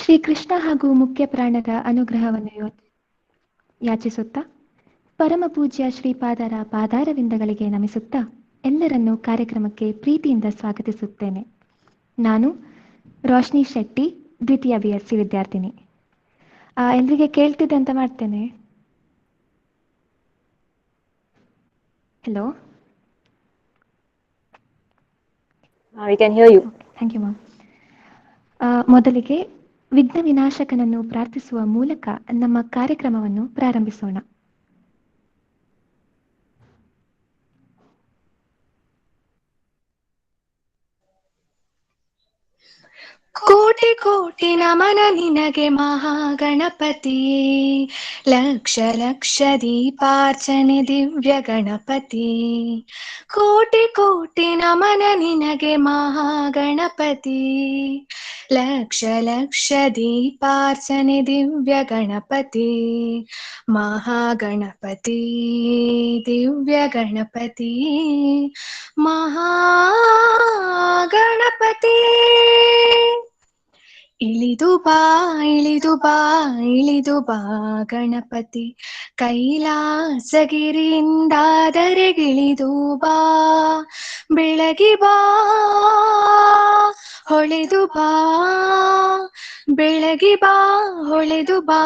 ಶ್ರೀಕೃಷ್ಣ ಹಾಗೂ ಮುಖ್ಯ ಪ್ರಾಣದ ಅನುಗ್ರಹವನ್ನು ಯಾಚಿಸುತ್ತಾ ಪರಮ ಪೂಜ್ಯ ಶ್ರೀಪಾದರ ಪಾದಾರವಿಂದಗಳಿಗೆ ನಮಿಸುತ್ತಾ ಎಲ್ಲರನ್ನೂ ಕಾರ್ಯಕ್ರಮಕ್ಕೆ ಪ್ರೀತಿಯಿಂದ ಸ್ವಾಗತಿಸುತ್ತೇನೆ. ನಾನು ರೋಶ್ನಿ ಶೆಟ್ಟಿ, ದ್ವಿತೀಯ BSc ವಿದ್ಯಾರ್ಥಿನಿ. ಎಲ್ರಿಗೆ ಕೇಳ್ತಿದ್ದೆ ಅಂತ ಮಾಡ್ತೇನೆ. Hello, we can hear you. Thank you ma'am. ಮೊದಲಿಗೆ ವಿಘ್ನ ವಿನಾಶಕನನ್ನು ಪ್ರಾರ್ಥಿಸುವ ಮೂಲಕ ನಮ್ಮ ಕಾರ್ಯಕ್ರಮವನ್ನು ಪ್ರಾರಂಭಿಸೋಣ. ಕೋಟಿ ಕೋಟಿ ನಮನ ನಿನಗೆ ಮಹಾಗಣಪತಿಯೇ, ಲಕ್ಷ ಲಕ್ಷ ದೀಪಾರ್ಚನೆ ದಿವ್ಯ ಗಣಪತಿ. ಕೋಟಿ ಕೋಟಿ ನಮನ ನಿನಗೆ ಮಹಾಗಣಪತಿ, ಲಕ್ಷ ಲಕ್ಷ ದೀಪಾರ್ಚನೆ ದಿವ್ಯ ಗಣಪತಿ. ಮಹಾಗಣಪತಿ ದಿವ್ಯ ಗಣಪತಿ, ಮಹಾಗಣಪತಿ. ಇಳಿದು ಬಾ ಇಳಿದು ಬಾ ಇಳಿದು ಬಾ ಗಣಪತಿ, ಕೈಲಾಸಗಿರಿಯಿಂದಾದರೆಗಿಳಿದು ಬಾ. ಬೆಳಗಿ ಬಾ ಹೊಳೆದು ಬಾ, ಬೆಳಗಿ ಬಾ ಹೊಳೆದು ಬಾ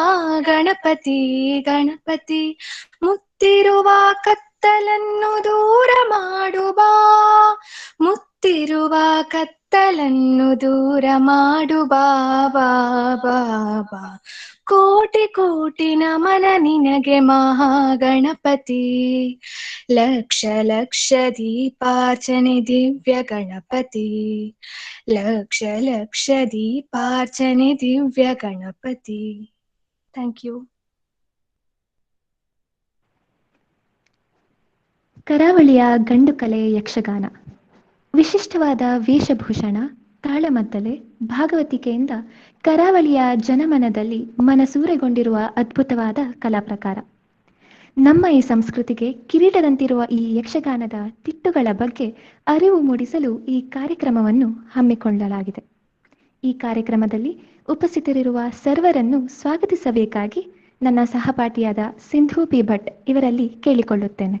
ಗಣಪತಿ ಗಣಪತಿ. ಮುತ್ತಿರುವ ಕತ್ತಲನ್ನು ದೂರ ಮಾಡು ಬಾ, ಮುತ್ತಿರುವ ಕತ್ತಲನ್ನು ದೂರ ಮಾಡು ಬಾ ಬಾ ಬಾ ಬಾ. ಕೋಟಿ ಕೋಟಿ ನಮನ ನಿನಗೆ ಮಹಾಗಣಪತಿ, ಲಕ್ಷ ಲಕ್ಷ ದೀಪಾರ್ಚನೆ ದಿವ್ಯ ಗಣಪತಿ, ಲಕ್ಷ ಲಕ್ಷ ದೀಪಾರ್ಚನೆ ದಿವ್ಯ ಗಣಪತಿ. Thank you. ಕರಾವಳಿಯ ಗಂಡು ಕಲೆ ಯಕ್ಷಗಾನ. ವಿಶಿಷ್ಟವಾದ ವೇಷಭೂಷಣ, ತಾಳಮದ್ದಲೆ, ಭಾಗವತಿಕೆಯಿಂದ ಕರಾವಳಿಯ ಜನಮನದಲ್ಲಿ ಮನಸೂರೆಗೊಂಡಿರುವ ಅದ್ಭುತವಾದ ಕಲಾ ಪ್ರಕಾರ. ನಮ್ಮ ಈ ಸಂಸ್ಕೃತಿಗೆ ಕಿರೀಟದಂತಿರುವ ಈ ಯಕ್ಷಗಾನದ ತಿಟ್ಟುಗಳ ಬಗ್ಗೆ ಅರಿವು ಮೂಡಿಸಲು ಈ ಕಾರ್ಯಕ್ರಮವನ್ನು ಹಮ್ಮಿಕೊಳ್ಳಲಾಗಿದೆ. ಈ ಕಾರ್ಯಕ್ರಮದಲ್ಲಿ ಉಪಸ್ಥಿತರಿರುವ ಸರ್ವರನ್ನು ಸ್ವಾಗತಿಸಬೇಕಾಗಿ ನನ್ನ ಸಹಪಾಠಿಯಾದ ಸಿಂಧು ಪಿ ಭಟ್ ಇವರಲ್ಲಿ ಕೇಳಿಕೊಳ್ಳುತ್ತೇನೆ.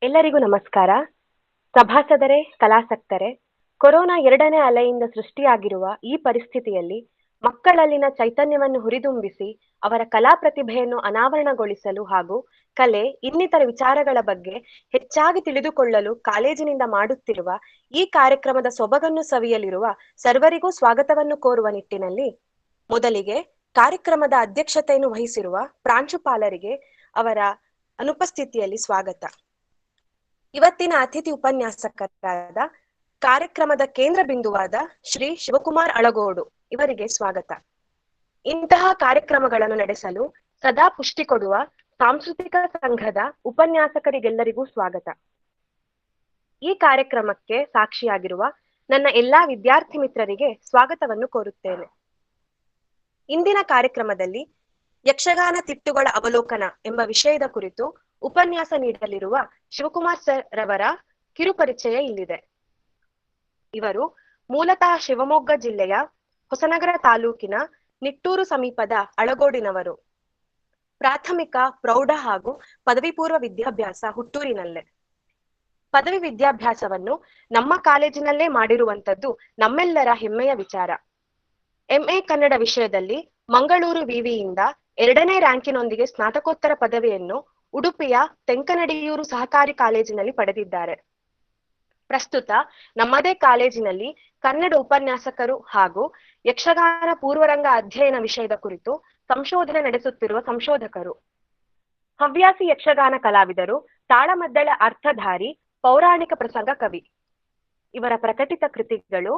ಎಲ್ಲರಿಗೂ ನಮಸ್ಕಾರ. ಸಭಾಸದರೇ, ಕಲಾಸಕ್ತರೇ, ಕೊರೋನಾ 2ನೇ ಅಲೆಯಿಂದ ಸೃಷ್ಟಿಯಾಗಿರುವ ಈ ಪರಿಸ್ಥಿತಿಯಲ್ಲಿ ಮಕ್ಕಳಲ್ಲಿನ ಚೈತನ್ಯವನ್ನು ಹುರಿದುಂಬಿಸಿ ಅವರ ಕಲಾ ಪ್ರತಿಭೆಯನ್ನು ಅನಾವರಣಗೊಳಿಸಲು ಹಾಗೂ ಕಲೆ ಇನ್ನಿತರ ವಿಚಾರಗಳ ಬಗ್ಗೆ ಹೆಚ್ಚಾಗಿ ತಿಳಿದುಕೊಳ್ಳಲು ಕಾಲೇಜಿನಿಂದ ಮಾಡುತ್ತಿರುವ ಈ ಕಾರ್ಯಕ್ರಮದ ಸೊಬಗನ್ನು ಸವಿಯಲಿರುವ ಸರ್ವರಿಗೂ ಸ್ವಾಗತವನ್ನು ಕೋರುವ ನಿಟ್ಟಿನಲ್ಲಿ ಮೊದಲಿಗೆ ಕಾರ್ಯಕ್ರಮದ ಅಧ್ಯಕ್ಷತೆಯನ್ನು ವಹಿಸಿರುವ ಪ್ರಾಂಶುಪಾಲರಿಗೆ ಅವರ ಅನುಪಸ್ಥಿತಿಯಲ್ಲಿ ಸ್ವಾಗತ. ಇವತ್ತಿನ ಅತಿಥಿ ಉಪನ್ಯಾಸಕರಾದ ಕಾರ್ಯಕ್ರಮದ ಕೇಂದ್ರ ಬಿಂದುವಾದ ಶ್ರೀ ಶಿವಕುಮಾರ್ ಅಳಗೋಡು ಇವರಿಗೆ ಸ್ವಾಗತ. ಇಂತಹ ಕಾರ್ಯಕ್ರಮಗಳನ್ನು ನಡೆಸಲು ಸದಾ ಪುಷ್ಟಿ ಕೊಡುವ ಸಾಂಸ್ಕೃತಿಕ ಸಂಘದ ಉಪನ್ಯಾಸಕರಿಗೆಲ್ಲರಿಗೂ ಸ್ವಾಗತ. ಈ ಕಾರ್ಯಕ್ರಮಕ್ಕೆ ಸಾಕ್ಷಿಯಾಗಿರುವ ನನ್ನ ಎಲ್ಲಾ ವಿದ್ಯಾರ್ಥಿ ಮಿತ್ರರಿಗೆ ಸ್ವಾಗತವನ್ನು ಕೋರುತ್ತೇನೆ. ಇಂದಿನ ಕಾರ್ಯಕ್ರಮದಲ್ಲಿ ಯಕ್ಷಗಾನ ತಿಟ್ಟುಗಳ ಅವಲೋಕನ ಎಂಬ ವಿಷಯದ ಕುರಿತು ಉಪನ್ಯಾಸ ನೀಡಲಿರುವ ಶಿವಕುಮಾರ್ ಸರ್ ರವರ ಕಿರುಪರಿಚಯ ಇಲ್ಲಿದೆ. ಇವರು ಮೂಲತಃ ಶಿವಮೊಗ್ಗ ಜಿಲ್ಲೆಯ ಹೊಸನಗರ ತಾಲೂಕಿನ ನಿಟ್ಟೂರು ಸಮೀಪದ ಅಳಗೋಡಿನವರು. ಪ್ರಾಥಮಿಕ, ಪ್ರೌಢ ಹಾಗೂ ಪದವಿ ಪೂರ್ವ ವಿದ್ಯಾಭ್ಯಾಸ ಹುಟ್ಟೂರಿನಲ್ಲೇ. ಪದವಿ ವಿದ್ಯಾಭ್ಯಾಸವನ್ನು ನಮ್ಮ ಕಾಲೇಜಿನಲ್ಲೇ ಮಾಡಿರುವಂತದ್ದು ನಮ್ಮೆಲ್ಲರ ಹೆಮ್ಮೆಯ ವಿಚಾರ. MA ಕನ್ನಡ ವಿಷಯದಲ್ಲಿ ಮಂಗಳೂರು ವಿವಿಯಿಂದ 2ನೇ ರ್ಯಾಂಕಿನೊಂದಿಗೆ ಸ್ನಾತಕೋತ್ತರ ಪದವಿಯನ್ನು ಉಡುಪಿಯ ತೆಂಕನಡಿಯೂರು ಸಹಕಾರಿ ಕಾಲೇಜಿನಲ್ಲಿ ಪಡೆದಿದ್ದಾರೆ. ಪ್ರಸ್ತುತ ನಮ್ಮದೇ ಕಾಲೇಜಿನಲ್ಲಿ ಕನ್ನಡ ಉಪನ್ಯಾಸಕರು ಹಾಗೂ ಯಕ್ಷಗಾನ ಪೂರ್ವರಂಗ ಅಧ್ಯಯನ ವಿಷಯದ ಕುರಿತು ಸಂಶೋಧನೆ ನಡೆಸುತ್ತಿರುವ ಸಂಶೋಧಕರು. ಹವ್ಯಾಸಿ ಯಕ್ಷಗಾನ ಕಲಾವಿದರು, ತಾಳಮದ್ದಳೆ ಅರ್ಥಧಾರಿ, ಪೌರಾಣಿಕ ಪ್ರಸಂಗ ಕವಿ. ಇವರ ಪ್ರಕಟಿತ ಕೃತಿಗಳು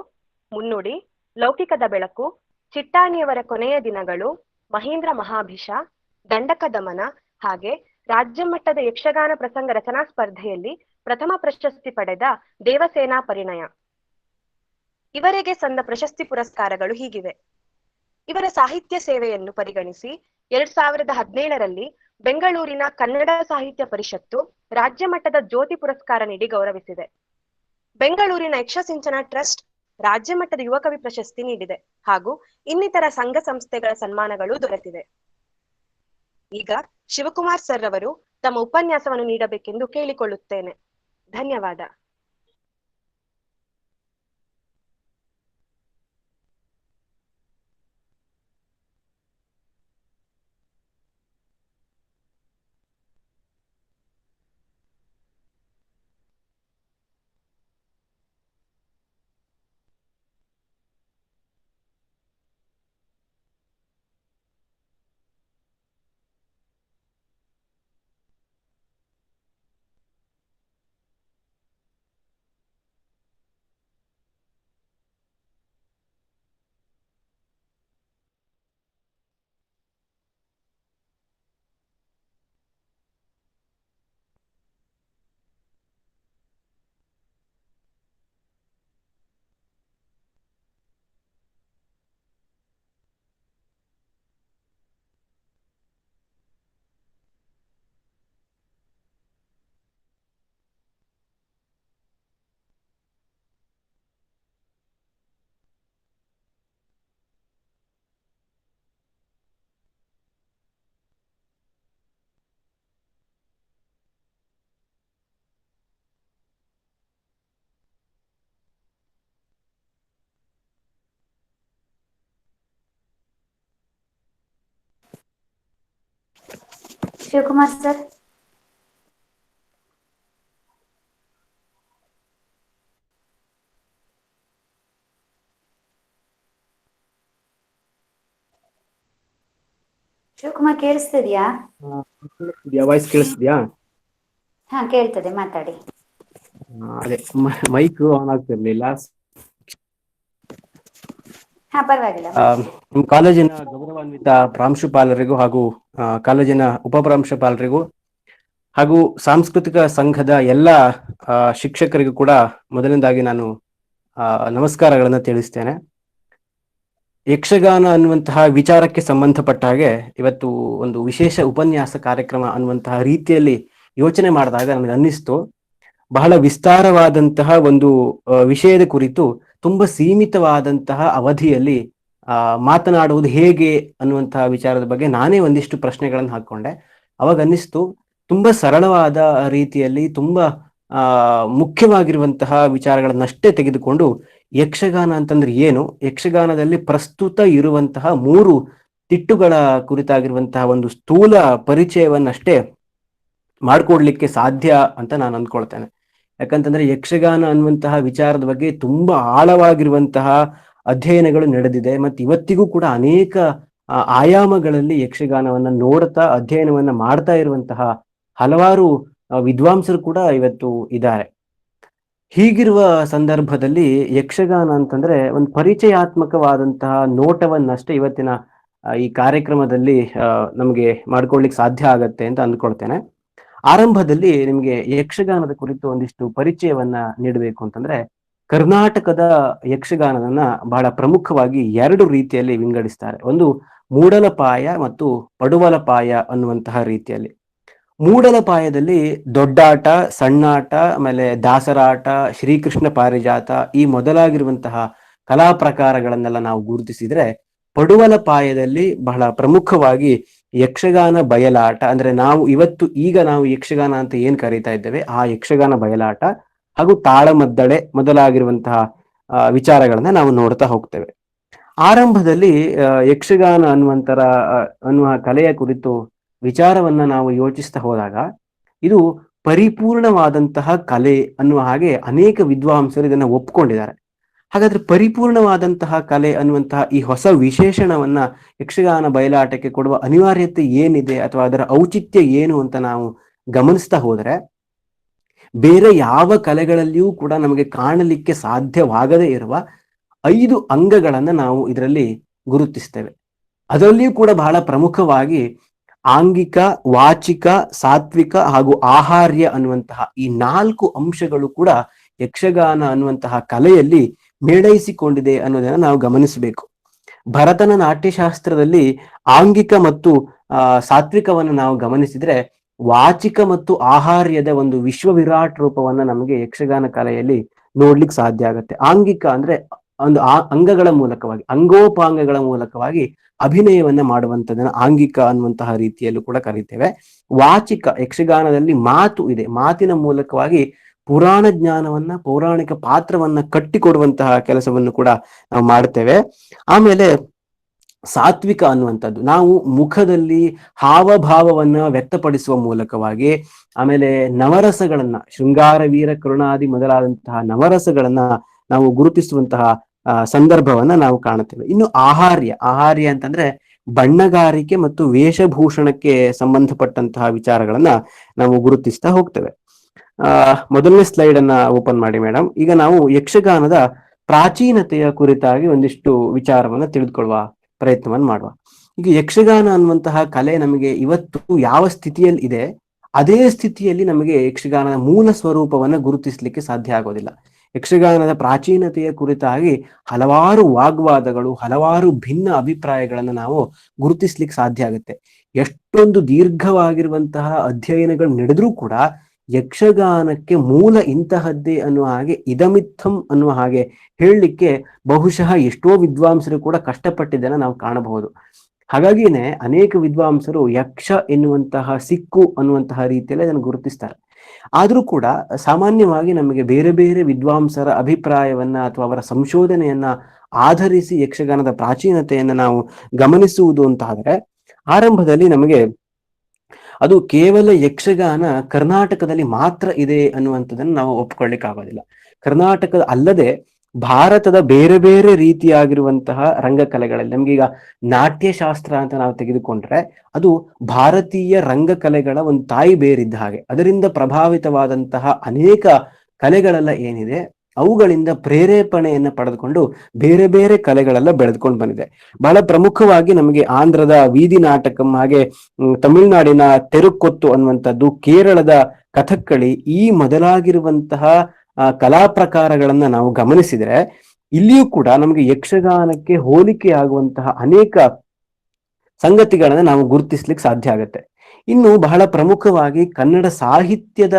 ಮುನ್ನುಡಿ, ಲೌಕಿಕದ ಬೆಳಕು, ಚಿಟ್ಟಾಣಿಯವರ ಕೊನೆಯ ದಿನಗಳು, ಮಹೇಂದ್ರ ಮಹಾಭಿಷ, ದಂಡಕ ದಮನ ಹಾಗೆ ರಾಜ್ಯ ಮಟ್ಟದ ಯಕ್ಷಗಾನ ಪ್ರಸಂಗ ರಚನಾ ಸ್ಪರ್ಧೆಯಲ್ಲಿ ಪ್ರಥಮ ಪ್ರಶಸ್ತಿ ಪಡೆದ ದೇವಸೇನಾ ಪರಿಣಯ. ಇವರಿಗೆ ಸಂದ ಪ್ರಶಸ್ತಿ ಪುರಸ್ಕಾರಗಳು ಹೀಗಿವೆ. ಇವರ ಸಾಹಿತ್ಯ ಸೇವೆಯನ್ನು ಪರಿಗಣಿಸಿ 2017ರಲ್ಲಿ ಬೆಂಗಳೂರಿನ ಕನ್ನಡ ಸಾಹಿತ್ಯ ಪರಿಷತ್ತು ರಾಜ್ಯ ಮಟ್ಟದ ಜ್ಯೋತಿ ಪುರಸ್ಕಾರ ನೀಡಿ ಗೌರವಿಸಿದೆ. ಬೆಂಗಳೂರಿನ ಯಕ್ಷಸಿಂಚನ ಟ್ರಸ್ಟ್ ರಾಜ್ಯ ಮಟ್ಟದ ಯುವ ಕವಿ ಪ್ರಶಸ್ತಿ ನೀಡಿದೆ ಹಾಗೂ ಇನ್ನಿತರ ಸಂಘ ಸಂಸ್ಥೆಗಳ ಸನ್ಮಾನಗಳು ದೊರೆತಿದೆ. ಈಗ ಶಿವಕುಮಾರ್ ಸರ್ ಅವರು ತಮ್ಮ ಉಪನ್ಯಾಸವನ್ನು ನೀಡಬೇಕೆಂದು ಕೇಳಿಕೊಳ್ಳುತ್ತೇನೆ. ಧನ್ಯವಾದ. ಶಿವಕುಮಾರ್ ಸರ್. ಶಿವಕುಮಾರ್ ಕೇಳಿಸ್ತಿದ್ಯಾ? ವಾಯ್ಸ್ ಕೇಳಿಸ್ತಿದ್ಯಾ? ಹಾ ಕೇಳ್ತದೆ, ಮಾತಾಡಿ. ಅದೇ ಮೈಕ್ ಆನ್ ಆಗ್ತಿರ್ಲಿಲ್ಲ. ಹಾ ಪರವಾಗಿಲ್ಲ. ನಮ್ಮ ಕಾಲೇಜಿನ ಗೌರವಾನ್ವಿತ ಪ್ರಾಂಶುಪಾಲರಿಗೂ ಹಾಗೂ ಕಾಲೇಜಿನ ಉಪಪ್ರಾಂಶುಪಾಲರಿಗೂ ಹಾಗೂ ಸಾಂಸ್ಕೃತಿಕ ಸಂಘದ ಎಲ್ಲ ಶಿಕ್ಷಕರಿಗೂ ಕೂಡ ಮೊದಲನೇದಾಗಿ ನಾನು ನಮಸ್ಕಾರಗಳನ್ನು ತಿಳಿಸ್ತೇನೆ. ಯಕ್ಷಗಾನ ಅನ್ನುವಂತಹ ವಿಚಾರಕ್ಕೆ ಸಂಬಂಧಪಟ್ಟ ಹಾಗೆ ಇವತ್ತು ಒಂದು ವಿಶೇಷ ಉಪನ್ಯಾಸ ಕಾರ್ಯಕ್ರಮ ಅನ್ನುವಂತಹ ರೀತಿಯಲ್ಲಿ ಯೋಚನೆ ಮಾಡಿದಾಗ ನನಗೆ ಅನ್ನಿಸ್ತು, ಬಹಳ ವಿಸ್ತಾರವಾದಂತಹ ಒಂದು ವಿಷಯದ ಕುರಿತು ತುಂಬಾ ಸೀಮಿತವಾದಂತಹ ಅವಧಿಯಲ್ಲಿ ಮಾತನಾಡುವುದು ಹೇಗೆ ಅನ್ನುವಂತಹ ವಿಚಾರದ ಬಗ್ಗೆ ನಾನೇ ಒಂದಿಷ್ಟು ಪ್ರಶ್ನೆಗಳನ್ನು ಹಾಕೊಂಡೆ. ಅವಾಗ ಅನ್ನಿಸ್ತು, ತುಂಬಾ ಸರಳವಾದ ರೀತಿಯಲ್ಲಿ ತುಂಬಾ ಮುಖ್ಯವಾಗಿರುವಂತಹ ವಿಚಾರಗಳನ್ನಷ್ಟೇ ತೆಗೆದುಕೊಂಡು ಯಕ್ಷಗಾನ ಅಂತಂದ್ರೆ ಏನು, ಯಕ್ಷಗಾನದಲ್ಲಿ ಪ್ರಸ್ತುತ ಇರುವಂತಹ 3 ತಿಟ್ಟುಗಳ ಕುರಿತಾಗಿರುವಂತಹ ಒಂದು ಸ್ಥೂಲ ಪರಿಚಯವನ್ನಷ್ಟೇ ಮಾಡ್ಕೊಡ್ಲಿಕ್ಕೆ ಸಾಧ್ಯ ಅಂತ ನಾನು ಅಂದ್ಕೊಳ್ತೇನೆ. ಯಾಕಂತಂದ್ರೆ ಯಕ್ಷಗಾನ ಅನ್ನುವಂತಹ ವಿಚಾರದ ಬಗ್ಗೆ ತುಂಬಾ ಆಳವಾಗಿರುವಂತಹ ಅಧ್ಯಯನಗಳು ನಡೆದಿದೆ. ಮತ್ತು ಇವತ್ತಿಗೂ ಕೂಡ ಅನೇಕ ಆಯಾಮಗಳಲ್ಲಿ ಯಕ್ಷಗಾನವನ್ನ ನೋಡ್ತಾ ಅಧ್ಯಯನವನ್ನ ಮಾಡ್ತಾ ಇರುವಂತಹ ಹಲವಾರು ವಿದ್ವಾಂಸರು ಕೂಡ ಇವತ್ತು ಇದ್ದಾರೆ. ಹೀಗಿರುವ ಸಂದರ್ಭದಲ್ಲಿ ಯಕ್ಷಗಾನ ಅಂತಂದ್ರೆ ಒಂದು ಪರಿಚಯಾತ್ಮಕವಾದಂತಹ ನೋಟವನ್ನಷ್ಟೇ ಇವತ್ತಿನ ಈ ಕಾರ್ಯಕ್ರಮದಲ್ಲಿ ನಮಗೆ ಮಾಡ್ಕೊಳ್ಲಿಕ್ಕೆ ಸಾಧ್ಯ ಆಗತ್ತೆ ಅಂತ ಅಂದ್ಕೊಳ್ತೇನೆ. ಆರಂಭದಲ್ಲಿ ನಿಮಗೆ ಯಕ್ಷಗಾನದ ಕುರಿತು ಒಂದಿಷ್ಟು ಪರಿಚಯವನ್ನ ನೀಡಬೇಕು ಅಂತಂದ್ರೆ, ಕರ್ನಾಟಕದ ಯಕ್ಷಗಾನವನ್ನ ಬಹಳ ಪ್ರಮುಖವಾಗಿ 2 ರೀತಿಯಲ್ಲಿ ವಿಂಗಡಿಸ್ತಾರೆ. ಒಂದು ಮೂಡಲಪಾಯ ಮತ್ತು ಪಡುವಲಪಾಯ ಅನ್ನುವಂತಹ ರೀತಿಯಲ್ಲಿ. ಮೂಡಲಪಾಯದಲ್ಲಿ ದೊಡ್ಡಾಟ, ಸಣ್ಣಾಟ, ಆಮೇಲೆ ದಾಸರಾಟ, ಶ್ರೀಕೃಷ್ಣ ಪಾರಿಜಾತ ಈ ಮೊದಲಾಗಿರುವಂತಹ ಕಲಾ ಪ್ರಕಾರಗಳನ್ನೆಲ್ಲ ನಾವು ಗುರುತಿಸಿದ್ರೆ, ಪಡುವಲಪಾಯದಲ್ಲಿ ಬಹಳ ಪ್ರಮುಖವಾಗಿ ಯಕ್ಷಗಾನ ಬಯಲಾಟ, ಅಂದ್ರೆ ಈಗ ನಾವು ಯಕ್ಷಗಾನ ಅಂತ ಏನ್ ಕರೀತಾ ಇದ್ದೇವೆ ಆ ಯಕ್ಷಗಾನ ಬಯಲಾಟ ಹಾಗೂ ತಾಳಮದ್ದಳೆ ಮೊದಲಾಗಿರುವಂತಹ ವಿಚಾರಗಳನ್ನ ನಾವು ನೋಡ್ತಾ ಹೋಗ್ತೇವೆ. ಆರಂಭದಲ್ಲಿ ಯಕ್ಷಗಾನ ಅನ್ನುವ ಕಲೆಯ ಕುರಿತು ವಿಚಾರವನ್ನ ನಾವು ಯೋಚಿಸ್ತಾ ಹೋದಾಗ, ಇದು ಪರಿಪೂರ್ಣವಾದಂತಹ ಕಲೆ ಅನ್ನುವ ಹಾಗೆ ಅನೇಕ ವಿದ್ವಾಂಸರು ಇದನ್ನ ಒಪ್ಕೊಂಡಿದ್ದಾರೆ. ಹಾಗಾದ್ರೆ ಪರಿಪೂರ್ಣವಾದಂತಹ ಕಲೆ ಅನ್ನುವಂತಹ ಈ ಹೊಸ ವಿಶೇಷಣವನ್ನ ಯಕ್ಷಗಾನ ಬಯಲಾಟಕ್ಕೆ ಕೊಡುವ ಅನಿವಾರ್ಯತೆ ಏನಿದೆ ಅಥವಾ ಅದರ ಔಚಿತ್ಯ ಏನು ಅಂತ ನಾವು ಗಮನಿಸ್ತಾ ಹೋದರೆ, ಬೇರೆ ಯಾವ ಕಲೆಗಳಲ್ಲಿಯೂ ಕೂಡ ನಮಗೆ ಕಾಣಲಿಕ್ಕೆ ಸಾಧ್ಯವಾಗದೇ ಇರುವ 5 ಅಂಗಗಳನ್ನ ನಾವು ಇದರಲ್ಲಿ ಗುರುತಿಸ್ತೇವೆ. ಅದರಲ್ಲಿಯೂ ಕೂಡ ಬಹಳ ಪ್ರಮುಖವಾಗಿ ಆಂಗಿಕ, ವಾಚಿಕ, ಸಾತ್ವಿಕ ಹಾಗೂ ಆಹಾರ್ಯ ಅನ್ನುವಂತಹ ಈ 4 ಅಂಶಗಳು ಕೂಡ ಯಕ್ಷಗಾನ ಅನ್ನುವಂತಹ ಕಲೆಯಲ್ಲಿ ಮೇಳೈಸಿಕೊಂಡಿದೆ ಅನ್ನೋದನ್ನ ನಾವು ಗಮನಿಸಬೇಕು. ಭರತನ ನಾಟ್ಯಶಾಸ್ತ್ರದಲ್ಲಿ ಆಂಗಿಕ ಮತ್ತು ಸಾತ್ವಿಕವನ್ನು ನಾವು ಗಮನಿಸಿದ್ರೆ, ವಾಚಿಕ ಮತ್ತು ಆಹಾರ್ಯದ ಒಂದು ವಿಶ್ವ ವಿರಾಟ್ ರೂಪವನ್ನ ನಮಗೆ ಯಕ್ಷಗಾನ ಕಲೆಯಲ್ಲಿ ನೋಡ್ಲಿಕ್ಕೆ ಸಾಧ್ಯ ಆಗತ್ತೆ. ಆಂಗಿಕ ಅಂದ್ರೆ ಒಂದು ಅಂಗಗಳ ಮೂಲಕವಾಗಿ, ಅಂಗೋಪಾಂಗಗಳ ಮೂಲಕವಾಗಿ ಅಭಿನಯವನ್ನ ಮಾಡುವಂತದನ್ನ ಆಂಗಿಕ ಅನ್ನುವಂತಹ ರೀತಿಯಲ್ಲೂ ಕೂಡ ಕರೀತೇವೆ. ವಾಚಿಕ, ಯಕ್ಷಗಾನದಲ್ಲಿ ಮಾತು ಇದೆ, ಮಾತಿನ ಮೂಲಕವಾಗಿ ಪುರಾಣ ಜ್ಞಾನವನ್ನ, ಪೌರಾಣಿಕ ಪಾತ್ರವನ್ನ ಕಟ್ಟಿಕೊಡುವಂತಹ ಕೆಲಸವನ್ನು ಕೂಡ ನಾವು ಮಾಡ್ತೇವೆ. ಆಮೇಲೆ ಸಾತ್ವಿಕ ಅನ್ನುವಂಥದ್ದು, ನಾವು ಮುಖದಲ್ಲಿ ಹಾವಭಾವವನ್ನ ವ್ಯಕ್ತಪಡಿಸುವ ಮೂಲಕವಾಗಿ, ಆಮೇಲೆ ನವರಸಗಳನ್ನ, ಶೃಂಗಾರ, ವೀರ, ಕರುಣಾದಿ ಮೊದಲಾದಂತಹ ನವರಸಗಳನ್ನ ನಾವು ಗುರುತಿಸುವಂತಹ ಸಂದರ್ಭವನ್ನ ನಾವು ಕಾಣುತ್ತೇವೆ. ಇನ್ನು ಆಹಾರ್ಯ ಅಂತಂದ್ರೆ ಬಣ್ಣಗಾರಿಕೆ ಮತ್ತು ವೇಷಭೂಷಣಕ್ಕೆ ಸಂಬಂಧಪಟ್ಟಂತಹ ವಿಚಾರಗಳನ್ನ ನಾವು ಗುರುತಿಸ್ತಾ ಹೋಗ್ತೇವೆ. ಮೊದಲನೇ ಸ್ಲೈಡ್ ಅನ್ನ ಓಪನ್ ಮಾಡಿ ಮೇಡಮ್. ಈಗ ನಾವು ಯಕ್ಷಗಾನದ ಪ್ರಾಚೀನತೆಯ ಕುರಿತಾಗಿ ಒಂದಿಷ್ಟು ವಿಚಾರವನ್ನ ತಿಳಿದುಕೊಳ್ಳುವ ಪ್ರಯತ್ನವನ್ನು ಮಾಡುವ. ಈಗ ಯಕ್ಷಗಾನ ಅನ್ನುವಂತಹ ಕಲೆ ನಮಗೆ ಇವತ್ತು ಯಾವ ಸ್ಥಿತಿಯಲ್ಲಿ ಇದೆ, ಅದೇ ಸ್ಥಿತಿಯಲ್ಲಿ ನಮಗೆ ಯಕ್ಷಗಾನದ ಮೂಲ ಸ್ವರೂಪವನ್ನ ಗುರುತಿಸ್ಲಿಕ್ಕೆ ಸಾಧ್ಯ ಆಗೋದಿಲ್ಲ. ಯಕ್ಷಗಾನದ ಪ್ರಾಚೀನತೆಯ ಕುರಿತಾಗಿ ಹಲವಾರು ವಾಗ್ವಾದಗಳು, ಹಲವಾರು ಭಿನ್ನ ಅಭಿಪ್ರಾಯಗಳನ್ನು ನಾವು ಗುರುತಿಸ್ಲಿಕ್ಕೆ ಸಾಧ್ಯ ಆಗುತ್ತೆ. ಎಷ್ಟೊಂದು ದೀರ್ಘವಾಗಿರುವಂತಹ ಅಧ್ಯಯನಗಳು ನಡೆದ್ರೂ ಕೂಡ ಯಕ್ಷಗಾನಕ್ಕೆ ಮೂಲ ಇಂತಹದ್ದೇ ಅನ್ನುವ ಹಾಗೆ, ಇದಮಿತ್ತಂ ಅನ್ನುವ ಹಾಗೆ ಹೇಳಲಿಕ್ಕೆ ಬಹುಶಃ ಎಷ್ಟೋ ವಿದ್ವಾಂಸರು ಕೂಡ ಕಷ್ಟಪಟ್ಟಿದ್ದನ್ನ ನಾವು ಕಾಣಬಹುದು. ಹಾಗಾಗಿನೇ ಅನೇಕ ವಿದ್ವಾಂಸರು ಯಕ್ಷ ಎನ್ನುವಂತಹ ಸಿಕ್ಕು ಅನ್ನುವಂತಹ ರೀತಿಯಲ್ಲಿ ಅದನ್ನು ಗುರುತಿಸ್ತಾರೆ. ಆದ್ರೂ ಕೂಡ ಸಾಮಾನ್ಯವಾಗಿ ನಮಗೆ ಬೇರೆ ಬೇರೆ ವಿದ್ವಾಂಸರ ಅಭಿಪ್ರಾಯವನ್ನ ಅಥವಾ ಅವರ ಸಂಶೋಧನೆಯನ್ನ ಆಧರಿಸಿ ಯಕ್ಷಗಾನದ ಪ್ರಾಚೀನತೆಯನ್ನ ನಾವು ಗಮನಿಸುವುದು ಅಂತ ಆದ್ರೆ, ಆರಂಭದಲ್ಲಿ ನಮಗೆ ಅದು ಕೇವಲ ಯಕ್ಷಗಾನ ಕರ್ನಾಟಕದಲ್ಲಿ ಮಾತ್ರ ಇದೆ ಅನ್ನುವಂಥದ್ದನ್ನು ನಾವು ಒಪ್ಕೊಳ್ಳಿಕ್ಕೆ ಆಗೋದಿಲ್ಲ. ಕರ್ನಾಟಕದ ಅಲ್ಲದೆ ಭಾರತದ ಬೇರೆ ಬೇರೆ ರೀತಿಯಾಗಿರುವಂತಹ ರಂಗಕಲೆಗಳಲ್ಲಿ, ನಮ್ಗೀಗ ನಾಟ್ಯಶಾಸ್ತ್ರ ಅಂತ ನಾವು ತೆಗೆದುಕೊಂಡ್ರೆ ಅದು ಭಾರತೀಯ ರಂಗಕಲೆಗಳ ಒಂದು ತಾಯಿ ಬೇರಿದ್ದ ಹಾಗೆ. ಅದರಿಂದ ಪ್ರಭಾವಿತವಾದಂತಹ ಅನೇಕ ಕಲೆಗಳೆಲ್ಲ ಏನಿದೆ, ಅವುಗಳಿಂದ ಪ್ರೇರೇಪಣೆಯನ್ನ ಪಡೆದುಕೊಂಡು ಬೇರೆ ಬೇರೆ ಕಲೆಗಳೆಲ್ಲ ಬೆಳೆದುಕೊಂಡು ಬಂದಿದೆ. ಬಹಳ ಪ್ರಮುಖವಾಗಿ ನಮಗೆ ಆಂಧ್ರದ ವೀದಿ ನಾಟಕಂ, ಹಾಗೆ ತಮಿಳುನಾಡಿನ ತೆರುಕೊತ್ತು ಅನ್ನುವಂಥದ್ದು, ಕೇರಳದ ಕಥಕ್ಕಳಿ, ಈ ಮೊದಲಾಗಿರುವಂತಹ ಕಲಾ ಪ್ರಕಾರಗಳನ್ನ ನಾವು ಗಮನಿಸಿದ್ರೆ ಇಲ್ಲಿಯೂ ಕೂಡ ನಮಗೆ ಯಕ್ಷಗಾನಕ್ಕೆ ಹೋಲಿಕೆ ಆಗುವಂತಹ ಅನೇಕ ಸಂಗತಿಗಳನ್ನ ನಾವು ಗುರುತಿಸ್ಲಿಕ್ಕೆ ಸಾಧ್ಯ ಆಗುತ್ತೆ. ಇನ್ನು ಬಹಳ ಪ್ರಮುಖವಾಗಿ ಕನ್ನಡ ಸಾಹಿತ್ಯದ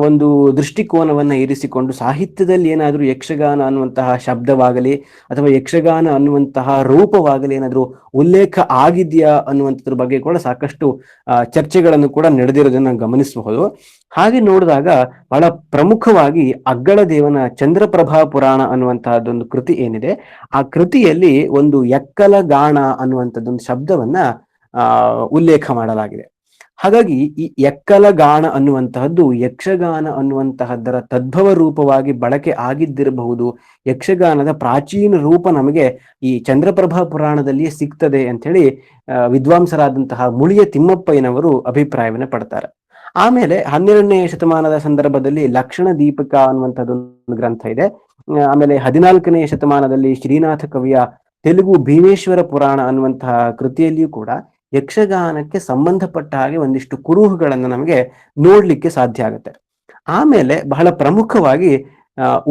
ಒಂದು ದೃಷ್ಟಿಕೋನವನ್ನ ಇರಿಸಿಕೊಂಡು, ಸಾಹಿತ್ಯದಲ್ಲಿ ಏನಾದ್ರೂ ಯಕ್ಷಗಾನ ಅನ್ನುವಂತಹ ಶಬ್ದವಾಗಲಿ ಅಥವಾ ಯಕ್ಷಗಾನ ಅನ್ನುವಂತಹ ರೂಪವಾಗಲಿ ಏನಾದ್ರೂ ಉಲ್ಲೇಖ ಆಗಿದೆಯಾ ಅನ್ನುವಂಥದ್ರ ಬಗ್ಗೆ ಕೂಡ ಸಾಕಷ್ಟು ಚರ್ಚೆಗಳನ್ನು ಕೂಡ ನಡೆದಿರೋದನ್ನ ಗಮನಿಸಬಹುದು. ಹಾಗೆ ನೋಡಿದಾಗ ಬಹಳ ಪ್ರಮುಖವಾಗಿ ಅಗ್ಗಳದೇವನ ಚಂದ್ರಪ್ರಭಾ ಪುರಾಣ ಅನ್ನುವಂತಹದ್ದೊಂದು ಕೃತಿ ಏನಿದೆ, ಆ ಕೃತಿಯಲ್ಲಿ ಒಂದು ಎಕ್ಕಲ ಗಾಣ ಅನ್ನುವಂಥದ್ದೊಂದು ಶಬ್ದವನ್ನ ಉಲ್ಲೇಖ ಮಾಡಲಾಗಿದೆ. ಹಾಗಾಗಿ ಈ ಎಕ್ಕಲ ಗಾಣ ಅನ್ನುವಂತಹದ್ದು ಯಕ್ಷಗಾನ ಅನ್ನುವಂತಹದ್ದರ ತದ್ಭವ ರೂಪವಾಗಿ ಬಳಕೆ ಆಗಿದ್ದಿರಬಹುದು. ಯಕ್ಷಗಾನದ ಪ್ರಾಚೀನ ರೂಪ ನಮಗೆ ಈ ಚಂದ್ರಪ್ರಭಾ ಪುರಾಣದಲ್ಲಿಯೇ ಸಿಗ್ತದೆ ಅಂತ ಹೇಳಿ ವಿದ್ವಾಂಸರಾದಂತಹ ಮುಳಿಯ ತಿಮ್ಮಪ್ಪಯ್ಯನವರು ಅಭಿಪ್ರಾಯವನ್ನು ಪಡ್ತಾರೆ. ಆಮೇಲೆ 12ನೇ ಶತಮಾನದ ಸಂದರ್ಭದಲ್ಲಿ ಲಕ್ಷಣ ದೀಪಿಕ ಅನ್ನುವಂಥದ್ದೊಂದು ಗ್ರಂಥ ಇದೆ. ಆಮೇಲೆ 14ನೇ ಶತಮಾನದಲ್ಲಿ ಶ್ರೀನಾಥ ಕವಿಯ ತೆಲುಗು ಭೀಮೇಶ್ವರ ಪುರಾಣ ಅನ್ನುವಂತಹ ಕೃತಿಯಲ್ಲಿಯೂ ಕೂಡ ಯಕ್ಷಗಾನಕ್ಕೆ ಸಂಬಂಧಪಟ್ಟ ಹಾಗೆ ಒಂದಿಷ್ಟು ಕುರುಹುಗಳನ್ನು ನಮಗೆ ನೋಡ್ಲಿಕ್ಕೆ ಸಾಧ್ಯ ಆಗುತ್ತೆ. ಆಮೇಲೆ ಬಹಳ ಪ್ರಮುಖವಾಗಿ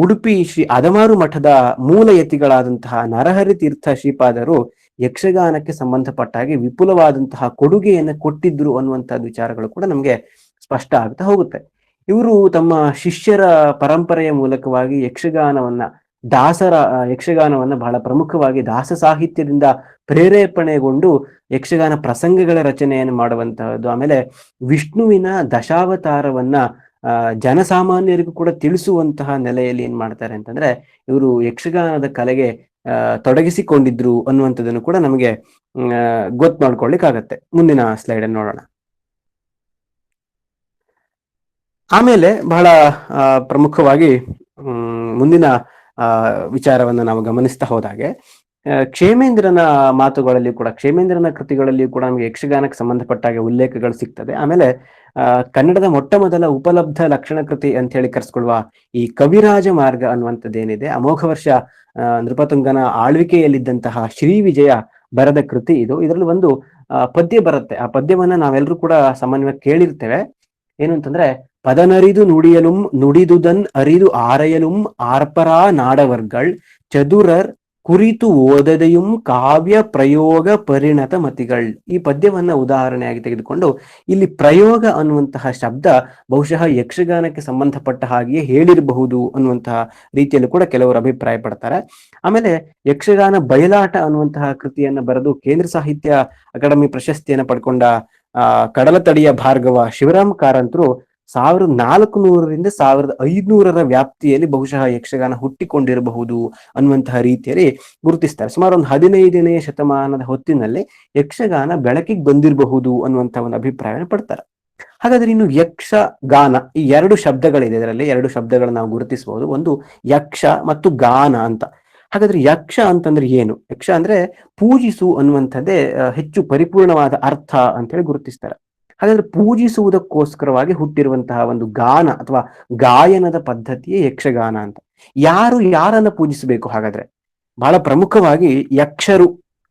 ಉಡುಪಿ ಶ್ರೀ ಅದಮಾರು ಮಠದ ಮೂಲ ಯತಿಗಳಾದಂತಹ ನರಹರಿ ತೀರ್ಥ ಶ್ರೀಪಾದರು ಯಕ್ಷಗಾನಕ್ಕೆ ಸಂಬಂಧಪಟ್ಟ ಹಾಗೆ ವಿಪುಲವಾದಂತಹ ಕೊಡುಗೆಯನ್ನು ಕೊಟ್ಟಿದ್ರು ಅನ್ನುವಂತಹ ವಿಚಾರಗಳು ಕೂಡ ನಮಗೆ ಸ್ಪಷ್ಟ ಆಗ್ತಾ ಹೋಗುತ್ತೆ. ಇವರು ತಮ್ಮ ಶಿಷ್ಯರ ಪರಂಪರೆಯ ಮೂಲಕವಾಗಿ ಯಕ್ಷಗಾನವನ್ನ ಬಹಳ ಪ್ರಮುಖವಾಗಿ ದಾಸ ಸಾಹಿತ್ಯದಿಂದ ಪ್ರೇರೇಪಣೆಗೊಂಡು ಯಕ್ಷಗಾನ ಪ್ರಸಂಗಗಳ ರಚನೆಯನ್ನು ಮಾಡುವಂತಹದ್ದು, ಆಮೇಲೆ ವಿಷ್ಣುವಿನ ದಶಾವತಾರವನ್ನ ಜನಸಾಮಾನ್ಯರಿಗೂ ಕೂಡ ತಿಳಿಸುವಂತಹ ನೆಲೆಯಲ್ಲಿ ಏನ್ ಮಾಡ್ತಾರೆ ಅಂತಂದ್ರೆ ಇವರು ಯಕ್ಷಗಾನದ ಕಲೆಗೆ ತೊಡಗಿಸಿಕೊಂಡಿದ್ರು ಅನ್ನುವಂಥದ್ದನ್ನು ಕೂಡ ನಮಗೆ ಗೊತ್ತು ಮಾಡ್ಕೊಳ್ಳಿಕ್ಕಾಗತ್ತೆ. ಮುಂದಿನ ಸ್ಲೈಡ್ ಅನ್ನು ನೋಡೋಣ. ಆಮೇಲೆ ಬಹಳ ಪ್ರಮುಖವಾಗಿ ಮುಂದಿನ ವಿಚಾರವನ್ನು ನಾವು ಗಮನಿಸ್ತಾ ಹೋದಾಗೆ ಕ್ಷೇಮೇಂದ್ರನ ಮಾತುಗಳಲ್ಲಿ ಕೂಡ, ಕ್ಷೇಮೇಂದ್ರನ ಕೃತಿಗಳಲ್ಲಿಯೂ ಕೂಡ ನಮಗೆ ಯಕ್ಷಗಾನಕ್ಕೆ ಸಂಬಂಧಪಟ್ಟ ಹಾಗೆ ಉಲ್ಲೇಖಗಳು ಸಿಗ್ತದೆ. ಆಮೇಲೆ ಕನ್ನಡದ ಮೊಟ್ಟ ಮೊದಲ ಉಪಲಬ್ಧ ಲಕ್ಷಣ ಕೃತಿ ಅಂತ ಹೇಳಿ ಕರೆಸ್ಕೊಳ್ಳುವ ಈ ಕವಿರಾಜ ಮಾರ್ಗ ಅನ್ನುವಂಥದ್ದೇನಿದೆ, ಅಮೋಘ ವರ್ಷ ನೃಪತುಂಗನ ಆಳ್ವಿಕೆಯಲ್ಲಿದ್ದಂತಹ ಶ್ರೀ ವಿಜಯ ಬರೆದ ಕೃತಿ ಇದು. ಇದರಲ್ಲಿ ಒಂದು ಪದ್ಯ ಬರುತ್ತೆ. ಆ ಪದ್ಯವನ್ನ ನಾವೆಲ್ಲರೂ ಕೂಡ ಸಾಮಾನ್ಯವಾಗಿ ಕೇಳಿರ್ತೇವೆ. ಏನು ಅಂತಂದ್ರೆ, ಪದನರಿದು ನುಡಿಯಲುಂ ನುಡಿದುದನ್ ಅರಿದು ಆರಯಲುಂ ಆರ್ಪರಾ ನಾಡವರ್ಗಳ್ ಚದುರರ್ ಕುರಿತು ಓದದೆಯುಂ ಕಾವ್ಯ ಪ್ರಯೋಗ ಪರಿಣತ ಮತಿಗಳ್. ಈ ಪದ್ಯವನ್ನ ಉದಾಹರಣೆಯಾಗಿ ತೆಗೆದುಕೊಂಡು ಇಲ್ಲಿ ಪ್ರಯೋಗ ಅನ್ನುವಂತಹ ಶಬ್ದ ಬಹುಶಃ ಯಕ್ಷಗಾನಕ್ಕೆ ಸಂಬಂಧಪಟ್ಟ ಹಾಗೆಯೇ ಹೇಳಿರಬಹುದು ಅನ್ನುವಂತಹ ರೀತಿಯಲ್ಲೂ ಕೂಡ ಕೆಲವರು ಅಭಿಪ್ರಾಯ ಪಡ್ತಾರೆ. ಆಮೇಲೆ ಯಕ್ಷಗಾನ ಬಯಲಾಟ ಅನ್ನುವಂತಹ ಕೃತಿಯನ್ನ ಬರೆದು ಕೇಂದ್ರ ಸಾಹಿತ್ಯ ಅಕಾಡೆಮಿ ಪ್ರಶಸ್ತಿಯನ್ನ ಪಡ್ಕೊಂಡ ಕಡಲತಡಿಯ ಭಾರ್ಗವ ಶಿವರಾಮ್ ಕಾರಂತರು 1400ರಿಂದ 1500ರ ವ್ಯಾಪ್ತಿಯಲ್ಲಿ ಬಹುಶಃ ಯಕ್ಷಗಾನ ಹುಟ್ಟಿಕೊಂಡಿರಬಹುದು ಅನ್ನುವಂತಹ ರೀತಿಯಲ್ಲಿ ಗುರುತಿಸ್ತಾರೆ. ಸುಮಾರು ಒಂದು 15ನೇ ಶತಮಾನದ ಹೊತ್ತಿನಲ್ಲಿ ಯಕ್ಷಗಾನ ಬೆಳಕಿಗೆ ಬಂದಿರಬಹುದು ಅನ್ನುವಂತಹ ಒಂದು ಅಭಿಪ್ರಾಯವನ್ನು ಪಡ್ತಾರೆ. ಹಾಗಾದ್ರೆ ಇನ್ನು ಯಕ್ಷಗಾನ, ಈ ಎರಡು ಶಬ್ದಗಳಿದೆ, ಇದರಲ್ಲಿ ಎರಡು ಶಬ್ದಗಳನ್ನ ನಾವು ಗುರುತಿಸಬಹುದು. ಒಂದು ಯಕ್ಷ ಮತ್ತು ಗಾನ ಅಂತ. ಹಾಗಾದ್ರೆ ಯಕ್ಷ ಅಂತಂದ್ರೆ ಏನು? ಯಕ್ಷ ಅಂದ್ರೆ ಪೂಜಿಸು ಅನ್ನುವಂಥದ್ದೇ ಹೆಚ್ಚು ಪರಿಪೂರ್ಣವಾದ ಅರ್ಥ ಅಂತ ಹೇಳಿ ಗುರುತಿಸ್ತಾರೆ. ಹಾಗಾದ್ರೆ ಪೂಜಿಸುವುದಕ್ಕೋಸ್ಕರವಾಗಿ ಹುಟ್ಟಿರುವಂತಹ ಒಂದು ಗಾನ ಅಥವಾ ಗಾಯನದ ಪದ್ಧತಿಯೇ ಯಕ್ಷಗಾನ ಅಂತ. ಯಾರು ಯಾರನ್ನ ಪೂಜಿಸಬೇಕು? ಹಾಗಾದ್ರೆ ಬಹಳ ಪ್ರಮುಖವಾಗಿ ಯಕ್ಷರು,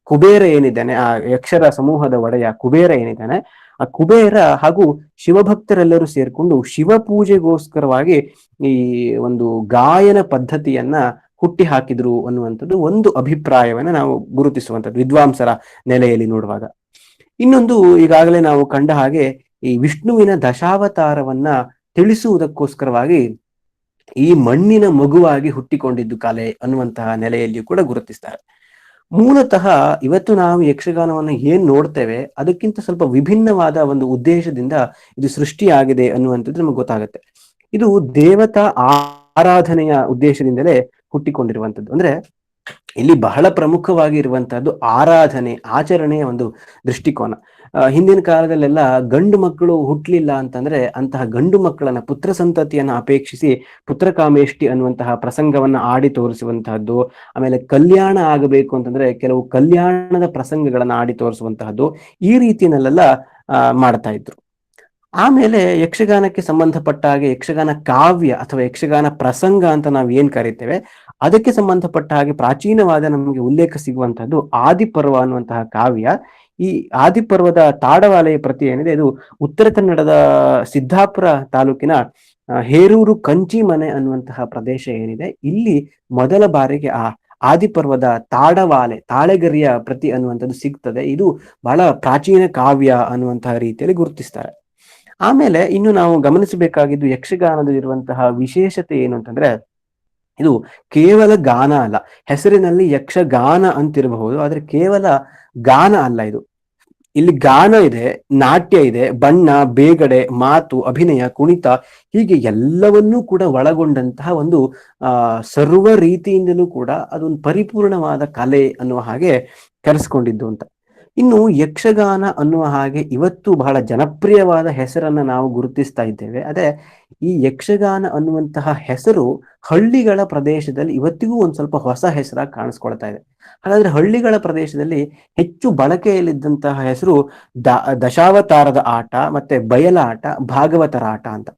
ಕುಬೇರ ಏನಿದ್ದಾನೆ, ಆ ಯಕ್ಷರ ಸಮೂಹದ ಒಡೆಯ ಕುಬೇರ ಏನಿದ್ದಾನೆ, ಆ ಕುಬೇರ ಹಾಗೂ ಶಿವಭಕ್ತರೆಲ್ಲರೂ ಸೇರ್ಕೊಂಡು ಶಿವ ಪೂಜೆಗೋಸ್ಕರವಾಗಿ ಈ ಒಂದು ಗಾಯನ ಪದ್ಧತಿಯನ್ನ ಹುಟ್ಟಿ ಹಾಕಿದ್ರು ಅನ್ನುವಂಥದ್ದು ಒಂದು ಅಭಿಪ್ರಾಯವನ್ನ ನಾವು ಗುರುತಿಸುವಂಥದ್ದು ವಿದ್ವಾಂಸರ ನೆಲೆಯಲ್ಲಿ ನೋಡುವಾಗ. ಇನ್ನೊಂದು, ಈಗಾಗಲೇ ನಾವು ಕಂಡ ಹಾಗೆ ಈ ವಿಷ್ಣುವಿನ ದಶಾವತಾರವನ್ನ ತಿಳಿಸುವುದಕ್ಕೋಸ್ಕರವಾಗಿ ಈ ಮಣ್ಣಿನ ಮಗುವಾಗಿ ಹುಟ್ಟಿಕೊಂಡಿದ್ದು ಕಲೆ ಅನ್ನುವಂತಹ ನೆಲೆಯಲ್ಲಿಯೂ ಕೂಡ ಗುರುತಿಸ್ತಾರೆ. ಮೂಲತಃ ಇವತ್ತು ನಾವು ಯಕ್ಷಗಾನವನ್ನು ಏನ್ ನೋಡ್ತೇವೆ ಅದಕ್ಕಿಂತ ಸ್ವಲ್ಪ ವಿಭಿನ್ನವಾದ ಒಂದು ಉದ್ದೇಶದಿಂದ ಇದು ಸೃಷ್ಟಿಯಾಗಿದೆ ಅನ್ನುವಂಥದ್ದು ನಮಗೆ ಗೊತ್ತಾಗುತ್ತೆ. ಇದು ದೇವತಾ ಆರಾಧನೆಯ ಉದ್ದೇಶದಿಂದಲೇ ಹುಟ್ಟಿಕೊಂಡಿರುವಂಥದ್ದು. ಅಂದ್ರೆ ಇಲ್ಲಿ ಬಹಳ ಪ್ರಮುಖವಾಗಿ ಇರುವಂತಹದ್ದು ಆರಾಧನೆ, ಆಚರಣೆಯ ಒಂದು ದೃಷ್ಟಿಕೋನ. ಹಿಂದಿನ ಕಾಲದಲ್ಲೆಲ್ಲ ಗಂಡು ಮಕ್ಕಳು ಹುಟ್ಲಿಲ್ಲ ಅಂತಂದ್ರೆ ಅಂತಹ ಗಂಡು ಮಕ್ಕಳನ್ನ, ಪುತ್ರ ಸಂತತಿಯನ್ನ ಅಪೇಕ್ಷಿಸಿ ಪುತ್ರಕಾಮೇಷ್ಟಿ ಅನ್ನುವಂತಹ ಪ್ರಸಂಗವನ್ನ ಆಡಿ ತೋರಿಸುವಂತಹದ್ದು, ಆಮೇಲೆ ಕಲ್ಯಾಣ ಆಗಬೇಕು ಅಂತಂದ್ರೆ ಕೆಲವು ಕಲ್ಯಾಣದ ಪ್ರಸಂಗಗಳನ್ನ ಆಡಿ ತೋರಿಸುವಂತಹದ್ದು, ಈ ರೀತಿಯಲ್ಲೆಲ್ಲ ಮಾಡ್ತಾ ಇದ್ರು. ಆಮೇಲೆ ಯಕ್ಷಗಾನಕ್ಕೆ ಸಂಬಂಧಪಟ್ಟ ಹಾಗೆ ಯಕ್ಷಗಾನ ಕಾವ್ಯ ಅಥವಾ ಯಕ್ಷಗಾನ ಪ್ರಸಂಗ ಅಂತ ನಾವು ಏನ್ ಕರಿತೇವೆ, ಅದಕ್ಕೆ ಸಂಬಂಧಪಟ್ಟ ಹಾಗೆ ಪ್ರಾಚೀನವಾದ ನಮಗೆ ಉಲ್ಲೇಖ ಸಿಗುವಂತಹದ್ದು ಆದಿಪರ್ವ ಅನ್ನುವಂತಹ ಕಾವ್ಯ. ಈ ಆದಿಪರ್ವದ ತಾಡವಾಲೆಯ ಪ್ರತಿ ಏನಿದೆ, ಇದು ಉತ್ತರ ಕನ್ನಡದ ಸಿದ್ದಾಪುರ ತಾಲೂಕಿನ ಹೇರೂರು ಕಂಚಿ ಮನೆ ಅನ್ನುವಂತಹ ಪ್ರದೇಶ ಏನಿದೆ, ಇಲ್ಲಿ ಮೊದಲ ಬಾರಿಗೆ ಆ ಆದಿಪರ್ವದ ತಾಡವಾಲೆ, ತಾಳೆಗರಿಯ ಪ್ರತಿ ಅನ್ನುವಂಥದ್ದು ಸಿಗ್ತದೆ. ಇದು ಬಹಳ ಪ್ರಾಚೀನ ಕಾವ್ಯ ಅನ್ನುವಂತಹ ರೀತಿಯಲ್ಲಿ ಗುರುತಿಸ್ತಾರೆ. ಆಮೇಲೆ ಇನ್ನು ನಾವು ಗಮನಿಸಬೇಕಾಗಿದ್ದು ಯಕ್ಷಗಾನದಲ್ಲಿರುವಂತಹ ವಿಶೇಷತೆ ಏನು ಅಂತಂದ್ರೆ, ಇದು ಕೇವಲ ಗಾನ ಅಲ್ಲ. ಹೆಸರಿನಲ್ಲಿ ಯಕ್ಷಗಾನ ಅಂತಿರಬಹುದು, ಆದ್ರೆ ಕೇವಲ ಗಾನ ಅಲ್ಲ. ಇಲ್ಲಿ ಗಾನ ಇದೆ, ನಾಟ್ಯ ಇದೆ, ಬಣ್ಣ, ಬೇಗಡೆ, ಮಾತು, ಅಭಿನಯ, ಕುಣಿತ, ಹೀಗೆ ಎಲ್ಲವನ್ನೂ ಕೂಡ ಒಳಗೊಂಡಂತಹ ಒಂದು ಸರ್ವ ರೀತಿಯಿಂದಲೂ ಕೂಡ ಅದೊಂದು ಪರಿಪೂರ್ಣವಾದ ಕಲೆ ಅನ್ನುವ ಹಾಗೆ ಕರೆಸ್ಕೊಂಡಿದ್ದು ಅಂತ. ಇನ್ನು ಯಕ್ಷಗಾನ ಅನ್ನುವ ಹಾಗೆ ಇವತ್ತು ಬಹಳ ಜನಪ್ರಿಯವಾದ ಹೆಸರನ್ನ ನಾವು ಗುರುತಿಸ್ತಾ ಇದ್ದೇವೆ. ಅದೇ ಈ ಯಕ್ಷಗಾನ ಅನ್ನುವಂತಹ ಹೆಸರು ಹಳ್ಳಿಗಳ ಪ್ರದೇಶದಲ್ಲಿ ಇವತ್ತಿಗೂ ಒಂದ್ ಸ್ವಲ್ಪ ಹೊಸ ಹೆಸರಾಗಿ ಕಾಣಿಸ್ಕೊಳ್ತಾ ಇದೆ. ಹಾಗಾದ್ರೆ ಹಳ್ಳಿಗಳ ಪ್ರದೇಶದಲ್ಲಿ ಹೆಚ್ಚು ಬಳಕೆಯಲ್ಲಿದ್ದಂತಹ ಹೆಸರು ದಶಾವತಾರದ ಆಟ, ಮತ್ತೆ ಬಯಲಾಟ, ಭಾಗವತರ ಆಟ ಅಂತ.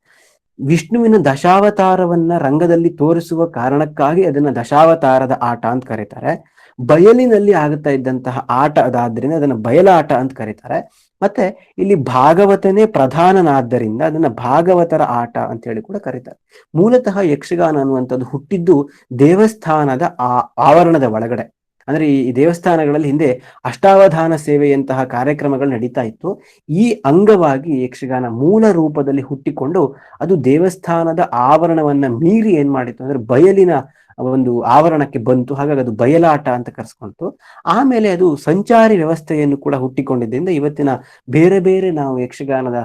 ವಿಷ್ಣುವಿನ ದಶಾವತಾರವನ್ನ ರಂಗದಲ್ಲಿ ತೋರಿಸುವ ಕಾರಣಕ್ಕಾಗಿ ಅದನ್ನ ದಶಾವತಾರದ ಆಟ ಅಂತ ಕರೀತಾರೆ. ಬಯಲಿನಲ್ಲಿ ಆಗುತ್ತಾ ಇದ್ದಂತಹ ಆಟ ಅದಾದ್ರಿಂದ ಅದನ್ನ ಬಯಲಾಟ ಅಂತ ಕರೀತಾರೆ. ಮತ್ತೆ ಇಲ್ಲಿ ಭಾಗವತನೇ ಪ್ರಧಾನನಾದ್ದರಿಂದ ಅದನ್ನ ಭಾಗವತರ ಆಟ ಅಂತ ಹೇಳಿ ಕೂಡ ಕರೀತಾರೆ. ಮೂಲತಃ ಯಕ್ಷಗಾನ ಅನ್ನುವಂಥದ್ದು ಹುಟ್ಟಿದ್ದು ದೇವಸ್ಥಾನದ ಆವರಣದ ಒಳಗಡೆ. ಅಂದ್ರೆ ಈ ದೇವಸ್ಥಾನಗಳಲ್ಲಿ ಹಿಂದೆ ಅಷ್ಟಾವಧಾನ ಸೇವೆಯಂತಹ ಕಾರ್ಯಕ್ರಮಗಳು ನಡೀತಾ ಇತ್ತು. ಈ ಅಂಗವಾಗಿ ಯಕ್ಷಗಾನ ಮೂಲ ರೂಪದಲ್ಲಿ ಹುಟ್ಟಿಕೊಂಡು ಅದು ದೇವಸ್ಥಾನದ ಆವರಣವನ್ನ ಮೀರಿ ಏನ್ ಮಾಡಿತ್ತು ಅಂದ್ರೆ ಬಯಲಿನ ಒಂದು ಆವರಣಕ್ಕೆ ಬಂತು. ಹಾಗಾಗಿ ಅದು ಬಯಲಾಟ ಅಂತ ಕರೆಸ್ಕೊಂತು. ಆಮೇಲೆ ಅದು ಸಂಚಾರಿ ವ್ಯವಸ್ಥೆಯನ್ನು ಕೂಡ ಹುಟ್ಟಿಕೊಂಡಿದ್ದರಿಂದ ಇವತ್ತಿನ ಬೇರೆ ಬೇರೆ ನಾವು ಯಕ್ಷಗಾನದ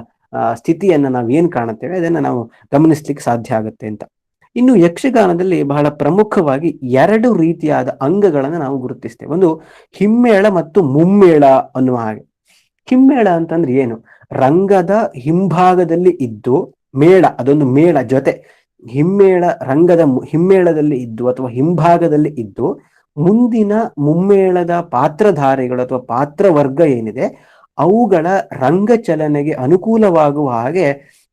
ಸ್ಥಿತಿಯನ್ನ ನಾವು ಏನ್ ಕಾಣುತ್ತೇವೆ ಅದನ್ನ ನಾವು ಗಮನಿಸ್ಲಿಕ್ಕೆ ಸಾಧ್ಯ ಆಗುತ್ತೆ ಅಂತ. ಇನ್ನು ಯಕ್ಷಗಾನದಲ್ಲಿ ಬಹಳ ಪ್ರಮುಖವಾಗಿ ಎರಡು ರೀತಿಯಾದ ಅಂಗಗಳನ್ನು ನಾವು ಗುರುತಿಸ್ತೇವೆ. ಒಂದು ಹಿಮ್ಮೇಳ ಮತ್ತು ಮುಮ್ಮೇಳ ಅನ್ನುವ ಹಾಗೆ. ಹಿಮ್ಮೇಳ ಅಂತಂದ್ರೆ ಏನು? ರಂಗದ ಹಿಂಭಾಗದಲ್ಲಿ ಇದ್ದು ಮೇಳ, ಅದೊಂದು ಮೇಳ ಜೊತೆ ಹಿಮ್ಮೇಳ, ರಂಗದ ಹಿಮ್ಮೇಳದಲ್ಲಿ ಇದ್ದು ಅಥವಾ ಹಿಂಭಾಗದಲ್ಲಿ ಇದ್ದು ಮುಂದಿನ ಮುಮ್ಮೇಳದ ಪಾತ್ರಧಾರಿಗಳು ಅಥವಾ ಪಾತ್ರವರ್ಗ ಏನಿದೆ ಅವುಗಳ ರಂಗಚಲನೆಗೆ ಅನುಕೂಲವಾಗುವ ಹಾಗೆ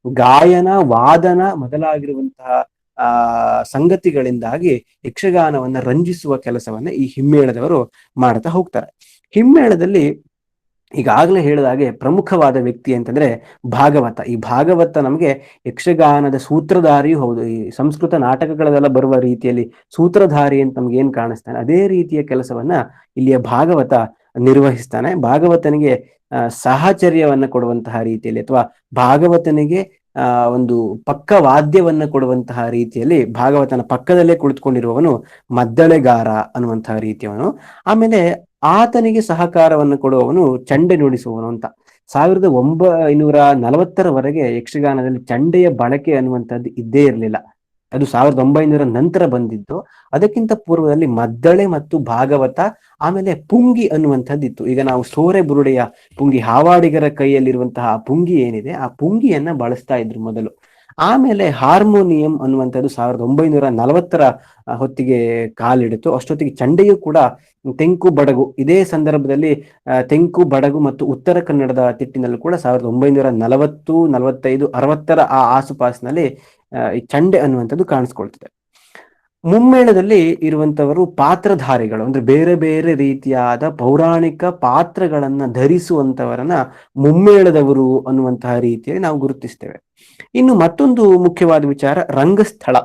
ಗಾಯನ, ವಾದನ ಮೊದಲಾಗಿರುವಂತಹ ಸಂಗತಿಗಳಿಂದಾಗಿ ಯಕ್ಷಗಾನವನ್ನ ರಂಜಿಸುವ ಕೆಲಸವನ್ನ ಈ ಹಿಮ್ಮೇಳದವರು ಮಾಡ್ತಾ ಹೋಗ್ತಾರೆ. ಹಿಮ್ಮೇಳದಲ್ಲಿ ಈಗಾಗಲೇ ಹೇಳಿದ ಹಾಗೆ ಪ್ರಮುಖವಾದ ವ್ಯಕ್ತಿ ಅಂತಂದ್ರೆ ಭಾಗವತ. ಈ ಭಾಗವತ ನಮಗೆ ಯಕ್ಷಗಾನದ ಸೂತ್ರಧಾರಿಯೂ ಹೌದು. ಈ ಸಂಸ್ಕೃತ ನಾಟಕಗಳಲ್ಲೆಲ್ಲ ಬರುವ ರೀತಿಯಲ್ಲಿ ಸೂತ್ರಧಾರಿ ಅಂತ ನಮ್ಗೆ ಏನ್ ಕಾಣಿಸ್ತಾನೆ ಅದೇ ರೀತಿಯ ಕೆಲಸವನ್ನ ಇಲ್ಲಿಯ ಭಾಗವತ ನಿರ್ವಹಿಸ್ತಾನೆ. ಭಾಗವತನಿಗೆ ಸಹಚರ್ಯವನ್ನ ಕೊಡುವಂತಹ ರೀತಿಯಲ್ಲಿ ಅಥವಾ ಭಾಗವತನಿಗೆ ಒಂದು ಪಕ್ಕ ವಾದ್ಯವನ್ನ ಕೊಡುವಂತಹ ರೀತಿಯಲ್ಲಿ ಭಾಗವತನ ಪಕ್ಕದಲ್ಲೇ ಕುಳಿತುಕೊಂಡಿರುವವನು ಮದ್ದಳೆಗಾರ ಅನ್ನುವಂತಹ ರೀತಿಯವನು. ಆಮೇಲೆ ಆತನಿಗೆ ಸಹಕಾರವನ್ನು ಕೊಡುವವನು ಚಂಡೆ ನುಡಿಸುವವನು ಅಂತ. 1940ವರೆಗೆ ಯಕ್ಷಗಾನದಲ್ಲಿ ಚಂಡೆಯ ಬಳಕೆ ಅನ್ನುವಂಥದ್ದು ಇದ್ದೇ ಇರಲಿಲ್ಲ. ಅದು 1900 ನಂತರ ಬಂದಿದ್ದು. ಅದಕ್ಕಿಂತ ಪೂರ್ವದಲ್ಲಿ ಮದ್ದಳೆ ಮತ್ತು ಭಾಗವತ, ಆಮೇಲೆ ಪುಂಗಿ ಅನ್ನುವಂಥದ್ದಿತ್ತು. ಈಗ ನಾವು ಸೋರೆ ಬುರುಡೆಯ ಪುಂಗಿ, ಹಾವಾಡಿಗರ ಕೈಯಲ್ಲಿರುವಂತಹ ಆ ಪುಂಗಿ ಏನಿದೆ, ಆ ಪುಂಗಿಯನ್ನ ಬಳಸ್ತಾ ಇದ್ರು ಮೊದಲು. ಆಮೇಲೆ ಹಾರ್ಮೋನಿಯಂ ಅನ್ನುವಂಥದ್ದು 1940ರ ಹೊತ್ತಿಗೆ ಕಾಲಿಡಿತು. ಅಷ್ಟೊತ್ತಿಗೆ ಚಂಡೆಯು ಕೂಡ ತೆಂಕು ಬಡಗು, ಇದೇ ಸಂದರ್ಭದಲ್ಲಿ ತೆಂಕು ಬಡಗು ಮತ್ತು ಉತ್ತರ ಕನ್ನಡದ ತಿಟ್ಟಿನಲ್ಲೂ ಕೂಡ 1940, 45, 60ರ ಆ ಆಸುಪಾಸಿನಲ್ಲಿ ಈ ಚಂಡೆ ಅನ್ನುವಂಥದ್ದು ಕಾಣಿಸ್ಕೊಳ್ತದೆ. ಮುಮ್ಮೇಳದಲ್ಲಿ ಇರುವಂತವರು ಪಾತ್ರಧಾರಿಗಳು, ಅಂದ್ರೆ ಬೇರೆ ಬೇರೆ ರೀತಿಯಾದ ಪೌರಾಣಿಕ ಪಾತ್ರಗಳನ್ನ ಧರಿಸುವಂತವರನ್ನ ಮುಮ್ಮೇಳದವರು ಅನ್ನುವಂತಹ ರೀತಿಯಲ್ಲಿ ನಾವು ಗುರುತಿಸ್ತೇವೆ. ಇನ್ನು ಮತ್ತೊಂದು ಮುಖ್ಯವಾದ ವಿಚಾರ, ರಂಗಸ್ಥಳ.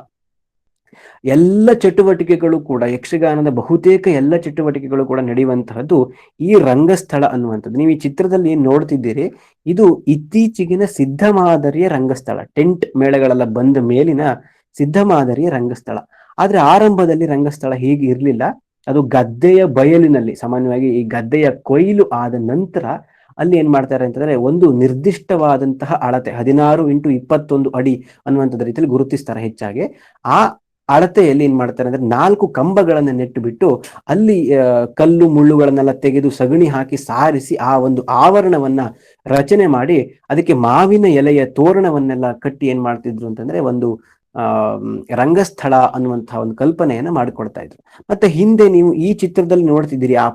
ಎಲ್ಲ ಚಟುವಟಿಕೆಗಳು ಕೂಡ, ಯಕ್ಷಗಾನದ ಬಹುತೇಕ ಎಲ್ಲ ಚಟುವಟಿಕೆಗಳು ಕೂಡ ನಡೆಯುವಂತಹದ್ದು ಈ ರಂಗಸ್ಥಳ ಅನ್ನುವಂಥದ್ದು. ನೀವು ಈ ಚಿತ್ರದಲ್ಲಿ ನೋಡ್ತಿದ್ದೀರಿ, ಇದು ಇತ್ತೀಚೆಗಿನ ಸಿದ್ಧ ಮಾದರಿಯ ರಂಗಸ್ಥಳ. ಟೆಂಟ್ ಮೇಳಗಳೆಲ್ಲ ಬಂದ ಮೇಲಿನ ಸಿದ್ಧ ಮಾದರಿಯ ರಂಗಸ್ಥಳ. ಆದ್ರೆ ಆರಂಭದಲ್ಲಿ ರಂಗಸ್ಥಳ ಹೀಗೆ ಇರ್ಲಿಲ್ಲ. ಅದು ಗದ್ದೆಯ ಬಯಲಿನಲ್ಲಿ, ಸಾಮಾನ್ಯವಾಗಿ ಈ ಗದ್ದೆಯ ಕೊಯ್ಲು ಆದ ನಂತರ ಅಲ್ಲಿ ಏನ್ ಮಾಡ್ತಾರೆ ಅಂತಂದ್ರೆ, ಒಂದು ನಿರ್ದಿಷ್ಟವಾದಂತಹ ಅಳತೆ 16 x 21 ಅಡಿ ಅನ್ನುವಂಥದ್ದು ರೀತಿಯಲ್ಲಿ ಗುರುತಿಸ್ತಾರೆ ಹೆಚ್ಚಾಗಿ. ಆ ಅಳತೆಯಲ್ಲಿ ಏನ್ ಮಾಡ್ತಾರೆ ಅಂದ್ರೆ 4 ಕಂಬಗಳನ್ನ ನೆಟ್ಟು ಬಿಟ್ಟು ಅಲ್ಲಿ ಕಲ್ಲು ಮುಳ್ಳುಗಳನ್ನೆಲ್ಲ ತೆಗೆದು ಸಗಣಿ ಹಾಕಿ ಸಾರಿಸಿ ಆ ಒಂದು ಆವರಣವನ್ನ ರಚನೆ ಮಾಡಿ ಅದಕ್ಕೆ ಮಾವಿನ ಎಲೆಯ ತೋರಣವನ್ನೆಲ್ಲ ಕಟ್ಟಿ ಏನ್ ಮಾಡ್ತಿದ್ರು ಅಂತಂದ್ರೆ ಒಂದು ರಂಗಸ್ಥಳ ಅನ್ನುವಂತಹ ಒಂದು ಕಲ್ಪನೆಯನ್ನ ಮಾಡಿಕೊಡ್ತಾ ಇದ್ರು. ಮತ್ತೆ ಹಿಂದೆ ನೀವು ಈ ಚಿತ್ರದಲ್ಲಿ ನೋಡ್ತಿದ್ದೀರಿ, ಆ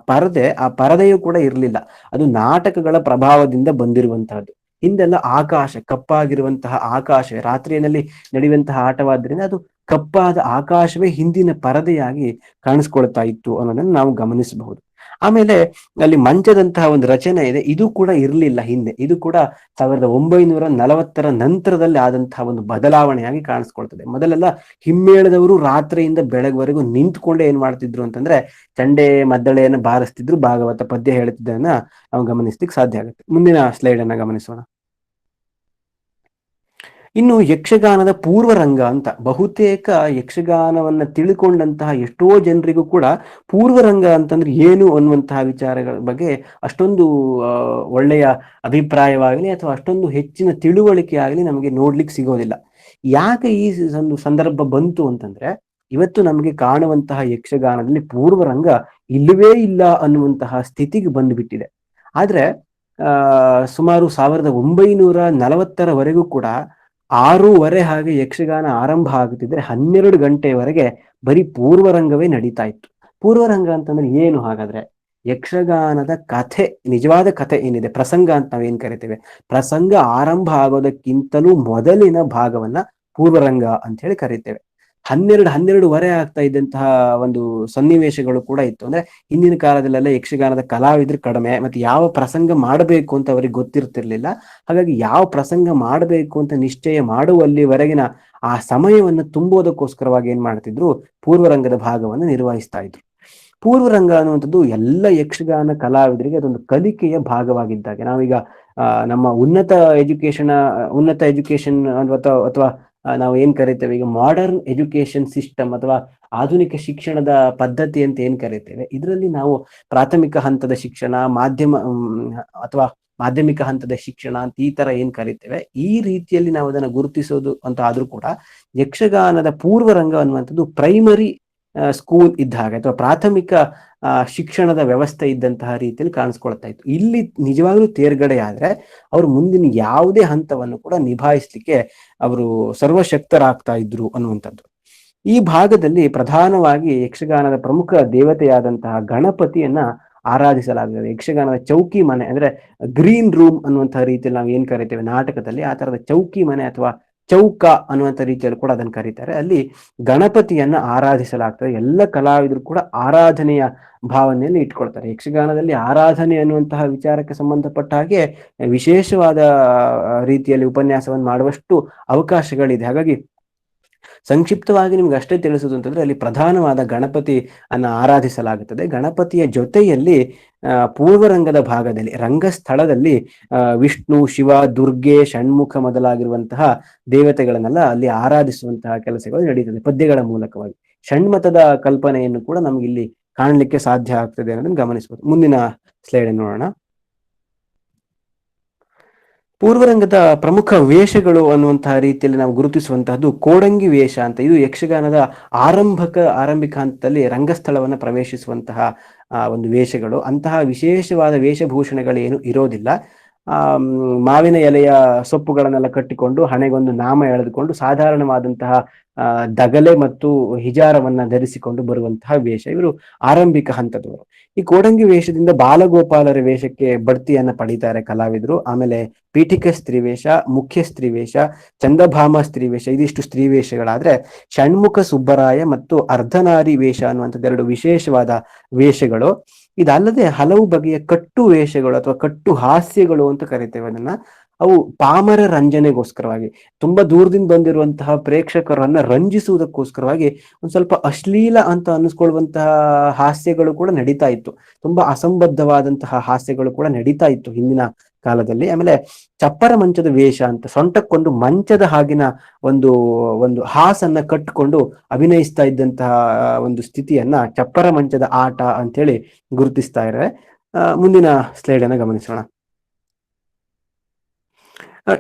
ಪರದೆಯೂ ಕೂಡ ಇರಲಿಲ್ಲ. ಅದು ನಾಟಕಗಳ ಪ್ರಭಾವದಿಂದ ಬಂದಿರುವಂತಹದ್ದು. ಹಿಂದೆಲ್ಲ ಆಕಾಶ, ಕಪ್ಪಾಗಿರುವಂತಹ ಆಕಾಶ, ರಾತ್ರಿಯಲ್ಲಿ ನಡೆಯುವಂತಹ ಆಟವಾದ್ರಿಂದ ಅದು ಕಪ್ಪಾದ ಆಕಾಶವೇ ಹಿಂದಿನ ಪರದೆಯಾಗಿ ಕಾಣಿಸ್ಕೊಳ್ತಾ ಇತ್ತು ಅನ್ನೋದನ್ನು ನಾವು ಗಮನಿಸಬಹುದು. ಆಮೇಲೆ ಅಲ್ಲಿ ಮಂಚದಂತಹ ಒಂದು ರಚನೆ ಇದೆ, ಇದು ಕೂಡ ಇರಲಿಲ್ಲ ಹಿಂದೆ. ಇದು ಕೂಡ 1940ರ ನಂತರದಲ್ಲಿ ಆದಂತಹ ಒಂದು ಬದಲಾವಣೆಯಾಗಿ ಕಾಣಿಸ್ಕೊಳ್ತದೆ. ಮೊದಲೆಲ್ಲ ಹಿಮ್ಮೇಳದವರು ರಾತ್ರಿಯಿಂದ ಬೆಳಗ್ವರೆಗೂ ನಿಂತ್ಕೊಂಡೆ ಏನ್ ಮಾಡ್ತಿದ್ರು ಅಂತಂದ್ರೆ ಚಂಡೆ ಮದ್ದಳೆಯನ್ನು ಬಾರಿಸ್ತಿದ್ರು, ಭಾಗವತ ಪದ್ಯ ಹೇಳ್ತಿದ್ದನ್ನ ನಾವು ಗಮನಿಸ್ಲಿಕ್ಕೆ ಸಾಧ್ಯ ಆಗುತ್ತೆ. ಮುಂದಿನ ಸ್ಲೈಡ್ ಅನ್ನ ಗಮನಿಸೋಣ. ಇನ್ನು ಯಕ್ಷಗಾನದ ಪೂರ್ವರಂಗ ಅಂತ, ಬಹುತೇಕ ಯಕ್ಷಗಾನವನ್ನ ತಿಳ್ಕೊಂಡಂತಹ ಎಷ್ಟೋ ಜನರಿಗೂ ಕೂಡ ಪೂರ್ವರಂಗ ಅಂತಂದ್ರೆ ಏನು ಅನ್ನುವಂತಹ ವಿಚಾರಗಳ ಬಗ್ಗೆ ಅಷ್ಟೊಂದು ಒಳ್ಳೆಯ ಅಭಿಪ್ರಾಯವಾಗಲಿ ಅಥವಾ ಅಷ್ಟೊಂದು ಹೆಚ್ಚಿನ ತಿಳುವಳಿಕೆ ಆಗಲಿ ನಮಗೆ ನೋಡ್ಲಿಕ್ಕೆ ಸಿಗೋದಿಲ್ಲ. ಯಾಕೆ ಈ ಒಂದು ಸಂದರ್ಭ ಬಂತು ಅಂತಂದ್ರೆ, ಇವತ್ತು ನಮಗೆ ಕಾಣುವಂತಹ ಯಕ್ಷಗಾನದಲ್ಲಿ ಪೂರ್ವರಂಗ ಇಲ್ಲವೇ ಇಲ್ಲ ಅನ್ನುವಂತಹ ಸ್ಥಿತಿಗೆ ಬಂದುಬಿಟ್ಟಿದೆ. ಆದ್ರೆ ಸುಮಾರು 1940ರವರೆಗೂ ಕೂಡ 6:30 ಹಾಗೆ ಯಕ್ಷಗಾನ ಆರಂಭ ಆಗುತ್ತಿದ್ರೆ 12 ಗಂಟೆಯವರೆಗೆ ಬರೀ ಪೂರ್ವರಂಗವೇ ನಡೀತಾ ಇತ್ತು. ಪೂರ್ವರಂಗ ಅಂತಂದ್ರೆ ಏನು ಹಾಗಾದ್ರೆ? ಯಕ್ಷಗಾನದ ಕಥೆ, ನಿಜವಾದ ಕಥೆ ಏನಿದೆ, ಪ್ರಸಂಗ ಅಂತ ನಾವೇನ್ ಕರಿತೇವೆ, ಪ್ರಸಂಗ ಆರಂಭ ಆಗೋದಕ್ಕಿಂತಲೂ ಮೊದಲಿನ ಭಾಗವನ್ನ ಪೂರ್ವರಂಗ ಅಂತ ಹೇಳಿ ಕರಿತೇವೆ. 12:30 ಆಗ್ತಾ ಇದ್ದಂತಹ ಒಂದು ಸನ್ನಿವೇಶಗಳು ಕೂಡ ಇತ್ತು. ಅಂದ್ರೆ ಹಿಂದಿನ ಕಾಲದಲ್ಲೆಲ್ಲ ಯಕ್ಷಗಾನದ ಕಲಾವಿದ್ರು ಕಡಿಮೆ, ಮತ್ತೆ ಯಾವ ಪ್ರಸಂಗ ಮಾಡಬೇಕು ಅಂತ ಅವರಿಗೆ ಗೊತ್ತಿರ್ತಿರ್ಲಿಲ್ಲ. ಹಾಗಾಗಿ ಯಾವ ಪ್ರಸಂಗ ಮಾಡಬೇಕು ಅಂತ ನಿಶ್ಚಯ ಮಾಡುವಲ್ಲಿವರೆಗಿನ ಆ ಸಮಯವನ್ನು ತುಂಬೋದಕ್ಕೋಸ್ಕರವಾಗಿ ಏನ್ ಮಾಡ್ತಿದ್ರು, ಪೂರ್ವರಂಗದ ಭಾಗವನ್ನು ನಿರ್ವಹಿಸ್ತಾ ಇದ್ರು. ಪೂರ್ವರಂಗ ಅನ್ನುವಂಥದ್ದು ಎಲ್ಲ ಯಕ್ಷಗಾನ ಕಲಾವಿದರಿಗೆ ಅದೊಂದು ಕಲಿಕೆಯ ಭಾಗವಾಗಿದ್ದಾಗೆ. ನಾವೀಗ ನಮ್ಮ ಉನ್ನತ ಎಜುಕೇಶನ್ ಅಥವಾ ನಾವು ಏನ್ ಕರಿತೇವೆ ಈಗ ಮಾಡರ್ನ್ ಎಜುಕೇಶನ್ ಸಿಸ್ಟಮ್ ಅಥವಾ ಆಧುನಿಕ ಶಿಕ್ಷಣದ ಪದ್ಧತಿ ಅಂತ ಏನ್ ಕರಿತೇವೆ, ಇದರಲ್ಲಿ ನಾವು ಪ್ರಾಥಮಿಕ ಹಂತದ ಶಿಕ್ಷಣ, ಮಾಧ್ಯಮಿಕ ಹಂತದ ಶಿಕ್ಷಣ ಅಂತ ಈ ತರ ಏನ್ ಕರಿತೇವೆ, ಈ ರೀತಿಯಲ್ಲಿ ನಾವು ಅದನ್ನ ಗುರುತಿಸೋದು ಅಂತ ಆದ್ರೂ ಕೂಡ ಯಕ್ಷಗಾನದ ಪೂರ್ವರಂಗ ಅನ್ನುವಂಥದ್ದು ಪ್ರೈಮರಿ ಸ್ಕೂಲ್ ಇದ್ದ ಹಾಗೆ ಅಥವಾ ಪ್ರಾಥಮಿಕ ಶಿಕ್ಷಣದ ವ್ಯವಸ್ಥೆ ಇದ್ದಂತಹ ರೀತಿಯಲ್ಲಿ ಕಾಣಿಸ್ಕೊಳ್ತಾ ಇತ್ತು. ಇಲ್ಲಿ ನಿಜವಾಗ್ಲೂ ತೇರ್ಗಡೆ ಆದ್ರೆ ಅವರು ಮುಂದಿನ ಯಾವುದೇ ಹಂತವನ್ನು ಕೂಡ ನಿಭಾಯಿಸ್ಲಿಕ್ಕೆ ಅವರು ಸರ್ವಶಕ್ತರಾಗ್ತಾ ಇದ್ರು ಅನ್ನುವಂಥದ್ದು. ಈ ಭಾಗದಲ್ಲಿ ಪ್ರಧಾನವಾಗಿ ಯಕ್ಷಗಾನದ ಪ್ರಮುಖ ದೇವತೆಯಾದಂತಹ ಗಣಪತಿಯನ್ನ ಆರಾಧಿಸಲಾಗುತ್ತದೆ. ಯಕ್ಷಗಾನದ ಚೌಕಿ ಮನೆ ಅಂದ್ರೆ ಗ್ರೀನ್ ರೂಮ್ ಅನ್ನುವಂತಹ ರೀತಿಯಲ್ಲಿ ನಾವು ಏನ್ ಕರಿತೇವೆ ನಾಟಕದಲ್ಲಿ, ಆ ತರದ ಚೌಕಿ ಮನೆ ಅಥವಾ ಚೌಕ ಅನ್ನುವಂಥ ರೀತಿಯಲ್ಲಿ ಕೂಡ ಅದನ್ನು ಕರೀತಾರೆ. ಅಲ್ಲಿ ಗಣಪತಿಯನ್ನ ಆರಾಧಿಸಲಾಗ್ತದೆ. ಎಲ್ಲ ಕಲಾವಿದರು ಕೂಡ ಆರಾಧನೆಯ ಭಾವನೆಯಲ್ಲಿ ಇಟ್ಕೊಳ್ತಾರೆ. ಯಕ್ಷಗಾನದಲ್ಲಿ ಆರಾಧನೆ ಅನ್ನುವಂತಹ ವಿಚಾರಕ್ಕೆ ಸಂಬಂಧಪಟ್ಟ ಹಾಗೆ ವಿಶೇಷವಾದ ರೀತಿಯಲ್ಲಿ ಉಪನ್ಯಾಸವನ್ನು ಮಾಡುವಷ್ಟು ಅವಕಾಶಗಳಿದೆ. ಹಾಗಾಗಿ ಸಂಕ್ಷಿಪ್ತವಾಗಿ ನಿಮ್ಗೆ ಅಷ್ಟೇ ತಿಳಿಸುವುದು ಅಂತಂದ್ರೆ ಅಲ್ಲಿ ಪ್ರಧಾನವಾದ ಗಣಪತಿ ಅನ್ನ ಆರಾಧಿಸಲಾಗುತ್ತದೆ. ಗಣಪತಿಯ ಜೊತೆಯಲ್ಲಿ ಪೂರ್ವರಂಗದ ಭಾಗದಲ್ಲಿ ರಂಗಸ್ಥಳದಲ್ಲಿ ವಿಷ್ಣು, ಶಿವ, ದುರ್ಗೆ, ಷಣ್ಮುಖ ಮೊದಲಾಗಿರುವಂತಹ ದೇವತೆಗಳನ್ನೆಲ್ಲ ಅಲ್ಲಿ ಆರಾಧಿಸುವಂತಹ ಕೆಲಸಗಳು ನಡೀತದೆ ಪದ್ಯಗಳ ಮೂಲಕವಾಗಿ. ಷಣ್ಮತದ ಕಲ್ಪನೆಯನ್ನು ಕೂಡ ನಮ್ಗೆ ಇಲ್ಲಿ ಕಾಣಲಿಕ್ಕೆ ಸಾಧ್ಯ ಆಗ್ತದೆ ಅನ್ನೋದನ್ನು ಗಮನಿಸಬಹುದು. ಮುಂದಿನ ಸ್ಲೈಡ್ ನೋಡೋಣ. ಪೂರ್ವರಂಗದ ಪ್ರಮುಖ ವೇಷಗಳು ಅನ್ನುವಂತಹ ರೀತಿಯಲ್ಲಿ ನಾವು ಗುರುತಿಸುವಂತಹದ್ದು ಕೋಡಂಗಿ ವೇಷ ಅಂತ. ಇದು ಯಕ್ಷಗಾನದ ಆರಂಭಿಕ ಹಂತದಲ್ಲಿ ರಂಗಸ್ಥಳವನ್ನು ಪ್ರವೇಶಿಸುವಂತಹ ಒಂದು ವೇಷಗಳು. ಅಂತಹ ವಿಶೇಷವಾದ ವೇಷಭೂಷಣಗಳೇನು ಇರೋದಿಲ್ಲ. ಮಾವಿನ ಎಲೆಯ ಸೊಪ್ಪುಗಳನ್ನೆಲ್ಲ ಕಟ್ಟಿಕೊಂಡು ಹಣೆಗೊಂದು ನಾಮ ಎಳೆದುಕೊಂಡು ಸಾಧಾರಣವಾದಂತಹ ದಗಲೆ ಮತ್ತು ಹಿಜಾರವನ್ನ ಧರಿಸಿಕೊಂಡು ಬರುವಂತಹ ವೇಷ. ಇವರು ಆರಂಭಿಕ ಹಂತದವರು. ಈ ಕೋಡಂಗಿ ವೇಷದಿಂದ ಬಾಲಗೋಪಾಲರ ವೇಷಕ್ಕೆ ಬಡ್ತಿಯನ್ನ ಪಡೀತಾರೆ ಕಲಾವಿದರು. ಆಮೇಲೆ ಪೀಠಿಕ ಸ್ತ್ರೀವೇಷ, ಮುಖ್ಯ ಸ್ತ್ರೀವೇಷ, ಚಂದಭಾಮ ಸ್ತ್ರೀವೇಷ, ಇದಿಷ್ಟು ಸ್ತ್ರೀವೇಷಗಳಾದ್ರೆ ಷಣ್ಮುಖ ಸುಬ್ಬರಾಯ ಮತ್ತು ಅರ್ಧನಾರಿ ವೇಷ ಅನ್ನುವಂಥದ್ದು ಎರಡು ವಿಶೇಷವಾದ ವೇಷಗಳು. ಇದಲ್ಲದೆ ಹಲವು ಬಗೆಯ ಕಟ್ಟು ವೇಷಗಳು ಅಥವಾ ಕಟ್ಟು ಹಾಸ್ಯಗಳು ಅಂತ ಕರಿತೇವೆ ಅದನ್ನ. ಅವು ಪಾಮರ ರಂಜನೆಗೋಸ್ಕರವಾಗಿ, ತುಂಬಾ ದೂರದಿಂದ ಬಂದಿರುವಂತಹ ಪ್ರೇಕ್ಷಕರನ್ನ ರಂಜಿಸುವುದಕ್ಕೋಸ್ಕರವಾಗಿ ಒಂದ್ ಸ್ವಲ್ಪ ಅಶ್ಲೀಲ ಅಂತ ಅನ್ನಿಸ್ಕೊಳ್ಳುವಂತಹ ಹಾಸ್ಯಗಳು ಕೂಡ ನಡೀತಾ ಇತ್ತು. ತುಂಬಾ ಅಸಂಬದ್ಧವಾದಂತಹ ಹಾಸ್ಯಗಳು ಕೂಡ ನಡೀತಾ ಇತ್ತು ಹಿಂದಿನ ಕಾಲದಲ್ಲಿ. ಆಮೇಲೆ ಚಪ್ಪರ ಮಂಚದ ವೇಷ ಅಂತ, ಸೊಂಟಕ್ಕೊಂದು ಮಂಚದ ಹಾಗಿನ ಒಂದು ಒಂದು ಹಾಸನ್ನ ಕಟ್ಟಿಕೊಂಡು ಅಭಿನಯಿಸ್ತಾ ಇದ್ದಂತಹ ಒಂದು ಸ್ಥಿತಿಯನ್ನ ಚಪ್ಪರ ಮಂಚದ ಆಟ ಅಂತ ಹೇಳಿ ಗುರುತಿಸ್ತಾ ಇದ್ದಾರೆ. ಮುಂದಿನ ಸ್ಲೈಡ್ ಅನ್ನ ಗಮನಿಸೋಣ.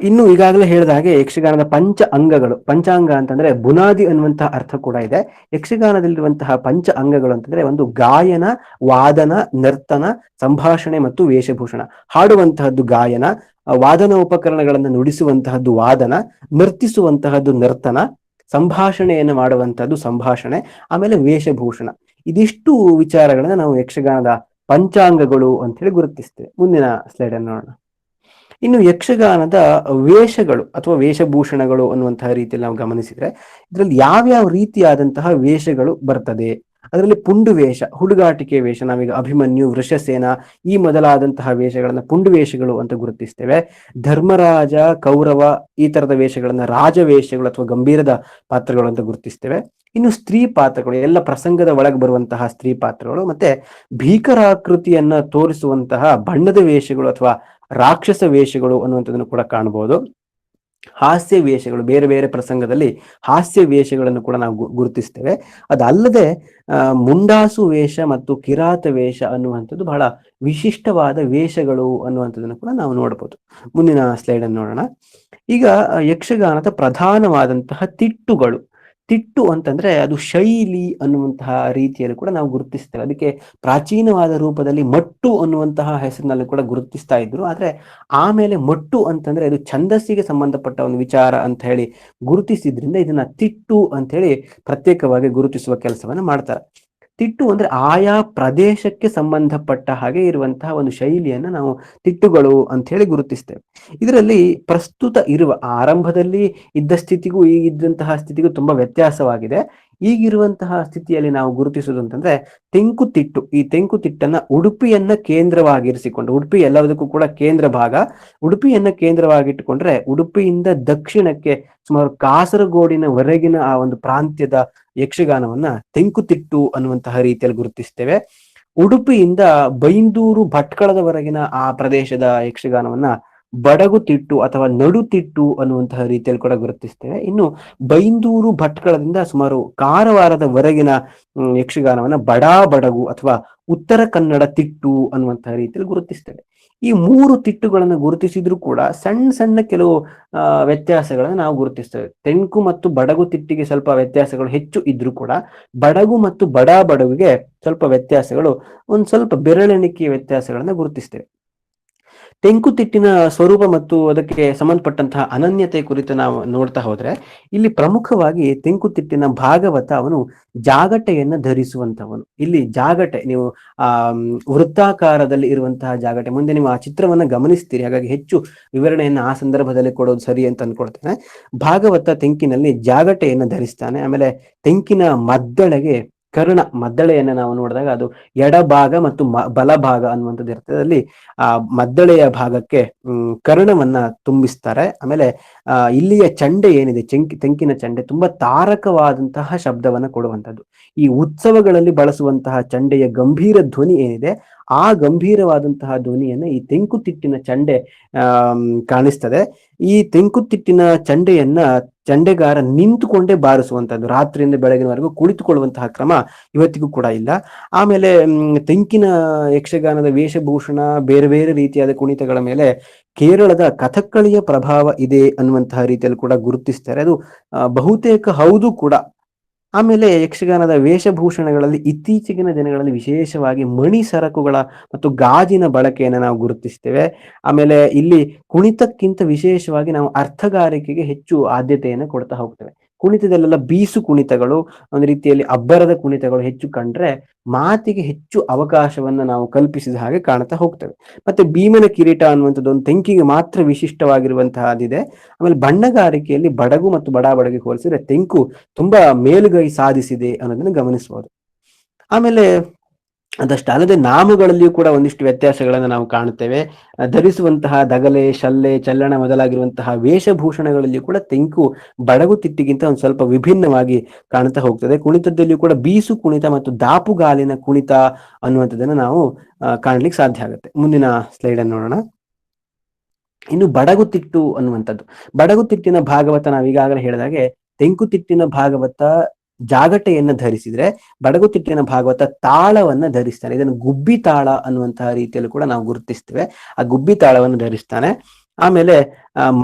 ಇನ್ನು ಈಗಾಗಲೇ ಹೇಳಿದ ಹಾಗೆ ಯಕ್ಷಗಾನದ ಪಂಚ ಅಂಗಗಳು, ಪಂಚಾಂಗ ಅಂತಂದ್ರೆ ಬುನಾದಿ ಅನ್ನುವಂತಹ ಅರ್ಥ ಕೂಡ ಇದೆ. ಯಕ್ಷಗಾನದಲ್ಲಿರುವಂತಹ ಪಂಚ ಅಂಗಗಳು ಅಂತಂದ್ರೆ ಒಂದು ಗಾಯನ, ವಾದನ, ನರ್ತನ, ಸಂಭಾಷಣೆ ಮತ್ತು ವೇಷಭೂಷಣ. ಹಾಡುವಂತಹದ್ದು ಗಾಯನ, ವಾದನ ಉಪಕರಣಗಳನ್ನು ನುಡಿಸುವಂತಹದ್ದು ವಾದನ, ನರ್ತಿಸುವಂತಹದ್ದು ನರ್ತನ, ಸಂಭಾಷಣೆಯನ್ನು ಮಾಡುವಂತಹದ್ದು ಸಂಭಾಷಣೆ, ಆಮೇಲೆ ವೇಷಭೂಷಣ. ಇದಿಷ್ಟು ವಿಚಾರಗಳನ್ನ ನಾವು ಯಕ್ಷಗಾನದ ಪಂಚಾಂಗಗಳು ಅಂತ ಹೇಳಿ ಗುರುತಿಸ್ತೇವೆ. ಮುಂದಿನ ಸ್ಲೈಡ್ ಅನ್ನು ನೋಡೋಣ. ಇನ್ನು ಯಕ್ಷಗಾನದ ವೇಷಗಳು ಅಥವಾ ವೇಷಭೂಷಣಗಳು ಅನ್ನುವಂತಹ ರೀತಿಯಲ್ಲಿ ನಾವು ಗಮನಿಸಿದ್ರೆ ಇದರಲ್ಲಿ ಯಾವ್ಯಾವ ರೀತಿಯಾದಂತಹ ವೇಷಗಳು ಬರ್ತದೆ. ಅದರಲ್ಲಿ ಪುಂಡು ವೇಷ, ಹುಡುಗಾಟಿಕೆ ವೇಷ, ನಾವೀಗ ಅಭಿಮನ್ಯು, ವೃಷಸೇನ ಈ ಮೊದಲಾದಂತಹ ವೇಷಗಳನ್ನ ಪುಂಡು ವೇಷಗಳು ಅಂತ ಗುರುತಿಸ್ತೇವೆ. ಧರ್ಮರಾಜ, ಕೌರವ ಈ ತರದ ವೇಷಗಳನ್ನ ರಾಜವೇಷಗಳು ಅಥವಾ ಗಂಭೀರದ ಪಾತ್ರಗಳು ಅಂತ ಗುರುತಿಸ್ತೇವೆ. ಇನ್ನು ಸ್ತ್ರೀ ಪಾತ್ರಗಳು, ಎಲ್ಲ ಪ್ರಸಂಗದ ಒಳಗೆ ಬರುವಂತಹ ಸ್ತ್ರೀ ಪಾತ್ರಗಳು, ಮತ್ತೆ ಭೀಕರಾಕೃತಿಯನ್ನ ತೋರಿಸುವಂತಹ ಬಣ್ಣದ ವೇಷಗಳು ಅಥವಾ ರಾಕ್ಷಸ ವೇಷಗಳು ಅನ್ನುವಂಥದ್ದನ್ನು ಕೂಡ ಕಾಣಬಹುದು. ಹಾಸ್ಯ ವೇಷಗಳು, ಬೇರೆ ಬೇರೆ ಪ್ರಸಂಗದಲ್ಲಿ ಹಾಸ್ಯ ವೇಷಗಳನ್ನು ಕೂಡ ನಾವು ಗುರುತಿಸ್ತೇವೆ. ಅದಲ್ಲದೆ ಮುಂಡಾಸು ವೇಷ ಮತ್ತು ಕಿರಾತ ವೇಷ ಅನ್ನುವಂಥದ್ದು ಬಹಳ ವಿಶಿಷ್ಟವಾದ ವೇಷಗಳು ಅನ್ನುವಂಥದ್ದನ್ನು ಕೂಡ ನಾವು ನೋಡಬಹುದು. ಮುಂದಿನ ಸ್ಲೈಡ್ ಅನ್ನು ನೋಡೋಣ. ಈಗ ಯಕ್ಷಗಾನದ ಪ್ರಧಾನವಾದಂತಹ ತಿಟ್ಟುಗಳು. ತಿಟ್ಟು ಅಂತಂದ್ರೆ ಅದು ಶೈಲಿ ಅನ್ನುವಂತಹ ರೀತಿಯಲ್ಲಿ ಕೂಡ ನಾವು ಗುರುತಿಸ್ತೇವೆ. ಅದಕ್ಕೆ ಪ್ರಾಚೀನವಾದ ರೂಪದಲ್ಲಿ ಮಟ್ಟು ಅನ್ನುವಂತಹ ಹೆಸರಿನಲ್ಲಿ ಕೂಡ ಗುರುತಿಸ್ತಾ ಇದ್ರು. ಆದ್ರೆ ಆಮೇಲೆ ಮಟ್ಟು ಅಂತಂದ್ರೆ ಇದು ಛಂದಸ್ಸಿಗೆ ಸಂಬಂಧಪಟ್ಟ ಒಂದು ವಿಚಾರ ಅಂತ ಹೇಳಿ ಗುರುತಿಸಿದ್ರಿಂದ ಇದನ್ನ ತಿಟ್ಟು ಅಂತ ಹೇಳಿ ಪ್ರತ್ಯೇಕವಾಗಿ ಗುರುತಿಸುವ ಕೆಲಸವನ್ನ ಮಾಡ್ತಾರೆ. ತಿಟ್ಟು ಅಂದ್ರೆ ಆಯಾ ಪ್ರದೇಶಕ್ಕೆ ಸಂಬಂಧಪಟ್ಟ ಹಾಗೆ ಇರುವಂತಹ ಒಂದು ಶೈಲಿಯನ್ನ ನಾವು ತಿಟ್ಟುಗಳು ಅಂತ ಹೇಳಿ ಗುರುತಿಸ್ತೇವೆ. ಇದರಲ್ಲಿ ಪ್ರಸ್ತುತ ಇರುವ ಆರಂಭದಲ್ಲಿ ಇದ್ದ ಸ್ಥಿತಿಗೂ ಈಗಿದ್ದಂತಹ ಸ್ಥಿತಿಗೂ ತುಂಬಾ ವ್ಯತ್ಯಾಸವಾಗಿದೆ. ಈಗಿರುವಂತಹ ಸ್ಥಿತಿಯಲ್ಲಿ ನಾವು ಗುರುತಿಸುವುದು ಅಂತಂದ್ರೆ ತೆಂಕುತಿಟ್ಟು. ಈ ತೆಂಕುತಿಟ್ಟನ್ನ ಉಡುಪಿಯನ್ನ ಕೇಂದ್ರವಾಗಿರಿಸಿಕೊಂಡು, ಉಡುಪಿ ಎಲ್ಲದಕ್ಕೂ ಕೂಡ ಕೇಂದ್ರ ಭಾಗ, ಉಡುಪಿಯನ್ನ ಕೇಂದ್ರವಾಗಿಟ್ಟುಕೊಂಡ್ರೆ ಉಡುಪಿಯಿಂದ ದಕ್ಷಿಣಕ್ಕೆ ಸುಮಾರು ಕಾಸರಗೋಡಿನವರೆಗಿನ ಆ ಒಂದು ಪ್ರಾಂತ್ಯದ ಯಕ್ಷಗಾನವನ್ನ ತೆಂಕುತಿಟ್ಟು ಅನ್ನುವಂತಹ ರೀತಿಯಲ್ಲಿ ಗುರುತಿಸ್ತೇವೆ. ಉಡುಪಿಯಿಂದ ಬೈಂದೂರು ಭಟ್ಕಳದವರೆಗಿನ ಆ ಪ್ರದೇಶದ ಯಕ್ಷಗಾನವನ್ನ ಬಡಗುತಿಟ್ಟು ಅಥವಾ ನಡುತಿಟ್ಟು ಅನ್ನುವಂತಹ ರೀತಿಯಲ್ಲಿ ಕೂಡ ಗುರುತಿಸ್ತೇವೆ. ಇನ್ನು ಬೈಂದೂರು ಭಟ್ಕಳದಿಂದ ಸುಮಾರು ಕಾರವಾರದವರೆಗಿನ ಯಕ್ಷಗಾನವನ್ನ ಬಡಾ ಬಡಗು ಅಥವಾ ಉತ್ತರ ಕನ್ನಡ ತಿಟ್ಟು ಅನ್ನುವಂತಹ ರೀತಿಯಲ್ಲಿ ಗುರುತಿಸ್ತೇವೆ. ಈ ಮೂರು ತಿಟ್ಟುಗಳನ್ನು ಗುರುತಿಸಿದ್ರು ಕೂಡ ಸಣ್ಣ ಸಣ್ಣ ಕೆಲವು ವ್ಯತ್ಯಾಸಗಳನ್ನು ನಾವು ಗುರುತಿಸ್ತೇವೆ. ತೆಂಕು ಮತ್ತು ಬಡಗು ತಿಟ್ಟಿಗೆ ಸ್ವಲ್ಪ ವ್ಯತ್ಯಾಸಗಳು ಹೆಚ್ಚು ಇದ್ರೂ ಕೂಡ ಬಡಗು ಮತ್ತು ಬಡಾ ಬಡಗುಗೆ ಸ್ವಲ್ಪ ವ್ಯತ್ಯಾಸಗಳು, ಒಂದ್ ಸ್ವಲ್ಪ ಬೆರಳೆಣಿಕೆಯ ವ್ಯತ್ಯಾಸಗಳನ್ನ ಗುರುತಿಸ್ತೇವೆ. ತೆಂಕುತಿಟ್ಟಿನ ಸ್ವರೂಪ ಮತ್ತು ಅದಕ್ಕೆ ಸಂಬಂಧಪಟ್ಟಂತಹ ಅನನ್ಯತೆ ಕುರಿತು ನಾವು ನೋಡ್ತಾ ಹೋದ್ರೆ ಇಲ್ಲಿ ಪ್ರಮುಖವಾಗಿ ತೆಂಕುತಿಟ್ಟಿನ ಭಾಗವತ ಅವನು ಜಾಗಟೆಯನ್ನ ಧರಿಸುವಂತವನು. ಇಲ್ಲಿ ಜಾಗಟೆ, ನೀವು ವೃತ್ತಾಕಾರದಲ್ಲಿ ಇರುವಂತಹ ಜಾಗಟೆ, ಮುಂದೆ ನೀವು ಆ ಚಿತ್ರವನ್ನ ಗಮನಿಸ್ತೀರಿ, ಹಾಗಾಗಿ ಹೆಚ್ಚು ವಿವರಣೆಯನ್ನ ಆ ಸಂದರ್ಭದಲ್ಲಿ ಕೊಡೋದು ಸರಿ ಅಂತ ಅನ್ಕೊಳ್ತೇನೆ. ಭಾಗವತ ತೆಂಕಿನಲ್ಲಿ ಜಾಗಟೆಯನ್ನ ಧರಿಸ್ತಾನೆ. ಆಮೇಲೆ ತೆಂಕಿನ ಮದ್ದಳೆಗೆ ಕರ್ಣ ಮದ್ದಳೆಯನ್ನ ನಾವು ನೋಡಿದಾಗ ಅದು ಎಡಭಾಗ ಮತ್ತು ಬಲಭಾಗ ಅನ್ನುವಂಥದ್ದು ಇರ್ತದೆ. ಅಲ್ಲಿ ಆ ಮದ್ದಳೆಯ ಭಾಗಕ್ಕೆ ಕರ್ಣವನ್ನ ತುಂಬಿಸ್ತಾರೆ. ಆಮೇಲೆ ಇಲ್ಲಿಯ ಚಂಡೆ ಏನಿದೆ, ತೆಂಕಿನ ಚಂಡೆ ತುಂಬಾ ತಾರಕವಾದಂತಹ ಶಬ್ದವನ್ನ ಕೊಡುವಂಥದ್ದು. ಈ ಉತ್ಸವಗಳಲ್ಲಿ ಬಳಸುವಂತಹ ಚಂಡೆಯ ಗಂಭೀರ ಧ್ವನಿ ಏನಿದೆ, ಆ ಗಂಭೀರವಾದಂತಹ ಧ್ವನಿಯನ್ನ ಈ ತೆಂಕುತಿಟ್ಟಿನ ಚಂಡೆ ಕಾಣಿಸ್ತದೆ. ಈ ತೆಂಕುತಿಟ್ಟಿನ ಚಂಡೆಯನ್ನ ಚಂಡೆಗಾರ ನಿಂತುಕೊಂಡೇ ಬಾರಿಸುವಂತದ್ದು, ರಾತ್ರಿಯಿಂದ ಬೆಳಗಿನವರೆಗೂ ಕುಳಿತುಕೊಳ್ಳುವಂತಹ ಕ್ರಮ ಇವತ್ತಿಗೂ ಕೂಡ ಇಲ್ಲ. ಆಮೇಲೆ ತೆಂಕಿನ ಯಕ್ಷಗಾನದ ವೇಷಭೂಷಣ, ಬೇರೆ ಬೇರೆ ರೀತಿಯಾದ ಕುಣಿತಗಳ ಮೇಲೆ ಕೇರಳದ ಕಥಕ್ಕಳಿಯ ಪ್ರಭಾವ ಇದೆ ಅನ್ನುವಂತಹ ರೀತಿಯಲ್ಲಿ ಕೂಡ ಗುರುತಿಸ್ತಾರೆ. ಅದು ಬಹುತೇಕ ಹೌದು ಕೂಡ. ಆಮೇಲೆ ಯಕ್ಷಗಾನದ ವೇಷಭೂಷಣಗಳಲ್ಲಿ ಇತ್ತೀಚಿನ ದಿನಗಳಲ್ಲಿ ವಿಶೇಷವಾಗಿ ಮಣಿ ಸರಕುಗಳ ಮತ್ತು ಗಾಜಿನ ಬಳಕೆಯನ್ನು ನಾವು ಗುರುತಿಸ್ತೇವೆ. ಆಮೇಲೆ ಇಲ್ಲಿ ಕುಣಿತಕ್ಕಿಂತ ವಿಶೇಷವಾಗಿ ನಾವು ಅರ್ಥಗಾರಿಕೆಗೆ ಹೆಚ್ಚು ಆದ್ಯತೆಯನ್ನು ಕೊಡ್ತಾ ಹೋಗ್ತೇವೆ. ಕುಣಿತದಲ್ಲೆಲ್ಲ ಬೀಸು ಕುಣಿತಗಳು, ಒಂದು ರೀತಿಯಲ್ಲಿ ಅಬ್ಬರದ ಕುಣಿತಗಳು ಹೆಚ್ಚು ಕಂಡ್ರೆ ಮಾತಿಗೆ ಹೆಚ್ಚು ಅವಕಾಶವನ್ನ ನಾವು ಕಲ್ಪಿಸಿದ ಹಾಗೆ ಕಾಣ್ತಾ ಹೋಗ್ತೇವೆ. ಮತ್ತೆ ಭೀಮನ ಕಿರೀಟ ಅನ್ನುವಂಥದ್ದು ಒಂದು ತೆಂಕಿಗೆ ಮಾತ್ರ ವಿಶಿಷ್ಟವಾಗಿರುವಂತಹದಿದೆ. ಆಮೇಲೆ ಬಣ್ಣಗಾರಿಕೆಯಲ್ಲಿ ಬಡಗು ಮತ್ತು ಬಡಾಬಡಗಿ ಹೋಲಿಸಿದ್ರೆ ತೆಂಕು ತುಂಬಾ ಮೇಲುಗೈ ಸಾಧಿಸಿದೆ ಅನ್ನೋದನ್ನು ಗಮನಿಸಬಹುದು. ಆಮೇಲೆ ಅದಷ್ಟಲ್ಲದೆ ನಾಮಗಳಲ್ಲಿಯೂ ಕೂಡ ಒಂದಿಷ್ಟು ವ್ಯತ್ಯಾಸಗಳನ್ನು ನಾವು ಕಾಣುತ್ತೇವೆ. ಧರಿಸುವಂತಹ ದಗಲೆ, ಶಲ್ಲೆ, ಚಲ್ಲಣ ಮೊದಲಾಗಿರುವಂತಹ ವೇಷಭೂಷಣಗಳಲ್ಲಿಯೂ ಕೂಡ ತೆಂಕು ಬಡಗುತಿಟ್ಟಿಗಿಂತ ಒಂದು ಸ್ವಲ್ಪ ವಿಭಿನ್ನವಾಗಿ ಕಾಣ್ತಾ ಹೋಗ್ತದೆ. ಕುಣಿತದಲ್ಲಿಯೂ ಕೂಡ ಬೀಸು ಕುಣಿತ ಮತ್ತು ದಾಪುಗಾಲಿನ ಕುಣಿತ ಅನ್ನುವಂಥದ್ದನ್ನು ನಾವು ಕಾಣ್ಲಿಕ್ಕೆ ಸಾಧ್ಯ ಆಗುತ್ತೆ. ಮುಂದಿನ ಸ್ಲೈಡ್ ಅನ್ನು ನೋಡೋಣ. ಇನ್ನು ಬಡಗುತಿಟ್ಟು ಅನ್ನುವಂಥದ್ದು, ಬಡಗುತಿಟ್ಟಿನ ಭಾಗವತ ನಾವು ಈಗಾಗಲೇ ಹೇಳಿದಾಗೆ ತೆಂಕುತಿಟ್ಟಿನ ಭಾಗವತ ಜಾಗಟೆಯನ್ನ ಧರಿಸಿದ್ರೆ ಬಡಗುತಿಟ್ಟಿನ ಭಾಗವತ ತಾಳವನ್ನ ಧರಿಸ್ತಾನೆ. ಇದನ್ನು ಗುಬ್ಬಿ ತಾಳ ಅನ್ನುವಂತಹ ರೀತಿಯಲ್ಲಿ ಕೂಡ ನಾವು ಗುರುತಿಸ್ತೇವೆ. ಆ ಗುಬ್ಬಿ ತಾಳವನ್ನು ಧರಿಸ್ತಾನೆ. ಆಮೇಲೆ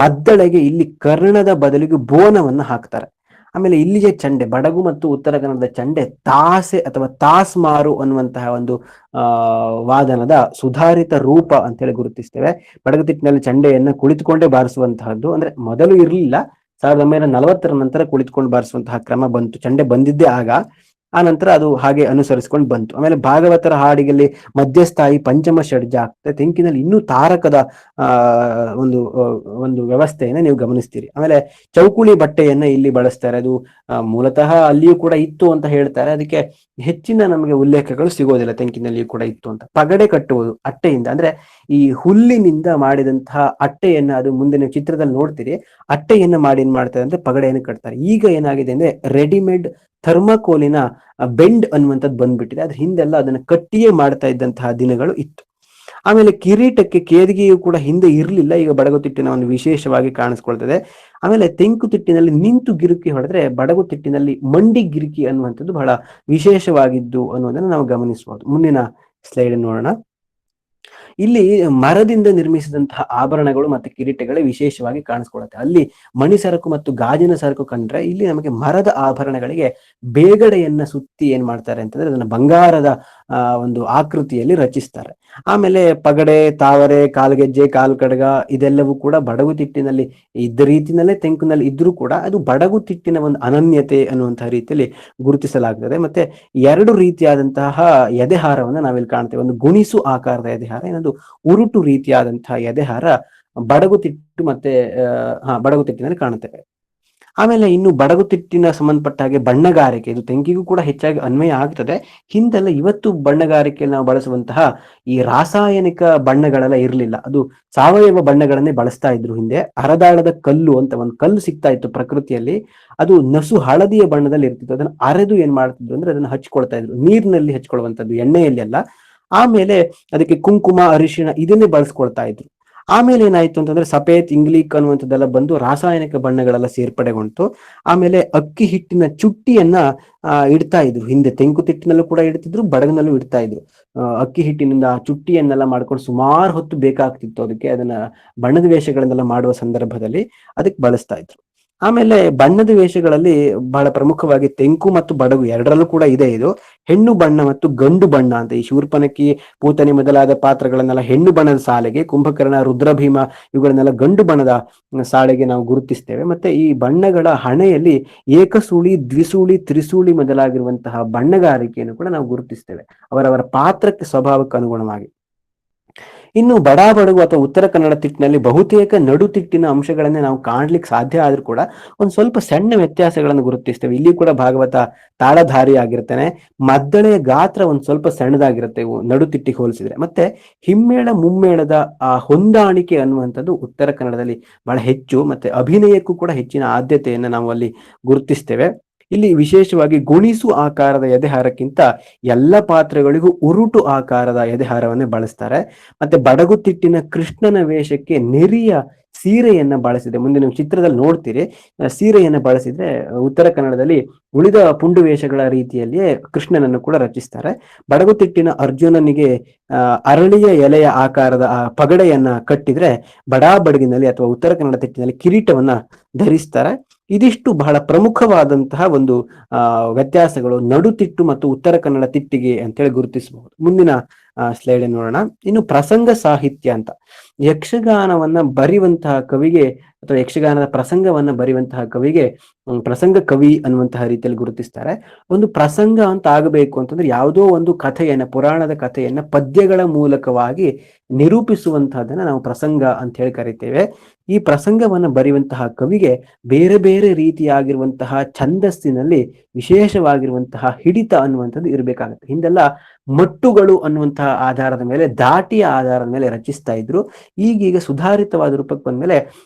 ಮದ್ದಳೆಗೆ ಇಲ್ಲಿ ಕರ್ಣದ ಬದಲಿಗೆ ಬೋನವನ್ನ ಹಾಕ್ತಾರೆ. ಆಮೇಲೆ ಇಲ್ಲಿಯ ಚಂಡೆ, ಬಡಗು ಮತ್ತು ಉತ್ತರ ಕನ್ನಡದ ಚಂಡೆ ತಾಸೆ ಅಥವಾ ತಾಸ್ಮಾರು ಅನ್ನುವಂತಹ ಒಂದು ವಾದನದ ಸುಧಾರಿತ ರೂಪ ಅಂತೇಳಿ ಗುರುತಿಸ್ತೇವೆ. ಬಡಗುತಿಟ್ಟಿನಲ್ಲಿ ಚಂಡೆಯನ್ನ ಕುಳಿತುಕೊಂಡೇ ಬಾರಿಸುವಂತಹದ್ದು, ಅಂದ್ರೆ ಮೊದಲು ಇರಲಿಲ್ಲ, 1940 ನಂತರ ಕುಳಿತುಕೊಂಡು ಬಾರಿಸುವಂತಹ ಕ್ರಮ ಬಂತು. ಚಂಡೆ ಬಂದಿದ್ದೇ ಆಗ, ಆ ನಂತರ ಅದು ಹಾಗೆ ಅನುಸರಿಸಿಕೊಂಡು ಬಂತು. ಆಮೇಲೆ ಭಾಗವತರ ಹಾಡಿಗೆಲ್ಲಿ ಮಧ್ಯಸ್ಥಾಯಿ ಪಂಚಮ ಷಡ್ಜ ಆಗ್ತದೆ. ತೆಂಕಿನಲ್ಲಿ ಇನ್ನೂ ತಾರಕದ ಒಂದು ವ್ಯವಸ್ಥೆಯನ್ನ ನೀವು ಗಮನಿಸ್ತೀರಿ. ಆಮೇಲೆ ಚೌಕುಳಿ ಬಟ್ಟೆಯನ್ನ ಇಲ್ಲಿ ಬಳಸ್ತಾರೆ. ಅದು ಮೂಲತಃ ಅಲ್ಲಿಯೂ ಕೂಡ ಇತ್ತು ಅಂತ ಹೇಳ್ತಾರೆ. ಅದಕ್ಕೆ ಹೆಚ್ಚಿನ ನಮಗೆ ಉಲ್ಲೇಖಗಳು ಸಿಗೋದಿಲ್ಲ. ತೆಂಕಿನಲ್ಲಿಯೂ ಕೂಡ ಇತ್ತು ಅಂತ. ಪಗಡೆ ಕಟ್ಟುವುದು ಅಟ್ಟೆಯಿಂದ, ಅಂದ್ರೆ ಈ ಹುಲ್ಲಿನಿಂದ ಮಾಡಿದಂತಹ ಅಟ್ಟೆಯನ್ನ, ಅದು ಮುಂದೆ ನೀವು ಚಿತ್ರದಲ್ಲಿ ನೋಡ್ತೀರಿ, ಅಟ್ಟೆಯನ್ನ ಮಾಡಿ ಏನ್ ಮಾಡ್ತಾರೆ ಅಂದ್ರೆ ಪಗಡೆಯನ್ನು ಕಟ್ತಾರೆ. ಈಗ ಏನಾಗಿದೆ ಅಂದ್ರೆ ರೆಡಿಮೇಡ್ ಥರ್ಮಾಕೋಲಿನ ಬೆಂಡ್ ಅನ್ನುವಂಥದ್ದು ಬಂದ್ಬಿಟ್ಟಿದೆ. ಅದ್ರ ಹಿಂದೆಲ್ಲ ಅದನ್ನ ಕಟ್ಟಿಯೇ ಮಾಡ್ತಾ ಇದ್ದಂತಹ ದಿನಗಳು ಇತ್ತು. ಆಮೇಲೆ ಕಿರೀಟಕ್ಕೆ ಕೇದಿಗೆಯೂ ಕೂಡ ಹಿಂದೆ ಇರಲಿಲ್ಲ, ಈಗ ಬಡಗುತಿಟ್ಟಿನ ಒಂದು ವಿಶೇಷವಾಗಿ ಕಾಣಿಸ್ಕೊಳ್ತದೆ. ಆಮೇಲೆ ತೆಂಕುತಿಟ್ಟಿನಲ್ಲಿ ನಿಂತು ಗಿರುಕಿ ಹೊಡೆದ್ರೆ ಬಡಗುತಿಟ್ಟಿನಲ್ಲಿ ಮಂಡಿ ಗಿರುಕಿ ಅನ್ನುವಂಥದ್ದು ಬಹಳ ವಿಶೇಷವಾಗಿದ್ದು ಅನ್ನೋದನ್ನು ನಾವು ಗಮನಿಸಬಹುದು. ಮುಂದಿನ ಸ್ಲೈಡ್ ನೋಡೋಣ. ಇಲ್ಲಿ ಮರದಿಂದ ನಿರ್ಮಿಸಿದಂತಹ ಆಭರಣಗಳು ಮತ್ತು ಕಿರೀಟಗಳೇ ವಿಶೇಷವಾಗಿ ಕಾಣಿಸ್ಕೊಳ್ಳುತ್ತೆ. ಅಲ್ಲಿ ಮಣಿ ಸರಕು ಮತ್ತು ಗಾಜಿನ ಸರಕು ಕಂಡ್ರೆ ಇಲ್ಲಿ ನಮಗೆ ಮರದ ಆಭರಣಗಳಿಗೆ ಬೇಗಡೆಯನ್ನ ಸುತ್ತಿ ಏನ್ ಮಾಡ್ತಾರೆ ಅಂತಂದ್ರೆ ಅದನ್ನ ಬಂಗಾರದ ಒಂದು ಆಕೃತಿಯಲ್ಲಿ ರಚಿಸ್ತಾರೆ. ಆಮೇಲೆ ಪಗಡೆ, ತಾವರೆ, ಕಾಲ್ಗೆಜ್ಜೆ, ಕಾಲ್ ಕಡಗ ಇದೆಲ್ಲವೂ ಕೂಡ ಬಡಗುತಿಟ್ಟಿನಲ್ಲಿ ಇದ್ದ ರೀತಿಯಲ್ಲೇ ತೆಂಕಿನಲ್ಲಿ ಇದ್ರೂ ಕೂಡ ಅದು ಬಡಗುತಿಟ್ಟಿನ ಒಂದು ಅನನ್ಯತೆ ಅನ್ನುವಂತಹ ರೀತಿಯಲ್ಲಿ ಗುರುತಿಸಲಾಗ್ತದೆ. ಮತ್ತೆ 2 ರೀತಿಯಾದಂತಹ ಎದೆಹಾರವನ್ನು ನಾವಿಲ್ಲಿ ಕಾಣ್ತೇವೆ. ಒಂದು ಗುಣಿಸು ಆಕಾರದ ಎದೆಹಾರ, ಇನ್ನೊಂದು ಉರುಟು ರೀತಿಯಾದಂತಹ ಎದೆಹಾರ ಬಡಗುತಿಟ್ಟು ಮತ್ತೆ ಬಡಗುತಿಟ್ಟಿನಲ್ಲಿ ಕಾಣುತ್ತೇವೆ. ಆಮೇಲೆ ಇನ್ನು ಬಡಗುತಿಟ್ಟಿನ ಸಂಬಂಧಪಟ್ಟ ಹಾಗೆ ಬಣ್ಣಗಾರಿಕೆ, ಇದು ತೆಂಕಿಗೂ ಕೂಡ ಹೆಚ್ಚಾಗಿ ಅನ್ವಯ ಆಗ್ತದೆ. ಹಿಂದೆಲ್ಲ ಇವತ್ತು ಬಣ್ಣಗಾರಿಕೆಯಲ್ಲಿ ನಾವು ಬಳಸುವಂತಹ ಈ ರಾಸಾಯನಿಕ ಬಣ್ಣಗಳೆಲ್ಲ ಇರಲಿಲ್ಲ, ಅದು ಸಾವಯವ ಬಣ್ಣಗಳನ್ನೇ ಬಳಸ್ತಾ ಇದ್ರು. ಹಿಂದೆ ಅರದಾಳದ ಕಲ್ಲು ಅಂತ ಒಂದು ಕಲ್ಲು ಸಿಗ್ತಾ ಇತ್ತು ಪ್ರಕೃತಿಯಲ್ಲಿ, ಅದು ನಸು ಹಳದಿಯ ಬಣ್ಣದಲ್ಲಿ ಇರ್ತಿತ್ತು. ಅದನ್ನ ಅರೆದು ಏನ್ ಮಾಡ್ತಿದ್ರು ಅಂದ್ರೆ ಅದನ್ನ ಹಚ್ಕೊಳ್ತಾ ಇದ್ರು, ನೀರಿನಲ್ಲಿ ಹಚ್ಕೊಳ್ಳುವಂಥದ್ದು, ಎಣ್ಣೆಯಲ್ಲಿ ಅಲ್ಲ. ಆಮೇಲೆ ಅದಕ್ಕೆ ಕುಂಕುಮ, ಅರಿಶಿಣ ಇದನ್ನೇ ಬಳಸ್ಕೊಳ್ತಾ ಇದ್ರು. ಆಮೇಲೆ ಏನಾಯ್ತು ಅಂತಂದ್ರೆ ಸಫೇದ್, ಇಂಗ್ಲಿಕ್ ಅನ್ನುವಂಥದ್ದೆಲ್ಲ ಬಂದು ರಾಸಾಯನಿಕ ಬಣ್ಣಗಳೆಲ್ಲ ಸೇರ್ಪಡೆಗೊಂಡು ಆಮೇಲೆ ಅಕ್ಕಿ ಹಿಟ್ಟಿನ ಚುಟ್ಟಿಯನ್ನ ಇಡ್ತಾ ಇದ್ರು. ಹಿಂದೆ ತೆಂಕುತಿಟ್ಟಿನಲ್ಲೂ ಕೂಡ ಇಡ್ತಿದ್ರು, ಬಡಗನಲ್ಲೂ ಇಡ್ತಾ ಇದ್ರು. ಅಕ್ಕಿ ಹಿಟ್ಟಿನಿಂದ ಆ ಚುಟ್ಟಿಯನ್ನೆಲ್ಲ ಮಾಡ್ಕೊಂಡು ಸುಮಾರು ಹೊತ್ತು ಬೇಕಾಗ್ತಿತ್ತು ಅದಕ್ಕೆ. ಅದನ್ನ ಬಣ್ಣದ ವೇಷಗಳನ್ನೆಲ್ಲ ಮಾಡುವ ಸಂದರ್ಭದಲ್ಲಿ ಅದಕ್ಕೆ ಬಳಸ್ತಾ ಇದ್ರು. ಆಮೇಲೆ ಬಣ್ಣದ ವೇಷಗಳಲ್ಲಿ ಬಹಳ ಪ್ರಮುಖವಾಗಿ ತೆಂಕು ಮತ್ತು ಬಡಗು ಎರಡರಲ್ಲೂ ಕೂಡ ಇದೆ. ಇದು ಹೆಣ್ಣು ಬಣ್ಣ ಮತ್ತು ಗಂಡು ಬಣ್ಣ ಅಂತ. ಈ ಶೂರ್ಪನಖಿ, ಪೂತನಿ ಮೊದಲಾದ ಪಾತ್ರಗಳನ್ನೆಲ್ಲ ಹೆಣ್ಣು ಬಣ್ಣದ ಸಾಲೆಗೆ, ಕುಂಭಕರ್ಣ, ರುದ್ರಭೀಮ ಇವುಗಳನ್ನೆಲ್ಲ ಗಂಡು ಬಣ್ಣದ ಸಾಲೆಗೆ ನಾವು ಗುರುತಿಸ್ತೇವೆ. ಮತ್ತೆ ಈ ಬಣ್ಣಗಳ ಹಣೆಯಲ್ಲಿ ಏಕಸೂಳಿ, ದ್ವಿಸೂಳಿ, ತ್ರಿಸೂಳಿ ಮೊದಲಾಗಿರುವಂತಹ ಬಣ್ಣಗಾರಿಕೆಯನ್ನು ಕೂಡ ನಾವು ಗುರುತಿಸ್ತೇವೆ ಅವರವರ ಪಾತ್ರಕ್ಕೆ, ಸ್ವಭಾವಕ್ಕೆ ಅನುಗುಣವಾಗಿ. ಇನ್ನು ಬಡಗು ಅಥವಾ ಉತ್ತರ ಕನ್ನಡ ತಿಟ್ಟಿನಲ್ಲಿ ಬಹುತೇಕ ನಡುತಿಟ್ಟಿನ ಅಂಶಗಳನ್ನೇ ನಾವು ಕಾಣ್ಲಿಕ್ಕೆ ಸಾಧ್ಯ ಆದ್ರೂ ಕೂಡ ಒಂದು ಸ್ವಲ್ಪ ಸಣ್ಣ ವ್ಯತ್ಯಾಸಗಳನ್ನು ಗುರುತಿಸ್ತೇವೆ. ಇಲ್ಲಿ ಕೂಡ ಭಾಗವತ ತಾಳಧಾರಿ ಆಗಿರ್ತಾನೆ, ಮದ್ದಳೆಯ ಗಾತ್ರ ಒಂದು ಸ್ವಲ್ಪ ಸಣ್ಣದಾಗಿರುತ್ತೆ ಇವು ನಡುತಿಟ್ಟಿಗೆ ಹೋಲಿಸಿದ್ರೆ. ಮತ್ತೆ ಹಿಮ್ಮೇಳ ಮುಮ್ಮೇಳದ ಆ ಹೊಂದಾಣಿಕೆ ಅನ್ನುವಂಥದ್ದು ಉತ್ತರ ಕನ್ನಡದಲ್ಲಿ ಬಹಳ ಹೆಚ್ಚು, ಮತ್ತೆ ಅಭಿನಯಕ್ಕೂ ಕೂಡ ಹೆಚ್ಚಿನ ಆದ್ಯತೆಯನ್ನು ನಾವು ಅಲ್ಲಿ ಗುರುತಿಸ್ತೇವೆ. ಇಲ್ಲಿ ವಿಶೇಷವಾಗಿ ಗುಣಿಸು ಆಕಾರದ ಎದೆಹಾರಕ್ಕಿಂತ ಎಲ್ಲ ಪಾತ್ರಗಳಿಗೂ ಉರುಟು ಆಕಾರದ ಎದೆಹಾರವನ್ನೇ ಬಳಸ್ತಾರೆ. ಮತ್ತೆ ಬಡಗುತಿಟ್ಟಿನ ಕೃಷ್ಣನ ವೇಷಕ್ಕೆ ನೆರಿಯ ಸೀರೆಯನ್ನ ಬಳಸಿದೆ. ಮುಂದೆ ನೀವು ಚಿತ್ರದಲ್ಲಿ ನೋಡ್ತೀರಿ, ಸೀರೆಯನ್ನ ಬಳಸಿದ್ರೆ ಉತ್ತರ ಕನ್ನಡದಲ್ಲಿ ಉಳಿದ ಪುಂಡು ವೇಷಗಳ ರೀತಿಯಲ್ಲಿಯೇ ಕೃಷ್ಣನನ್ನು ಕೂಡ ರಚಿಸ್ತಾರೆ. ಬಡಗುತಿಟ್ಟಿನ ಅರ್ಜುನನಿಗೆ ಅರಳಿಯ ಎಲೆಯ ಆಕಾರದ ಆ ಪಗಡೆಯನ್ನ ಕಟ್ಟಿದ್ರೆ ಬಡಗಿನಲ್ಲಿ ಅಥವಾ ಉತ್ತರ ಕನ್ನಡ ತಿಟ್ಟಿನಲ್ಲಿ ಕಿರೀಟವನ್ನ ಧರಿಸ್ತಾರೆ. ಇದಿಷ್ಟು ಬಹಳ ಪ್ರಮುಖವಾದಂತಹ ಒಂದು ವ್ಯತ್ಯಾಸಗಳು ನಡುತಿಟ್ಟು ಮತ್ತು ಉತ್ತರ ಕನ್ನಡ ತಿಟ್ಟಿಗೆ ಅಂತೇಳಿ ಗುರುತಿಸಬಹುದು. ಮುಂದಿನ ಸ್ಲೈಡ್ ನೋಡೋಣ. ಇನ್ನು ಪ್ರಸಂಗ ಸಾಹಿತ್ಯ ಅಂತ, ಯಕ್ಷಗಾನವನ್ನ ಬರೆಯುವಂತಹ ಕವಿಗೆ ಅಥವಾ ಯಕ್ಷಗಾನದ ಪ್ರಸಂಗವನ್ನ ಬರೆಯುವಂತಹ ಕವಿಗೆ ಪ್ರಸಂಗ ಕವಿ ಅನ್ನುವಂತಹ ರೀತಿಯಲ್ಲಿ ಗುರುತಿಸ್ತಾರೆ. ಒಂದು ಪ್ರಸಂಗ ಅಂತ ಆಗಬೇಕು ಅಂತಂದ್ರೆ ಯಾವುದೋ ಒಂದು ಕಥೆಯನ್ನ, ಪುರಾಣದ ಕಥೆಯನ್ನ ಪದ್ಯಗಳ ಮೂಲಕವಾಗಿ ನಿರೂಪಿಸುವಂತಹದನ್ನ ನಾವು ಪ್ರಸಂಗ ಅಂತ ಹೇಳಿ ಕರಿತೇವೆ. ಈ ಪ್ರಸಂಗವನ್ನ ಬರೆಯುವಂತಹ ಕವಿಗೆ ಬೇರೆ ಬೇರೆ ರೀತಿಯಾಗಿರುವಂತಹ ಛಂದಸ್ಸಿನಲ್ಲಿ ವಿಶೇಷವಾಗಿರುವಂತಹ ಹಿಡಿತ ಅನ್ನುವಂಥದ್ದು ಇರಬೇಕಾಗುತ್ತೆ. ಹಿಂದೆಲ್ಲ ಮಟ್ಟುಗಳು ಅನ್ನುವಂತಹ ಆಧಾರದ ಮೇಲೆ, ದಾಟಿಯ ಆಧಾರದ ಮೇಲೆ ರಚಿಸ್ತಾ ಇದ್ರು. ಈಗೀಗ ಸುಧಾರಿತವಾದ ರೂಪಕ್ಕೆ ಬಂದ್ಮೇಲೆ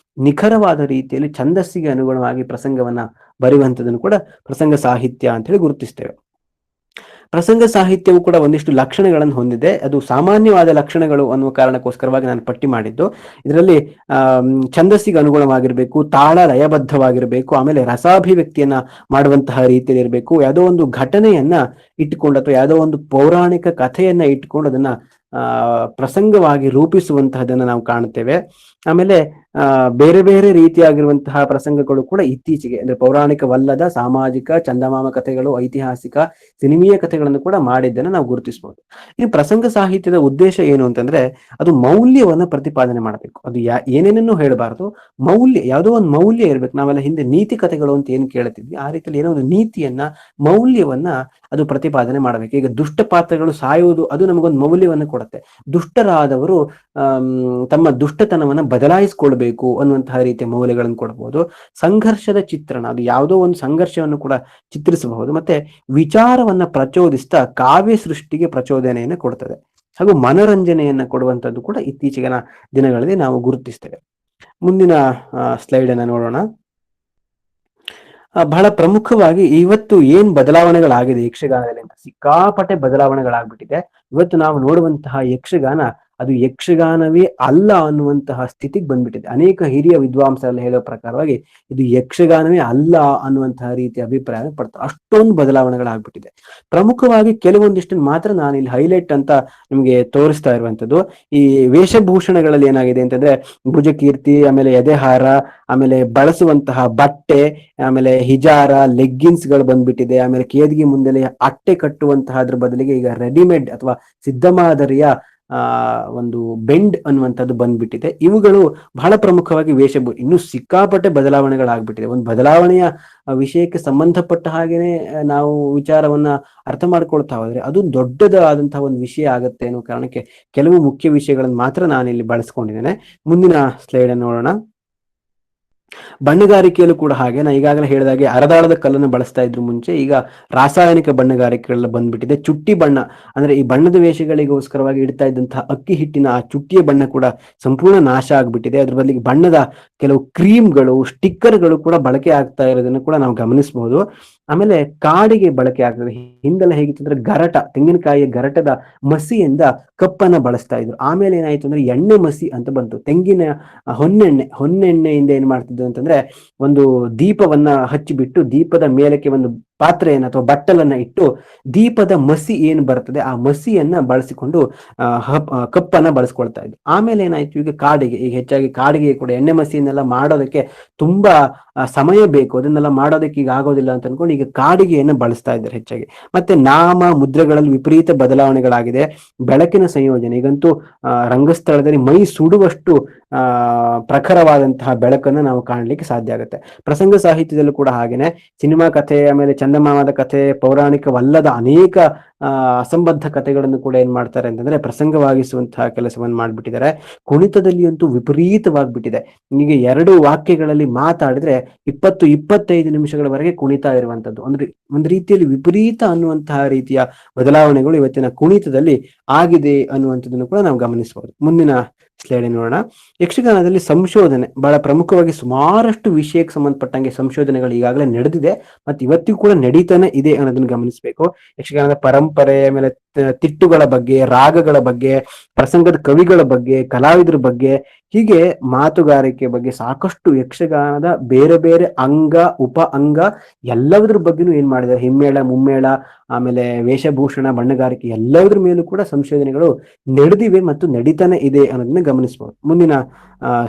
ನಿಖರವಾದ ರೀತಿಯಲ್ಲಿ ಛಂದಸ್ಸಿಗೆ ಅನುಗುಣವಾಗಿ ಪ್ರಸಂಗವನ್ನ ಬರೆಯುವಂಥದ್ದನ್ನು ಕೂಡ ಪ್ರಸಂಗ ಸಾಹಿತ್ಯ ಅಂತ ಹೇಳಿ ಗುರುತಿಸ್ತೇವೆ. ಪ್ರಸಂಗ ಸಾಹಿತ್ಯವು ಕೂಡ ಒಂದಿಷ್ಟು ಲಕ್ಷಣಗಳನ್ನು ಹೊಂದಿದೆ. ಅದು ಸಾಮಾನ್ಯವಾದ ಲಕ್ಷಣಗಳು ಅನ್ನುವ ಕಾರಣಕ್ಕೋಸ್ಕರವಾಗಿ ನಾನು ಪಟ್ಟಿ ಮಾಡಿದ್ದು. ಇದರಲ್ಲಿ ಛಂದಸ್ಸಿಗೆ ಅನುಗುಣವಾಗಿರ್ಬೇಕು, ತಾಳ ಲಯಬದ್ಧವಾಗಿರ್ಬೇಕು, ಆಮೇಲೆ ರಸಾಭಿವ್ಯಕ್ತಿಯನ್ನ ಮಾಡುವಂತಹ ರೀತಿಯಲ್ಲಿ ಇರಬೇಕು, ಯಾವುದೋ ಒಂದು ಘಟನೆಯನ್ನ ಇಟ್ಟುಕೊಂಡು ಅಥವಾ ಯಾವುದೋ ಒಂದು ಪೌರಾಣಿಕ ಕಥೆಯನ್ನ ಇಟ್ಕೊಂಡು ಅದನ್ನ ಪ್ರಸಂಗವಾಗಿ ರೂಪಿಸುವಂತಹದನ್ನ ನಾವು ಕಾಣುತ್ತೇವೆ. ಆಮೇಲೆ ಬೇರೆ ಬೇರೆ ರೀತಿಯಾಗಿರುವಂತಹ ಪ್ರಸಂಗಗಳು ಕೂಡ ಇತ್ತೀಚೆಗೆ ಅಂದ್ರೆ ಪೌರಾಣಿಕವಲ್ಲದ ಸಾಮಾಜಿಕ ಚಂದಮಾಮ ಕಥೆಗಳು, ಐತಿಹಾಸಿಕ ಸಿನಿಮೀಯ ಕಥೆಗಳನ್ನು ಕೂಡ ಮಾಡಿದ್ದನ್ನು ನಾವು ಗುರುತಿಸಬಹುದು. ಈ ಪ್ರಸಂಗ ಸಾಹಿತ್ಯದ ಉದ್ದೇಶ ಏನು ಅಂತಂದ್ರೆ ಅದು ಮೌಲ್ಯವನ್ನ ಪ್ರತಿಪಾದನೆ ಮಾಡಬೇಕು. ಅದು ಏನೇನನ್ನು ಹೇಳಬಾರದು, ಮೌಲ್ಯ, ಯಾವುದೋ ಒಂದು ಮೌಲ್ಯ ಇರ್ಬೇಕು. ನಾವೆಲ್ಲ ಹಿಂದೆ ನೀತಿ ಕಥೆಗಳು ಅಂತ ಏನು ಕೇಳ್ತಿದ್ವಿ, ಆ ರೀತಿಯಲ್ಲಿ ಏನೋ ಒಂದು ನೀತಿಯನ್ನ, ಮೌಲ್ಯವನ್ನ ಅದು ಪ್ರತಿಪಾದನೆ ಮಾಡಬೇಕು. ಈಗ ದುಷ್ಟ ಪಾತ್ರಗಳು ಸಾಯುವುದು ಅದು ನಮಗೊಂದು ಮೌಲ್ಯವನ್ನು ಕೊಡುತ್ತೆ. ದುಷ್ಟರಾದವರು ತಮ್ಮ ದುಷ್ಟತನವನ್ನ ಬದಲಾಯಿಸಿಕೊಳ್ಬೇಕು ಅನ್ನುವಂತಹ ರೀತಿಯ ಮೌಲ್ಯಗಳನ್ನು ಕೊಡಬಹುದು. ಸಂಘರ್ಷದ ಚಿತ್ರಣ, ಅದು ಯಾವುದೋ ಒಂದು ಸಂಘರ್ಷವನ್ನು ಕೂಡ ಚಿತ್ರಿಸಬಹುದು. ಮತ್ತೆ ವಿಚಾರವನ್ನ ಪ್ರಚೋದಿಸ್ತಾ ಕಾವ್ಯ ಸೃಷ್ಟಿಗೆ ಪ್ರಚೋದನೆಯನ್ನು ಕೊಡ್ತದೆ. ಹಾಗೂ ಮನೋರಂಜನೆಯನ್ನ ಕೊಡುವಂಥದ್ದು ಕೂಡ ಇತ್ತೀಚಿನ ದಿನಗಳಲ್ಲಿ ನಾವು ಗುರುತಿಸ್ತೇವೆ. ಮುಂದಿನ ಸ್ಲೈಡ್ ಅನ್ನ ನೋಡೋಣ. ಬಹಳ ಪ್ರಮುಖವಾಗಿ ಇವತ್ತು ಏನ್ ಬದಲಾವಣೆಗಳಾಗಿದೆ ಯಕ್ಷಗಾನದಲ್ಲಿ ಅಂತ, ಸಿಕ್ಕಾಪಟ್ಟೆ ಬದಲಾವಣೆಗಳಾಗ್ಬಿಟ್ಟಿದೆ. ಇವತ್ತು ನಾವು ನೋಡುವಂತಹ ಯಕ್ಷಗಾನ ಅದು ಯಕ್ಷಗಾನವೇ ಅಲ್ಲ ಅನ್ನುವಂತಹ ಸ್ಥಿತಿಗೆ ಬಂದ್ಬಿಟ್ಟಿದೆ. ಅನೇಕ ಹಿರಿಯ ವಿದ್ವಾಂಸರೆಲ್ಲ ಹೇಳೋ ಪ್ರಕಾರವಾಗಿ ಇದು ಯಕ್ಷಗಾನವೇ ಅಲ್ಲ ಅನ್ನುವಂತಹ ರೀತಿಯ ಅಭಿಪ್ರಾಯ ಪಡ್ತಾರೆ. ಅಷ್ಟೊಂದು ಬದಲಾವಣೆಗಳಾಗ್ಬಿಟ್ಟಿದೆ. ಪ್ರಮುಖವಾಗಿ ಕೆಲವೊಂದಿಷ್ಟನ್ನು ಮಾತ್ರ ನಾನು ಇಲ್ಲಿ ಹೈಲೈಟ್ ಅಂತ ನಿಮ್ಗೆ ತೋರಿಸ್ತಾ ಇರುವಂತದ್ದು. ಈ ವೇಷಭೂಷಣಗಳಲ್ಲಿ ಏನಾಗಿದೆ ಅಂತಂದ್ರೆ ಭುಜಕೀರ್ತಿ, ಆಮೇಲೆ ಎದೆಹಾರ, ಆಮೇಲೆ ಬಳಸುವಂತಹ ಬಟ್ಟೆ, ಆಮೇಲೆ ಹಿಜಾರ, ಲೆಗ್ಗಿನ್ಸ್ ಗಳು ಬಂದ್ಬಿಟ್ಟಿದೆ. ಆಮೇಲೆ ಕೇದಿಗೆ ಮುಂದೆಲೆ ಅಟ್ಟೆ ಕಟ್ಟುವಂತಹ ಅದ್ರ ಬದಲಿಗೆ ಈಗ ರೆಡಿಮೇಡ್ ಅಥವಾ ಸಿದ್ಧ ಮಾದರಿಯ ಒಂದು ಬೆಂಡ್ ಅನ್ನುವಂಥದ್ದು ಬಂದ್ಬಿಟ್ಟಿದೆ. ಇವುಗಳು ಬಹಳ ಪ್ರಮುಖವಾಗಿ ಇನ್ನು ಸಿಕ್ಕಾಪಟ್ಟೆ ಬದಲಾವಣೆಗಳಾಗ್ಬಿಟ್ಟಿದೆ. ಒಂದು ಬದಲಾವಣೆಯ ವಿಷಯಕ್ಕೆ ಸಂಬಂಧಪಟ್ಟ ಹಾಗೇನೆ ನಾವು ವಿಚಾರವನ್ನ ಅರ್ಥ ಮಾಡ್ಕೊಳ್ತಾ ಹೋದ್ರೆ ಅದು ದೊಡ್ಡದಾದಂತಹ ಒಂದು ವಿಷಯ ಆಗತ್ತೆ ಅನ್ನೋ ಕಾರಣಕ್ಕೆ ಕೆಲವು ಮುಖ್ಯ ವಿಷಯಗಳನ್ನು ಮಾತ್ರ ನಾನು ಇಲ್ಲಿ ಬಳಸ್ಕೊಂಡಿದ್ದೇನೆ. ಮುಂದಿನ ಸ್ಲೈಡ್ ಅನ್ನು ನೋಡೋಣ. ಬಣ್ಣಗಾರಿಕೆಯಲ್ಲೂ ಕೂಡ ಹಾಗೆ ನಾ ಈಗಾಗಲೇ ಹೇಳಿದಾಗೆ ಅರದಾಳದ ಕಲ್ಲನ್ನು ಬಳಸ್ತಾ ಇದ್ರು ಮುಂಚೆ, ಈಗ ರಾಸಾಯನಿಕ ಬಣ್ಣಗಾರಿಕೆಗಳೆಲ್ಲ ಬಂದ್ಬಿಟ್ಟಿದೆ. ಚುಟ್ಟಿ ಬಣ್ಣ ಅಂದ್ರೆ ಈ ಬಣ್ಣದ ವೇಷಗಳಿಗೋಸ್ಕರವಾಗಿ ಇಡ್ತಾ ಇದ್ದಂತಹ ಅಕ್ಕಿ ಹಿಟ್ಟಿನ ಆ ಚುಟ್ಟಿಯ ಬಣ್ಣ ಕೂಡ ಸಂಪೂರ್ಣ ನಾಶ ಆಗ್ಬಿಟ್ಟಿದೆ. ಅದ್ರ ಬದಲಿಗೆ ಬಣ್ಣದ ಕೆಲವು ಕ್ರೀಮ್ಗಳು, ಸ್ಟಿಕ್ಕರ್ಗಳು ಕೂಡ ಬಳಕೆ ಆಗ್ತಾ ಇರೋದನ್ನು ಕೂಡ ನಾವು ಗಮನಿಸಬಹುದು. ಆಮೇಲೆ ಕಾಡಿಗೆ ಬಳಕೆ ಆಗ್ತದೆ. ಹಿಂದೆಲ್ಲ ಹೇಗಿತ್ತಂದ್ರೆ ಗರಟ, ತೆಂಗಿನಕಾಯಿಯ ಗರಟದ ಮಸಿಯಿಂದ ಕಪ್ಪನ್ನ ಬಳಸ್ತಾ ಇದ್ರು. ಆಮೇಲೆ ಏನಾಯ್ತು ಅಂದ್ರೆ ಎಣ್ಣೆ ಮಸಿ ಅಂತ ಬಂತು. ತೆಂಗಿನ ಹೊನ್ನೆಣ್ಣೆಯಿಂದ ಏನ್ ಮಾಡ್ತಿದ್ರು ಅಂತಂದ್ರೆ ಒಂದು ದೀಪವನ್ನ ಹಚ್ಚಿಬಿಟ್ಟು ದೀಪದ ಮೇಲಕ್ಕೆ ಒಂದು ಪಾತ್ರೆಯನ್ನ ಅಥವಾ ಬಟ್ಟಲನ್ನ ಇಟ್ಟು ದೀಪದ ಮಸಿ ಏನು ಬರ್ತದೆ ಆ ಮಸಿಯನ್ನ ಬಳಸಿಕೊಂಡು ಕಪ್ಪನ್ನ ಬಳಸ್ಕೊಳ್ತಾ ಇದ್ರು. ಆಮೇಲೆ ಏನಾಯ್ತು, ಈಗ ಹೆಚ್ಚಾಗಿ ಕಾಡಿಗೆ ಕೂಡ ಎಣ್ಣೆ ಮಸಿಯನ್ನೆಲ್ಲ ಮಾಡೋದಕ್ಕೆ ತುಂಬಾ ಸಮಯ ಬೇಕು, ಅದನ್ನೆಲ್ಲ ಮಾಡೋದಕ್ಕೆ ಈಗ ಆಗೋದಿಲ್ಲ ಅಂತ ಅನ್ಕೊಂಡು ಈಗ ಕಾಡಿಗೆಯನ್ನು ಬಳಸ್ತಾ ಇದ್ದಾರೆ ಹೆಚ್ಚಾಗಿ. ಮತ್ತೆ ನಾಮ ಮುದ್ರೆಗಳಲ್ಲಿ ವಿಪರೀತ ಬದಲಾವಣೆಗಳಾಗಿದೆ. ಬೆಳಕಿನ ಸಂಯೋಜನೆ, ಈಗಂತೂ ರಂಗಸ್ಥಳದಲ್ಲಿ ಮೈ ಸುಡುವಷ್ಟು ಪ್ರಖರವಾದಂತಹ ಬೆಳಕನ್ನು ನಾವು ಕಾಣಲಿಕ್ಕೆ ಸಾಧ್ಯ ಆಗುತ್ತೆ. ಪ್ರಸಂಗ ಸಾಹಿತ್ಯದಲ್ಲೂ ಕೂಡ ಹಾಗೇನೆ ಸಿನಿಮಾ ಕಥೆ, ಆಮೇಲೆ ಚಂದಮಾಮದ ಕಥೆ, ಪೌರಾಣಿಕವಲ್ಲದ ಅನೇಕ ಅಸಂಬದ್ಧ ಕಥೆಗಳನ್ನು ಕೂಡ ಏನ್ ಮಾಡ್ತಾರೆ ಅಂತಂದ್ರೆ ಪ್ರಸಂಗವಾಗಿಸುವಂತಹ ಕೆಲಸವನ್ನು ಮಾಡ್ಬಿಟ್ಟಿದ್ದಾರೆ. ಕುಣಿತದಲ್ಲಿ ಅಂತೂ ವಿಪರೀತವಾಗ್ಬಿಟ್ಟಿದೆ. ನಿಮಗೆ 2 ವಾಕ್ಯಗಳಲ್ಲಿ ಮಾತಾಡಿದ್ರೆ 20-25 ನಿಮಿಷಗಳವರೆಗೆ ಕುಣಿತಾ ಇರುವಂತದ್ದು, ಅಂದ್ರೆ ಒಂದು ರೀತಿಯಲ್ಲಿ ವಿಪರೀತ ಅನ್ನುವಂತಹ ರೀತಿಯ ಬದಲಾವಣೆಗಳು ಇವತ್ತಿನ ಕುಣಿತದಲ್ಲಿ ಆಗಿದೆ ಅನ್ನುವಂಥದ್ದನ್ನು ಕೂಡ ನಾವು ಗಮನಿಸಬಹುದು. ಮುಂದಿನ ಸ್ಲೈಡ್ ನೋಡೋಣ. ಯಕ್ಷಗಾನದಲ್ಲಿ ಸಂಶೋಧನೆ ಬಹಳ ಪ್ರಮುಖವಾಗಿ ಸುಮಾರಷ್ಟು ವಿಷಯಕ್ಕೆ ಸಂಬಂಧಪಟ್ಟಂಗೆ ಸಂಶೋಧನೆಗಳು ಈಗಾಗಲೇ ನಡೆದಿದೆ ಮತ್ತು ಇವತ್ತಿಗೂ ಕೂಡ ನಡೀತಾನೆ ಇದೆ ಅನ್ನೋದನ್ನು ಗಮನಿಸಬೇಕು. ಯಕ್ಷಗಾನದ ಪರಂಪರೆ, ಆಮೇಲೆ ತಿಟ್ಟುಗಳ ಬಗ್ಗೆ, ರಾಗಗಳ ಬಗ್ಗೆ, ಪ್ರಸಂಗದ ಕವಿಗಳ ಬಗ್ಗೆ, ಕಲಾವಿದರ ಬಗ್ಗೆ, ಹೀಗೆ ಮಾತುಗಾರಿಕೆ ಬಗ್ಗೆ ಸಾಕಷ್ಟು ಯಕ್ಷಗಾನದ ಬೇರೆ ಬೇರೆ ಅಂಗ ಉಪ ಅಂಗ ಎಲ್ಲದರ ಬಗ್ಗೆನೂ ಏನ್ ಮಾಡಿದ್ದಾರೆ, ಹಿಮ್ಮೇಳ ಮುಮ್ಮೇಳ ಆಮೇಲೆ ವೇಷಭೂಷಣ ಬಣ್ಣಗಾರಿಕೆ ಎಲ್ಲದರ ಮೇಲೂ ಕೂಡ ಸಂಶೋಧನೆಗಳು ನಡೆದಿವೆ ಮತ್ತು ನಡೀತಾನೆ ಇದೆ ಅನ್ನೋದನ್ನ ಗಮನಿಸಬಹುದು. ಮುಂದಿನ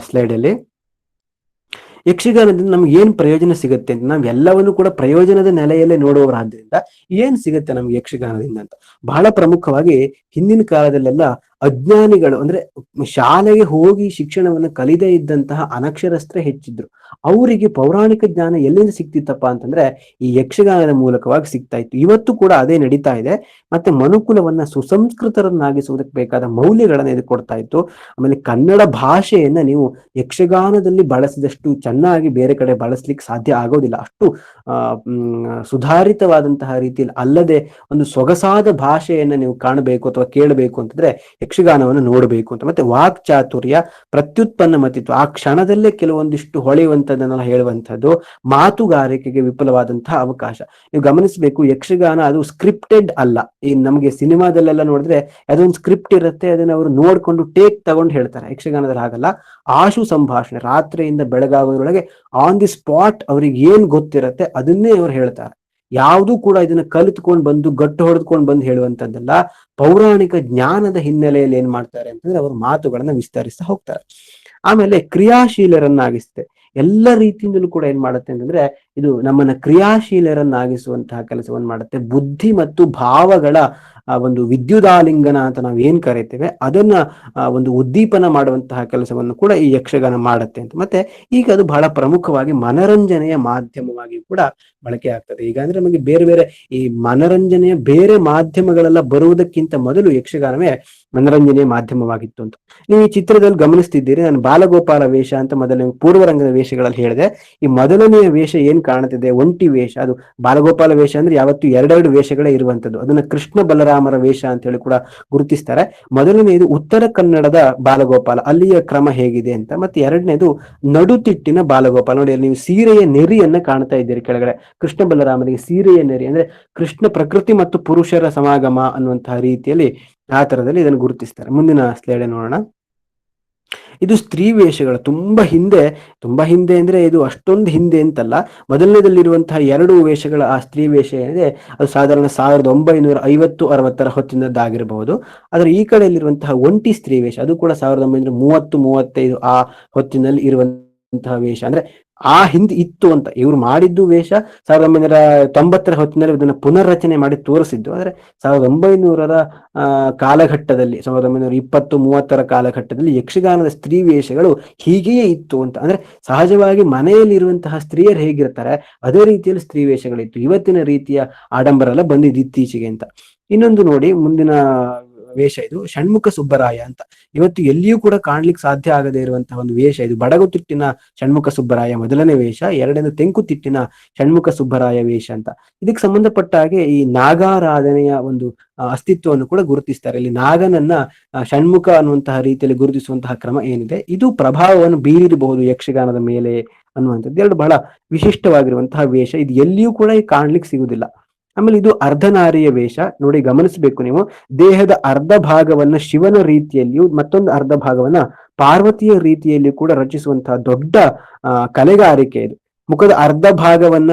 ಸ್ಲೈಡ್ ಅಲ್ಲಿ ಯಕ್ಷಗಾನದಿಂದ ನಮ್ಗೆ ಏನ್ ಪ್ರಯೋಜನ ಸಿಗುತ್ತೆ ಅಂತ ನಾವ್ ಎಲ್ಲವನ್ನು ಕೂಡ ಪ್ರಯೋಜನದ ನೆಲೆಯಲ್ಲೇ ನೋಡುವವರಾದ್ರಿಂದ ಏನ್ ಸಿಗುತ್ತೆ ನಮ್ಗೆ ಯಕ್ಷಗಾನದಿಂದ ಅಂತ ಬಹಳ ಪ್ರಮುಖವಾಗಿ ಹಿಂದಿನ ಕಾಲದಲ್ಲೆಲ್ಲ ಅಜ್ಞಾನಿಗಳು, ಅಂದ್ರೆ ಶಾಲೆಗೆ ಹೋಗಿ ಶಿಕ್ಷಣವನ್ನು ಕಲಿದೇ ಇದ್ದಂತಹ ಅನಕ್ಷರಸ್ಥರೇ ಹೆಚ್ಚಿದ್ರು. ಅವರಿಗೆ ಪೌರಾಣಿಕ ಜ್ಞಾನ ಎಲ್ಲಿಂದ ಸಿಕ್ತಿತ್ತಪ್ಪ ಅಂತಂದ್ರೆ ಈ ಯಕ್ಷಗಾನದ ಮೂಲಕವಾಗಿ ಸಿಗ್ತಾ ಇತ್ತು. ಇವತ್ತು ಕೂಡ ಅದೇ ನಡೀತಾ ಇದೆ. ಮತ್ತೆ ಮನುಕುಲವನ್ನ ಸುಸಂಸ್ಕೃತರನ್ನಾಗಿಸುವುದಕ್ಕೆ ಬೇಕಾದ ಮೌಲ್ಯಗಳನ್ನ ಇದು ಕೊಡ್ತಾ ಇತ್ತು. ಆಮೇಲೆ ಕನ್ನಡ ಭಾಷೆಯನ್ನ ನೀವು ಯಕ್ಷಗಾನದಲ್ಲಿ ಬಳಸಿದಷ್ಟು ಚೆನ್ನಾಗಿ ಬೇರೆ ಕಡೆ ಬಳಸ್ಲಿಕ್ಕೆ ಸಾಧ್ಯ ಆಗೋದಿಲ್ಲ. ಅಷ್ಟು ಸುಧಾರಿತವಾದಂತಹ ರೀತಿಯಲ್ಲಿ ಅಲ್ಲದೆ ಒಂದು ಸೊಗಸಾದ ಭಾಷೆಯನ್ನ ನೀವು ಕಾಣಬೇಕು ಅಥವಾ ಕೇಳಬೇಕು ಅಂತಂದ್ರೆ ಯಕ್ಷಗಾನವನ್ನು ನೋಡಬೇಕು ಅಂತ. ಮತ್ತೆ ವಾಕ್ ಚಾತುರ್ಯ, ಪ್ರತ್ಯುತ್ಪನ್ನ ಮತಿತ್ವ, ಆ ಕ್ಷಣದಲ್ಲೇ ಕೆಲವೊಂದಿಷ್ಟು ಹೊಳೆಯುವಂಥದ್ದನ್ನೆಲ್ಲ ಹೇಳುವಂಥದ್ದು, ಮಾತುಗಾರಿಕೆಗೆ ವಿಪುಲವಾದಂತಹ ಅವಕಾಶ. ನೀವು ಗಮನಿಸಬೇಕು, ಯಕ್ಷಗಾನ ಅದು ಸ್ಕ್ರಿಪ್ಟೆಡ್ ಅಲ್ಲ. ಈ ನಮಗೆ ಸಿನಿಮಾದಲ್ಲೆಲ್ಲ ನೋಡಿದ್ರೆ ಅದೊಂದು ಸ್ಕ್ರಿಪ್ಟ್ ಇರುತ್ತೆ, ಅದನ್ನ ಅವರು ನೋಡ್ಕೊಂಡು ಟೇಕ್ ತಗೊಂಡು ಹೇಳ್ತಾರೆ. ಯಕ್ಷಗಾನದಲ್ಲಿ ಹಾಗಲ್ಲ, ಆಶು ಸಂಭಾಷಣೆ, ರಾತ್ರಿಯಿಂದ ಬೆಳಗಾಗೋದ್ರೊಳಗೆ ಆನ್ ದಿ ಸ್ಪಾಟ್ ಅವ್ರಿಗೆ ಏನ್ ಗೊತ್ತಿರತ್ತೆ ಅದನ್ನೇ ಅವ್ರು ಹೇಳ್ತಾರೆ. ಯಾವುದೂ ಕೂಡ ಇದನ್ನ ಕಲಿತ್ಕೊಂಡು ಬಂದು ಗಟ್ಟು ಹೊಡೆದ್ಕೊಂಡು ಬಂದು ಹೇಳುವಂತದ್ದಲ್ಲ. ಪೌರಾಣಿಕ ಜ್ಞಾನದ ಹಿನ್ನೆಲೆಯಲ್ಲಿ ಏನ್ ಮಾಡ್ತಾರೆ ಅಂತಂದ್ರೆ ಅವರು ಮಾತುಗಳನ್ನ ವಿಸ್ತರಿಸ್ತಾ ಹೋಗ್ತಾರೆ. ಆಮೇಲೆ ಕ್ರಿಯಾಶೀಲರನ್ನಾಗಿಸುತ್ತೆ. ಎಲ್ಲ ರೀತಿಯಿಂದಲೂ ಕೂಡ ಏನ್ ಮಾಡುತ್ತೆ ಅಂತಂದ್ರೆ ಇದು ನಮ್ಮನ್ನ ಕ್ರಿಯಾಶೀಲರನ್ನಾಗಿಸುವಂತಹ ಕೆಲಸವನ್ನು ಮಾಡುತ್ತೆ. ಬುದ್ಧಿ ಮತ್ತು ಭಾವಗಳ ಒಂದು ವಿದ್ಯುದಾಲಿಂಗನ ಅಂತ ನಾವು ಏನ್ ಕರಿತೇವೆ ಅದನ್ನ ಒಂದು ಉದ್ದೀಪನ ಮಾಡುವಂತಹ ಕೆಲಸವನ್ನು ಕೂಡ ಈ ಯಕ್ಷಗಾನ ಮಾಡುತ್ತೆ ಅಂತ. ಮತ್ತೆ ಈಗ ಅದು ಬಹಳ ಪ್ರಮುಖವಾಗಿ ಮನರಂಜನೆಯ ಮಾಧ್ಯಮವಾಗಿ ಕೂಡ ಬಳಕೆ ಆಗ್ತದೆ. ಈಗ ಅಂದ್ರೆ ನಮಗೆ ಬೇರೆ ಬೇರೆ ಈ ಮನರಂಜನೆಯ ಬೇರೆ ಮಾಧ್ಯಮಗಳೆಲ್ಲ ಬರುವುದಕ್ಕಿಂತ ಮೊದಲು ಯಕ್ಷಗಾನವೇ ಮನರಂಜನೆಯ ಮಾಧ್ಯಮವಾಗಿತ್ತು ಅಂತ. ನೀವು ಈ ಚಿತ್ರದಲ್ಲಿ ಗಮನಿಸ್ತಿದ್ದೀರಿ, ನಾನು ಬಾಲಗೋಪಾಲ ವೇಷ ಅಂತ ಮೊದಲನೇ ಪೂರ್ವರಂಗದ ವೇಷಗಳಲ್ಲಿ ಹೇಳಿದೆ. ಈ ಮೊದಲನೆಯ ವೇಷ ಏನ್ ಕಾಣುತ್ತಿದೆ ಒಂಟಿ ವೇಷ, ಅದು ಬಾಲಗೋಪಾಲ ವೇಷ ಅಂದ್ರೆ ಯಾವತ್ತು 2 ವೇಷಗಳೇ ಇರುವಂತದ್ದು. ಅದನ್ನ ಕೃಷ್ಣ ಬಲರಾಮರ ವೇಷ ಅಂತ ಹೇಳಿ ಕೂಡ ಗುರುತಿಸ್ತಾರೆ. ಮೊದಲನೆಯದು ಉತ್ತರ ಕನ್ನಡದ ಬಾಲಗೋಪಾಲ, ಅಲ್ಲಿಯ ಕ್ರಮ ಹೇಗಿದೆ ಅಂತ. ಮತ್ತೆ ಎರಡನೇದು ನಡುತಿಟ್ಟಿನ ಬಾಲಗೋಪಾಲ. ನೋಡಿ, ಅಲ್ಲಿ ನೀವು ಸೀರೆಯ ನೆರಿಯನ್ನ ಕಾಣ್ತಾ ಇದ್ದೀರಿ ಕೆಳಗಡೆ. ಕೃಷ್ಣ ಬಲರಾಮನಿಗೆ ಸೀರೆಯ ನೆರಿ ಅಂದ್ರೆ ಕೃಷ್ಣ ಪ್ರಕೃತಿ ಮತ್ತು ಪುರುಷರ ಸಮಾಗಮ ಅನ್ನುವಂತಹ ರೀತಿಯಲ್ಲಿ ಆ ತರದಲ್ಲಿ ಇದನ್ನು ಗುರುತಿಸ್ತಾರೆ. ಮುಂದಿನ ಸ್ಲೈಡ್ ನೋಡೋಣ. ಇದು ಸ್ತ್ರೀ ವೇಷಗಳು ತುಂಬಾ ಹಿಂದೆ ಅಂದ್ರೆ ಇದು ಅಷ್ಟೊಂದು ಹಿಂದೆ ಅಂತಲ್ಲ. ಮೊದಲನೇದಲ್ಲಿರುವಂತಹ 2 ವೇಷಗಳ ಆ ಸ್ತ್ರೀ ವೇಷ ಏನಿದೆ ಅದು ಸಾಧಾರಣ 1950-60 ಹೊತ್ತಿನದ್ದಾಗಿರಬಹುದು. ಆದ್ರೆ ಈ ಕಡೆಯಲ್ಲಿರುವಂತಹ ಒಂಟಿ ಸ್ತ್ರೀ ವೇಷ ಅದು ಕೂಡ 1930-35 ಆ ಹೊತ್ತಿನಲ್ಲಿ ಇರುವಂತಹ ವೇಷ. ಅಂದ್ರೆ ಆ ಹಿಂದೆ ಇತ್ತು ಅಂತ ಇವ್ರು ಮಾಡಿದ್ದು ವೇಷ 1990 ಹೊತ್ತಿನಲ್ಲಿ ಇದನ್ನ ಪುನರ್ರಚನೆ ಮಾಡಿ ತೋರಿಸಿದ್ದು. ಆದ್ರೆ 1900ರ ಕಾಲಘಟ್ಟದಲ್ಲಿ 1920-30 ಕಾಲಘಟ್ಟದಲ್ಲಿ ಯಕ್ಷಗಾನದ ಸ್ತ್ರೀ ವೇಷಗಳು ಹೀಗೆಯೇ ಇತ್ತು ಅಂತ. ಅಂದ್ರೆ ಸಹಜವಾಗಿ ಮನೆಯಲ್ಲಿ ಇರುವಂತಹ ಸ್ತ್ರೀಯರು ಹೇಗಿರ್ತಾರೆ ಅದೇ ರೀತಿಯಲ್ಲಿ ಸ್ತ್ರೀ ವೇಷಗಳಿತ್ತು. ಇವತ್ತಿನ ರೀತಿಯ ಆಡಂಬರ ಎಲ್ಲ ಬಂದಿದ್ದು ಇತ್ತೀಚೆಗೆ ಅಂತ. ಇನ್ನೊಂದು ನೋಡಿ, ಮುಂದಿನ ವೇಷ ಇದು ಷಣ್ಮುಖ ಸುಬ್ಬರಾಯ ಅಂತ. ಇವತ್ತು ಎಲ್ಲಿಯೂ ಕೂಡ ಕಾಣ್ಲಿಕ್ಕೆ ಸಾಧ್ಯ ಆಗದೆ ಇರುವಂತಹ ಒಂದು ವೇಷ ಇದು. ಬಡಗುತಿಟ್ಟಿನ ಷಣ್ಮುಖ ಸುಬ್ಬರಾಯ ಮೊದಲನೇ ವೇಷ, ಎರಡನೇ ತೆಂಕುತಿಟ್ಟಿನ ಷಣ್ಮುಖ ಸುಬ್ಬರಾಯ ವೇಷ ಅಂತ. ಇದಕ್ಕೆ ಸಂಬಂಧಪಟ್ಟ ಹಾಗೆ ಈ ನಾಗಾರಾಧನೆಯ ಒಂದು ಅಸ್ತಿತ್ವವನ್ನು ಕೂಡ ಗುರುತಿಸ್ತಾರೆ. ಇಲ್ಲಿ ನಾಗನನ್ನ ಷಣ್ಮುಖ ಅನ್ನುವಂತಹ ರೀತಿಯಲ್ಲಿ ಗುರುತಿಸುವಂತಹ ಕ್ರಮ ಏನಿದೆ ಇದು ಪ್ರಭಾವವನ್ನು ಬೀರಿರಬಹುದು ಯಕ್ಷಗಾನದ ಮೇಲೆ ಅನ್ನುವಂಥದ್ದು. 2 ಬಹಳ ವಿಶಿಷ್ಟವಾಗಿರುವಂತಹ ವೇಷ. ಇದು ಎಲ್ಲಿಯೂ ಕೂಡ ಕಾಣ್ಲಿಕ್ಕೆ ಸಿಗುವುದಿಲ್ಲ. ಆಮೇಲೆ ಇದು ಅರ್ಧನಾರಿಯ ವೇಷ. ನೋಡಿ, ಗಮನಿಸಬೇಕು ನೀವು, ದೇಹದ ಅರ್ಧ ಭಾಗವನ್ನ ಶಿವನ ರೀತಿಯಲ್ಲಿಯೂ ಮತ್ತೊಂದು ಅರ್ಧ ಭಾಗವನ್ನ ಪಾರ್ವತಿಯ ರೀತಿಯಲ್ಲಿ ಕೂಡ ರಚಿಸುವಂತಹ ದೊಡ್ಡ ಕಲೆಗಾರಿಕೆ ಇದು. ಮುಖದ ಅರ್ಧ ಭಾಗವನ್ನ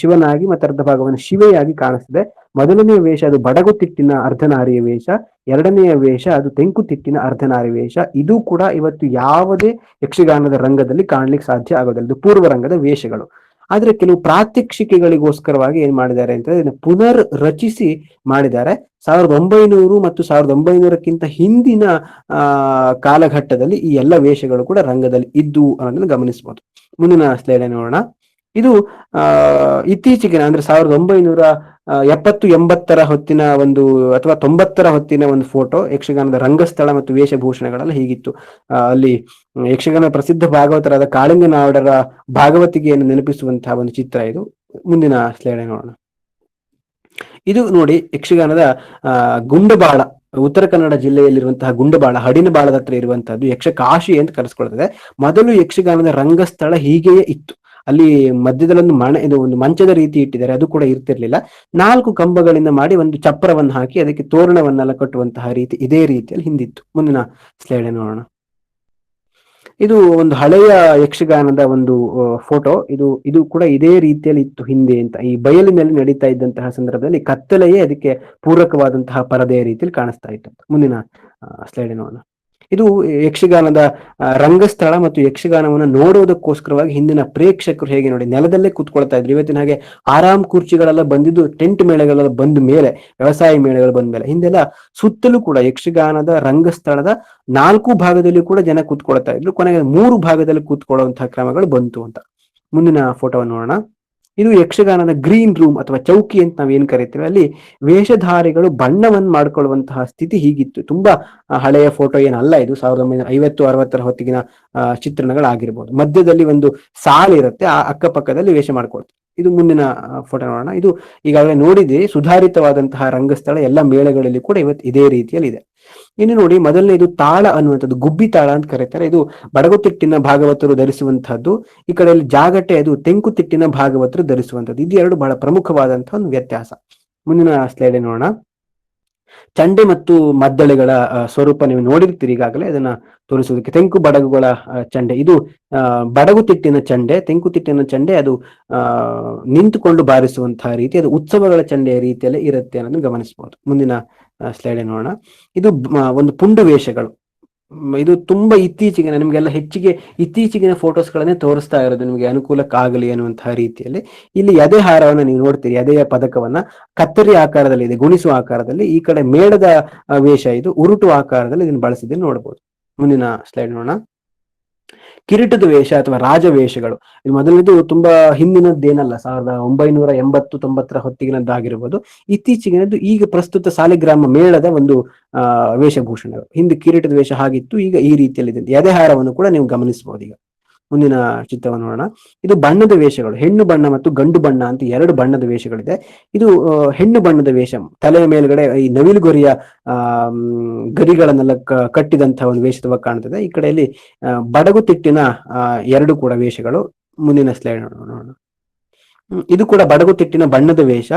ಶಿವನಾಗಿ ಮತ್ತೆ ಅರ್ಧ ಭಾಗವನ್ನ ಶಿವೆಯಾಗಿ ಕಾಣಿಸ್ತದೆ. ಮೊದಲನೆಯ ವೇಷ ಅದು ಬಡಗುತಿಟ್ಟಿನ ಅರ್ಧನಾರಿಯ ವೇಷ, ಎರಡನೆಯ ವೇಷ ಅದು ತೆಂಕುತಿಟ್ಟಿನ ಅರ್ಧನಾರಿ ವೇಷ. ಇದು ಕೂಡ ಇವತ್ತು ಯಾವುದೇ ಯಕ್ಷಗಾನದ ರಂಗದಲ್ಲಿ ಕಾಣ್ಲಿಕ್ಕೆ ಸಾಧ್ಯ ಆಗೋದಿಲ್ಲ. ಇದು ಪೂರ್ವರಂಗದ ವೇಷಗಳು. ಆದ್ರೆ ಕೆಲವು ಪ್ರಾತ್ಯಕ್ಷಿಕೆಗಳಿಗೋಸ್ಕರವಾಗಿ ಏನ್ ಮಾಡಿದ್ದಾರೆ ಅಂತ ಇದನ್ನ ಪುನರ್ ರಚಿಸಿ ಮಾಡಿದ್ದಾರೆ. 1900 ಮತ್ತು 1900ಕ್ಕಿಂತ ಹಿಂದಿನ ಕಾಲಘಟ್ಟದಲ್ಲಿ ಈ ಎಲ್ಲ ವೇಷಗಳು ಕೂಡ ರಂಗದಲ್ಲಿ ಇದ್ದು ಅನ್ನೋದನ್ನ ಗಮನಿಸಬಹುದು. ಮುಂದಿನ ಸ್ಲೈಡ್ ನೋಡೋಣ. ಇದು ಇತ್ತೀಚೆಗೆ ಅಂದ್ರೆ 1970-80 ಹೊತ್ತಿನ ಒಂದು ಅಥವಾ 90 ಹೊತ್ತಿನ ಒಂದು ಫೋಟೋ. ಯಕ್ಷಗಾನದ ರಂಗಸ್ಥಳ ಮತ್ತು ವೇಷಭೂಷಣಗಳೆಲ್ಲ ಹೀಗಿತ್ತು. ಅಲ್ಲಿ ಯಕ್ಷಗಾನ ಪ್ರಸಿದ್ಧ ಭಾಗವತರಾದ ಕಾಳಿಂಗನಾಡರ ಭಾಗವತಿಗೆಯನ್ನು ನೆನಪಿಸುವಂತಹ ಒಂದು ಚಿತ್ರ ಇದು. ಮುಂದಿನ ಸ್ಲೈಡ್ ನೋಡೋಣ. ಇದು ನೋಡಿ ಯಕ್ಷಗಾನದ ಗುಂಡಬಾಳ, ಉತ್ತರ ಕನ್ನಡ ಜಿಲ್ಲೆಯಲ್ಲಿರುವಂತಹ ಗುಂಡಬಾಳ, ಹಡಿನಬಾಳದ ಹತ್ರ ಇರುವಂತಹದ್ದು ಯಕ್ಷಕಾಶಿ ಅಂತ ಕರೆಸ್ಕೊಳ್ತದೆ. ಮೊದಲು ಯಕ್ಷಗಾನದ ರಂಗಸ್ಥಳ ಹೀಗೆಯೇ ಇತ್ತು. ಅಲ್ಲಿ ಮಧ್ಯದಲ್ಲೊಂದು ಇದು ಒಂದು ಮಂಚದ ರೀತಿ ಇಟ್ಟಿದ್ದಾರೆ, ಅದು ಕೂಡ ಇರ್ತಿರ್ಲಿಲ್ಲ. 4 ಕಂಬಗಳಿಂದ ಮಾಡಿ ಒಂದು ಚಪ್ರವನ್ನು ಹಾಕಿ ಅದಕ್ಕೆ ತೋರಣವನ್ನೆಲ್ಲ ಕಟ್ಟುವಂತಹ ರೀತಿ ಇದೇ ರೀತಿಯಲ್ಲಿ ಹಿಂದಿತ್ತು. ಮುಂದಿನ ಸ್ಲೈಡ್ ನೋಡೋಣ. ಇದು ಒಂದು ಹಳೆಯ ಯಕ್ಷಗಾನದ ಒಂದು ಫೋಟೋ. ಇದು ಕೂಡ ಇದೇ ರೀತಿಯಲ್ಲಿ ಇತ್ತು ಹಿಂದೆ ಅಂತ. ಈ ಬಯಲಿನಲ್ಲಿ ನಡೀತಾ ಇದ್ದಂತಹ ಸಂದರ್ಭದಲ್ಲಿ ಕತ್ತಲೆಯೇ ಅದಕ್ಕೆ ಪೂರಕವಾದಂತಹ ಪರದೆಯ ರೀತಿಯಲ್ಲಿ ಕಾಣಿಸ್ತಾ ಇತ್ತು. ಮುಂದಿನ ಸ್ಲೈಡ್ ನೋಡೋಣ. ಇದು ಯಕ್ಷಗಾನದ ರಂಗಸ್ಥಳ ಮತ್ತು ಯಕ್ಷಗಾನವನ್ನು ನೋಡುವುದಕ್ಕೋಸ್ಕರವಾಗಿ ಹಿಂದಿನ ಪ್ರೇಕ್ಷಕರು ಹೇಗೆ ನೋಡಿ ನೆಲದಲ್ಲೇ ಕೂತ್ಕೊಳ್ತಾ ಇದ್ರು. ಇವತ್ತಿನ ಹಾಗೆ ಆರಾಮ್ ಕುರ್ಚಿಗಳೆಲ್ಲ ಬಂದಿದ್ದು ಟೆಂಟ್ ಮೇಳಗಳೆಲ್ಲ ಬಂದ ಮೇಲೆ, ವ್ಯವಸಾಯ ಮೇಳಗಳು ಬಂದ ಮೇಲೆ. ಹಿಂದೆಲ್ಲ ಸುತ್ತಲೂ ಕೂಡ ಯಕ್ಷಗಾನದ ರಂಗಸ್ಥಳದ 4 ಭಾಗದಲ್ಲಿ ಕೂಡ ಜನ ಕೂತ್ಕೊಳ್ತಾ ಇದ್ರು. ಕೊನೆಗೆ 3 ಭಾಗದಲ್ಲಿ ಕೂತ್ಕೊಳ್ಳುವಂತಹ ಕ್ರಮಗಳು ಬಂತು ಅಂತ. ಮುಂದಿನ ಫೋಟೋವನ್ನು ನೋಡೋಣ. ಇದು ಯಕ್ಷಗಾನದ ಗ್ರೀನ್ ರೂಮ್ ಅಥವಾ ಚೌಕಿ ಅಂತ ನಾವ್ ಏನ್ ಕರಿತೇವೆ. ಅಲ್ಲಿ ವೇಷಧಾರಿಗಳು ಬಣ್ಣವನ್ನು ಮಾಡ್ಕೊಳ್ಳುವಂತಹ ಸ್ಥಿತಿ ಹೀಗಿತ್ತು. ತುಂಬಾ ಹಳೆಯ ಫೋಟೋ ಏನಲ್ಲ ಇದು. 1950-60 ಹೊತ್ತಿಗಿನ ಚಿತ್ರಣಗಳಾಗಿರ್ಬೋದು. ಮಧ್ಯದಲ್ಲಿ ಒಂದು ಸಾಲು ಇರುತ್ತೆ, ಆ ಅಕ್ಕಪಕ್ಕದಲ್ಲಿ ವೇಷ ಮಾಡ್ಕೊಳ್ತಾರೆ. ಇದು ಮುಂದಿನ ಫೋಟೋ ನೋಡೋಣ. ಇದು ಈಗಾಗಲೇ ನೋಡಿದ್ರೆ ಸುಧಾರಿತವಾದಂತಹ ರಂಗಸ್ಥಳ ಎಲ್ಲ ಮೇಳಗಳಲ್ಲಿ ಕೂಡ ಇವತ್ತು ಇದೇ ರೀತಿಯಲ್ಲಿ ಇದೆ. ಇನ್ನು ನೋಡಿ, ಮೊದಲನೇ ಇದು ತಾಳ ಅನ್ನುವಂಥದ್ದು, ಗುಬ್ಬಿ ತಾಳ ಅಂತ ಕರೀತಾರೆ. ಇದು ಬಡಗುತಿಟ್ಟಿನ ಭಾಗವತರು ಧರಿಸುವಂತಹದ್ದು. ಈ ಕಡೆಯಲ್ಲಿ ಜಾಗಟೆ, ಅದು ತೆಂಕುತಿಟ್ಟಿನ ಭಾಗವತರು ಧರಿಸುವಂಥದ್ದು. ಇದು ಎರಡು ಬಹಳ ಪ್ರಮುಖವಾದಂತಹ ಒಂದು ವ್ಯತ್ಯಾಸ. ಮುಂದಿನ ಸ್ಲೈಡ್ ನೋಡೋಣ. ಚಂಡೆ ಮತ್ತು ಮದ್ದಳೆಗಳ ಸ್ವರೂಪ ನೀವು ನೋಡಿರ್ತೀರಿ ಈಗಾಗಲೇ, ಅದನ್ನ ತೋರಿಸುವುದಕ್ಕೆ. ತೆಂಕು ಬಡಗುಗಳ ಚಂಡೆ, ಇದು ಬಡಗುತಿಟ್ಟಿನ ಚಂಡೆ. ತೆಂಕುತಿಟ್ಟಿನ ಚಂಡೆ ಅದು ನಿಂತುಕೊಂಡು ಬಾರಿಸುವಂತಹ ರೀತಿ, ಅದು ಉತ್ಸವಗಳ ಚಂಡೆಯ ರೀತಿಯಲ್ಲೇ ಇರುತ್ತೆ ಅನ್ನೋದನ್ನು ಗಮನಿಸಬಹುದು. ಮುಂದಿನ ಸ್ಲೈಡ್ ನೋಡೋಣ. ಇದು ಒಂದು ಪುಂಡು ವೇಷಗಳು. ಇದು ತುಂಬಾ ಇತ್ತೀಚೆಗೆ, ನಿಮ್ಗೆಲ್ಲ ಹೆಚ್ಚಿಗೆ ಇತ್ತೀಚೆಗಿನ ಫೋಟೋಸ್ಗಳನ್ನೇ ತೋರಿಸ್ತಾ ಇರೋದು ನಿಮಗೆ ಅನುಕೂಲಕ್ಕಾಗಲಿ ಅನ್ನುವಂತಹ ರೀತಿಯಲ್ಲಿ. ಇಲ್ಲಿ ಎದೆ ಹಾರವನ್ನ ನೀವು ನೋಡ್ತೀರಿ, ಎದೆಯ ಪದಕವನ್ನ ಕತ್ತರಿ ಆಕಾರದಲ್ಲಿ ಇದೆ, ಗುಣಿಸುವ ಆಕಾರದಲ್ಲಿ. ಈ ಕಡೆ ಮೇಳದ ವೇಷ, ಇದು ಉರುಟು ಆಕಾರದಲ್ಲಿ ಇದನ್ನು ಬಳಸಿದ್ದನ್ನು ನೋಡಬಹುದು. ಮುಂದಿನ ಸ್ಲೈಡ್ ನೋಡೋಣ. ಕಿರೀಟದ ವೇಷ ಅಥವಾ ರಾಜವೇಷಗಳು. ಇದು ಮೊದಲನೇದು ತುಂಬಾ ಹಿಂದಿನದ್ದೇನಲ್ಲ, 1980-90 ಹೊತ್ತಿಗಿನದ್ದಾಗಿರ್ಬೋದು. ಇತ್ತೀಚೆಗಿನದ್ದು ಈಗ ಪ್ರಸ್ತುತ ಸಾಲಿಗ್ರಾಮ ಮೇಳದ ಒಂದು ವೇಷಭೂಷಣಗಳು. ಹಿಂದೆ ಕಿರೀಟದ ವೇಷ ಹಾಗಿತ್ತು, ಈಗ ಈ ರೀತಿಯಲ್ಲಿ ಇದೆ. ಎದೆಹಾರವನ್ನು ಕೂಡ ನೀವು ಗಮನಿಸಬಹುದು. ಈಗ ಮುಂದಿನ ಚಿತ್ರವನ್ನು ನೋಡೋಣ. ಇದು ಬಣ್ಣದ ವೇಷಗಳು, ಹೆಣ್ಣು ಬಣ್ಣ ಮತ್ತು ಗಂಡು ಬಣ್ಣ ಅಂತ 2 ಬಣ್ಣದ ವೇಷಗಳಿದೆ. ಇದು ಹೆಣ್ಣು ಬಣ್ಣದ ವೇಷ, ತಲೆಯ ಮೇಲ್ಗಡೆ ಈ ನವಿಲುಗೊರಿಯ ಗರಿಗಳನ್ನೆಲ್ಲ ಕಟ್ಟಿದಂತಹ ಒಂದು ವೇಷದ ಕಾಣ್ತದೆ. ಈ ಕಡೆಯಲ್ಲಿ ಬಡಗುತಿಟ್ಟಿನ 2 ಕೂಡ ವೇಷಗಳು. ಮುಂದಿನ ಸ್ಲೈಡ್ ನೋಡೋಣ. ಇದು ಕೂಡ ಬಡಗುತಿಟ್ಟಿನ ಬಣ್ಣದ ವೇಷ.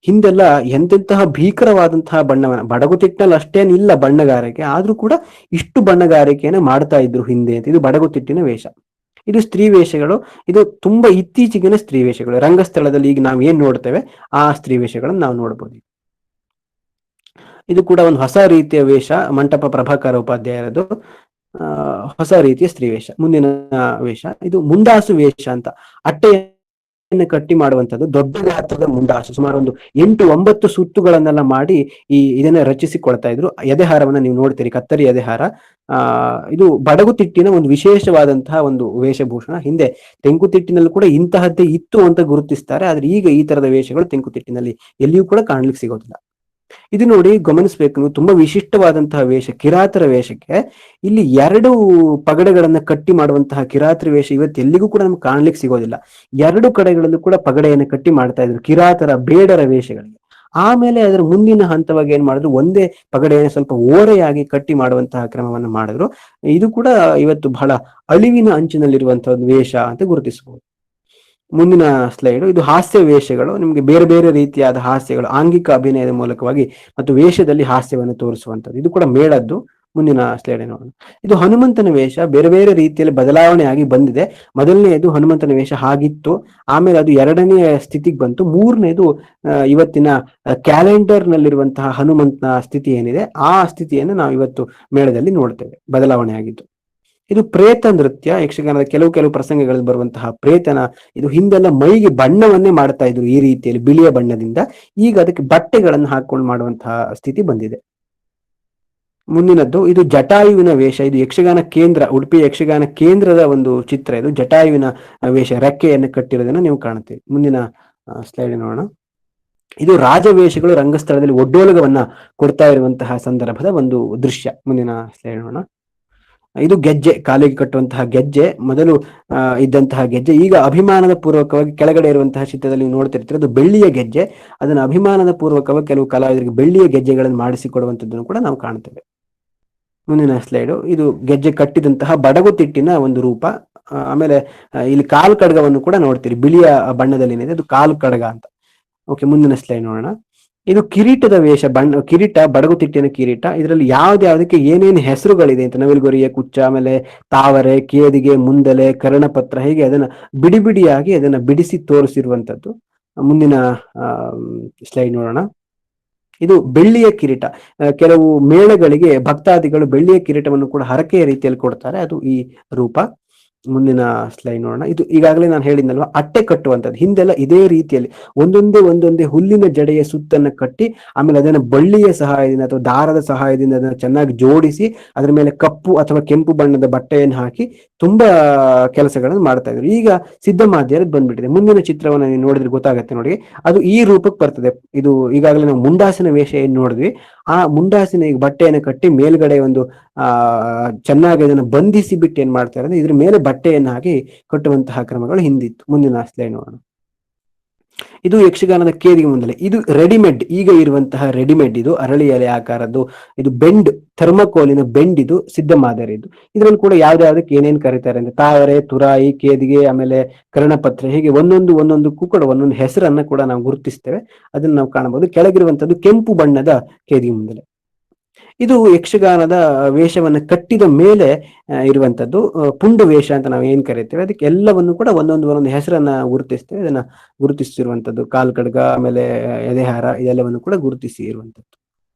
ಹಿಂದೆಲ್ಲ ಎಂತೆಂತಹ ಭೀಕರವಾದಂತಹ ಬಣ್ಣವನ್ನ, ಬಡಗುತಿಟ್ಟಿನಲ್ಲಿ ಅಷ್ಟೇನಿಲ್ಲ ಬಣ್ಣಗಾರಿಕೆ, ಆದ್ರೂ ಕೂಡ ಇಷ್ಟು ಬಣ್ಣಗಾರಿಕೆಯನ್ನು ಮಾಡ್ತಾ ಇದ್ರು ಹಿಂದೆ ಅಂತ. ಇದು ಬಡಗುತಿಟ್ಟಿನ ವೇಷ. ಇದು ಸ್ತ್ರೀ ವೇಷಗಳು. ಇದು ತುಂಬಾ ಇತ್ತೀಚೆಗಿನ ಸ್ತ್ರೀ ವೇಷಗಳು. ರಂಗಸ್ಥಳದಲ್ಲಿ ಈಗ ನಾವು ಏನ್ ನೋಡ್ತೇವೆ ಆ ಸ್ತ್ರೀ ವೇಷಗಳನ್ನು ನಾವು ನೋಡ್ಬೋದು. ಇದು ಕೂಡ ಒಂದು ಹೊಸ ರೀತಿಯ ವೇಷ, ಮಂಟಪ ಪ್ರಭಾಕರ ಉಪಾಧ್ಯಾಯರದು ಹೊಸ ರೀತಿಯ ಸ್ತ್ರೀ ವೇಷ. ಮುಂದಿನ ವೇಷ ಇದು ಮುಂಡಾಸು ವೇಷ ಅಂತ. ಅಟ್ಟೆಯನ್ನು ಕಟ್ಟಿ ಮಾಡುವಂತದ್ದು, ದೊಡ್ಡ ಗಾತ್ರದ ಮುಂಡಾಸು, ಸುಮಾರು ಒಂದು 8-9 ಸುತ್ತುಗಳನ್ನೆಲ್ಲ ಮಾಡಿ ಇದನ್ನ ರಚಿಸಿಕೊಳ್ತಾ ಇದ್ರು. ಎದೆಹಾರವನ್ನ ನೀವು ನೋಡ್ತೀರಿ, ಕತ್ತರಿ ಎದೆಹಾರ. ಇದು ಬಡಗುತಿಟ್ಟಿನ ಒಂದು ವಿಶೇಷವಾದಂತಹ ಒಂದು ವೇಷಭೂಷಣ. ಹಿಂದೆ ತೆಂಕುತಿಟ್ಟಿನಲ್ಲಿ ಕೂಡ ಇಂತಹದ್ದೇ ಇತ್ತು ಅಂತ ಗುರುತಿಸ್ತಾರೆ, ಆದ್ರೆ ಈಗ ಈ ತರದ ವೇಷಗಳು ತೆಂಕುತಿಟ್ಟಿನಲ್ಲಿ ಎಲ್ಲಿಯೂ ಕೂಡ ಕಾಣ್ಲಿಕ್ಕೆ ಸಿಗೋದಿಲ್ಲ. ಇದು ನೋಡಿ, ಗಮನಿಸಬೇಕು, ತುಂಬಾ ವಿಶಿಷ್ಟವಾದಂತಹ ವೇಷ, ಕಿರಾತರ ವೇಷಕ್ಕೆ. ಇಲ್ಲಿ 2 ಪಗಡೆಗಳನ್ನ ಕಟ್ಟಿ ಮಾಡುವಂತಹ ಕಿರಾತರ ವೇಷ ಇವತ್ತು ಎಲ್ಲಿಗೂ ಕೂಡ ನಮ್ಗೆ ಕಾಣ್ಲಿಕ್ಕೆ ಸಿಗೋದಿಲ್ಲ. 2 ಕಡೆಗಳಲ್ಲೂ ಕೂಡ ಪಗಡೆಯನ್ನು ಕಟ್ಟಿ ಮಾಡ್ತಾ ಇದ್ರು ಕಿರಾತರ ಬೇಡರ ವೇಷಗಳಿಗೆ. ಆಮೇಲೆ ಅದರ ಮುಂದಿನ ಹಂತವಾಗಿ ಏನ್ ಮಾಡಿದ್ರು, ಒಂದೇ ಪಗಡೆಯನ್ನು ಸ್ವಲ್ಪ ಓರೆಯಾಗಿ ಕಟ್ಟಿ ಮಾಡುವಂತಹ ಕ್ರಮವನ್ನು ಮಾಡಿದ್ರು. ಇದು ಕೂಡ ಇವತ್ತು ಬಹಳ ಅಳಿವಿನ ಅಂಚಿನಲ್ಲಿರುವಂತಹ ಒಂದು ವೇಷ ಅಂತ ಗುರುತಿಸಬಹುದು. ಮುಂದಿನ ಸ್ಲೈಡ್, ಇದು ಹಾಸ್ಯ ವೇಷಗಳು. ನಿಮ್ಗೆ ಬೇರೆ ಬೇರೆ ರೀತಿಯಾದ ಹಾಸ್ಯಗಳು, ಆಂಗಿಕ ಅಭಿನಯದ ಮೂಲಕವಾಗಿ ಮತ್ತು ವೇಷದಲ್ಲಿ ಹಾಸ್ಯವನ್ನು ತೋರಿಸುವಂಥದ್ದು. ಇದು ಕೂಡ ಮೇಳದ್ದು. ಮುಂದಿನ ಸ್ಲೈಡ್ ನೋಡೋಣ. ಇದು ಹನುಮಂತನ ವೇಷ. ಬೇರೆ ಬೇರೆ ರೀತಿಯಲ್ಲಿ ಬದಲಾವಣೆ ಆಗಿ ಬಂದಿದೆ. ಮೊದಲನೆಯದು ಹನುಮಂತನ ವೇಷ ಹಾಗಿತ್ತು, ಆಮೇಲೆ ಅದು 2ನೇ ಸ್ಥಿತಿಗೆ ಬಂತು. 3ನೇದು ಇವತ್ತಿನ ಕ್ಯಾಲೆಂಡರ್ ನಲ್ಲಿರುವಂತಹ ಹನುಮಂತನ ಸ್ಥಿತಿ ಏನಿದೆ ಆ ಸ್ಥಿತಿಯನ್ನು ನಾವು ಇವತ್ತು ಮೇಳದಲ್ಲಿ ನೋಡ್ತೇವೆ, ಬದಲಾವಣೆ ಆಗಿದ್ದು. ಇದು ಪ್ರೇತ ನೃತ್ಯ, ಯಕ್ಷಗಾನದ ಕೆಲವು ಪ್ರಸಂಗಗಳಲ್ಲಿ ಬರುವಂತಹ ಪ್ರೇತನ. ಇದು ಹಿಂದೆಲ್ಲ ಮೈಗೆ ಬಣ್ಣವನ್ನೇ ಮಾಡ್ತಾ ಇದ್ರು ಈ ರೀತಿಯಲ್ಲಿ, ಬಿಳಿಯ ಬಣ್ಣದಿಂದ. ಈಗ ಅದಕ್ಕೆ ಬಟ್ಟೆಗಳನ್ನು ಹಾಕೊಂಡು ಮಾಡುವಂತಹ ಸ್ಥಿತಿ ಬಂದಿದೆ. ಮುಂದಿನದ್ದು ಇದು ಜಟಾಯುವಿನ ವೇಷ. ಇದು ಯಕ್ಷಗಾನ ಕೇಂದ್ರ, ಉಡುಪಿ ಯಕ್ಷಗಾನ ಕೇಂದ್ರದ ಒಂದು ಚಿತ್ರ. ಇದು ಜಟಾಯುವಿನ ವೇಷ, ರೆಕ್ಕೆಯನ್ನು ಕಟ್ಟಿರೋದನ್ನ ನೀವು ಕಾಣುತ್ತೀರಿ. ಮುಂದಿನ ಸ್ಲೈಡ್ ನೋಡೋಣ. ಇದು ರಾಜವೇಷಗಳು ರಂಗಸ್ಥಳದಲ್ಲಿ ಒಡ್ಡೋಲಗವನ್ನ ಕೊಡ್ತಾ ಇರುವಂತಹ ಸಂದರ್ಭದ ಒಂದು ದೃಶ್ಯ. ಮುಂದಿನ ಸ್ಲೈಡ್ ನೋಡೋಣ. ಇದು ಗೆಜ್ಜೆ, ಕಾಲಿಗೆ ಕಟ್ಟುವಂತಹ ಗೆಜ್ಜೆ. ಮೊದಲು ಇದ್ದಂತಹ ಗೆಜ್ಜೆ ಈಗ ಅಭಿಮಾನದ ಪೂರ್ವಕವಾಗಿ ಕೆಳಗಡೆ ಇರುವಂತಹ ಚಿತ್ರದಲ್ಲಿ ನೀವು ನೋಡ್ತಿರ್ತೀರ, ಅದು ಬೆಳ್ಳಿಯ ಗೆಜ್ಜೆ. ಅದನ್ನು ಅಭಿಮಾನದ ಪೂರ್ವಕವಾಗಿ ಕೆಲವು ಕಲಾವಿದರಿಗೆ ಬೆಳ್ಳಿಯ ಗೆಜ್ಜೆಗಳನ್ನು ಮಾಡಿಸಿಕೊಡುವಂಥದ್ದನ್ನು ಕೂಡ ನಾವು ಕಾಣ್ತೇವೆ. ಮುಂದಿನ ಸ್ಲೈಡು, ಇದು ಗೆಜ್ಜೆ ಕಟ್ಟಿದಂತಹ ಬಡಗುತಿಟ್ಟಿನ ಒಂದು ರೂಪ. ಆಮೇಲೆ ಇಲ್ಲಿ ಕಾಲ್ ಕಡಗವನ್ನು ಕೂಡ ನೋಡ್ತೀರಿ, ಬಿಳಿಯ ಬಣ್ಣದಲ್ಲಿ ಅದು ಕಾಲ್ ಕಡಗ ಅಂತ. ಓಕೆ, ಮುಂದಿನ ಸ್ಲೈಡ್ ನೋಡೋಣ. ಇದು ಕಿರೀಟದ ವೇಷ, ಕಿರೀಟ, ಬಡಗುತಿಟ್ಟಿನ ಕಿರೀಟ. ಇದರಲ್ಲಿ ಯಾವ್ದ್ಯಾವ್ದಕ್ಕೆ ಏನೇನು ಹೆಸರುಗಳಿದೆ ಅಂತ, ನವಿಲುಗರಿಯ ಕುಚ್ಚ, ಆಮೇಲೆ ತಾವರೆ, ಕೇದಿಗೆ, ಮುಂದಲೆ, ಕರ್ಣಪತ್ರ, ಹೀಗೆ ಅದನ್ನ ಬಿಡಿ ಬಿಡಿಯಾಗಿ ಅದನ್ನ ಬಿಡಿಸಿ ತೋರಿಸಿರುವಂತದ್ದು. ಮುಂದಿನ ಸ್ಲೈಡ್ ನೋಡೋಣ. ಇದು ಬೆಳ್ಳಿಯ ಕಿರೀಟ. ಕೆಲವು ಮೇಳಗಳಿಗೆ ಭಕ್ತಾದಿಗಳು ಬೆಳ್ಳಿಯ ಕಿರೀಟವನ್ನು ಕೂಡ ಹರಕೆಯ ರೀತಿಯಲ್ಲಿ ಕೊಡ್ತಾರೆ, ಅದು ಈ ರೂಪ. ಮುಂದಿನ ಸ್ಲೈಡ್ ನೋಡೋಣ. ಇದು ಈಗಾಗಲೇ ನಾನು ಹೇಳಿದ್ನಲ್ವಾ, ಅಟ್ಟೆ ಕಟ್ಟುವಂಥದ್ದು. ಹಿಂದೆಲ್ಲ ಇದೇ ರೀತಿಯಲ್ಲಿ ಒಂದೊಂದೇ ಹುಲ್ಲಿನ ಜಡೆಯ ಸುತ್ತನ್ನು ಕಟ್ಟಿ, ಆಮೇಲೆ ಅದನ್ನು ಬಳ್ಳಿಯ ಸಹಾಯದಿಂದ ಅಥವಾ ದಾರದ ಸಹಾಯದಿಂದ ಅದನ್ನು ಚೆನ್ನಾಗಿ ಜೋಡಿಸಿ, ಅದರ ಮೇಲೆ ಕಪ್ಪು ಅಥವಾ ಕೆಂಪು ಬಣ್ಣದ ಬಟ್ಟೆಯನ್ನು ಹಾಕಿ ತುಂಬಾ ಕೆಲಸಗಳನ್ನು ಮಾಡ್ತಾ ಇದ್ರು. ಈಗ ಸಿದ್ಧಮಾಧ್ಯರದ್ದು ಬಂದ್ಬಿಟ್ಟಿದೆ. ಮುಂದಿನ ಚಿತ್ರವನ್ನು ನೀವು ನೋಡಿದ್ರೆ ಗೊತ್ತಾಗತ್ತೆ ನೋಡಿ, ಅದು ಈ ರೂಪಕ್ಕೆ ಬರ್ತದೆ. ಇದು ಈಗಾಗಲೇ ನಾವು ಮುಂಡಾಸಿನ ವೇಷ ಏನ್ ನೋಡಿದ್ವಿ, ಆ ಮುಂಡಾಸಿನ ಈಗ ಬಟ್ಟೆಯನ್ನು ಕಟ್ಟಿ ಮೇಲ್ಗಡೆ ಒಂದು ಚೆನ್ನಾಗಿ ಅದನ್ನು ಬಂಧಿಸಿ ಬಿಟ್ಟು ಏನ್ ಮಾಡ್ತಾರೆ ಅಂದ್ರೆ ಇದ್ರ ಮೇಲೆ ಬಟ್ಟೆಯನ್ನು ಹಾಕಿ ಕಟ್ಟುವಂತಹ ಕ್ರಮಗಳು ಹಿಂದಿತ್ತು. ಮುಂದಿನ ಸ್ಲೈಡ್ ನೋಡೋಣ. ಇದು ಯಕ್ಷಗಾನದ ಕೇದಿಗೆ ಮುಂದಲೆ. ಇದು ರೆಡಿಮೇಡ್, ಈಗ ಇರುವಂತಹ ರೆಡಿಮೇಡ್, ಇದು ಅರಳಿ ಎಲೆ ಆಕಾರದ್ದು, ಇದು ಬೆಂಡ್, ಥರ್ಮಕೋಲಿನ ಬೆಂಡ್, ಇದು ಸಿದ್ಧ ಮಾದರಿ. ಇದು ಇದರಲ್ಲಿ ಕೂಡ ಯಾವ್ದಾವ್ದಕ್ಕೆ ಏನೇನು ಕರೀತಾರೆ ಅಂದ್ರೆ ತಾವರೆ, ತುರಾಯಿ, ಕೇದಿಗೆ, ಆಮೇಲೆ ಕರ್ಣಪತ್ರ, ಹೀಗೆ ಒಂದೊಂದಕ್ಕೂ ಕೂಡ ಒಂದೊಂದು ಹೆಸರನ್ನ ಕೂಡ ನಾವು ಗುರುತಿಸ್ತೇವೆ. ಅದನ್ನ ನಾವು ಕಾಣಬಹುದು. ಕೆಳಗಿರುವಂತದ್ದು ಕೆಂಪು ಬಣ್ಣದ ಕೇದಿಗೆ ಮುಂದಲೆ. ಇದು ಯಕ್ಷಗಾನದ ವೇಷವನ್ನು ಕಟ್ಟಿದ ಮೇಲೆ ಇರುವಂತದ್ದು ಪುಂಡು ವೇಷ ಅಂತ ನಾವು ಏನ್ ಕರಿತೇವೆ. ಅದಕ್ಕೆ ಎಲ್ಲವನ್ನು ಕೂಡ ಒಂದೊಂದು ಹೆಸರನ್ನ ಗುರುತಿಸ್ತೇವೆ. ಇದನ್ನ ಗುರುತಿಸಿರುವಂತದ್ದು ಕಾಲ್ ಕಡ್ಗ, ಆಮೇಲೆ ಎದೆಹಾರ, ಇದೆಲ್ಲವನ್ನು ಕೂಡ ಗುರುತಿಸಿ ಇರುವಂತದ್ದು.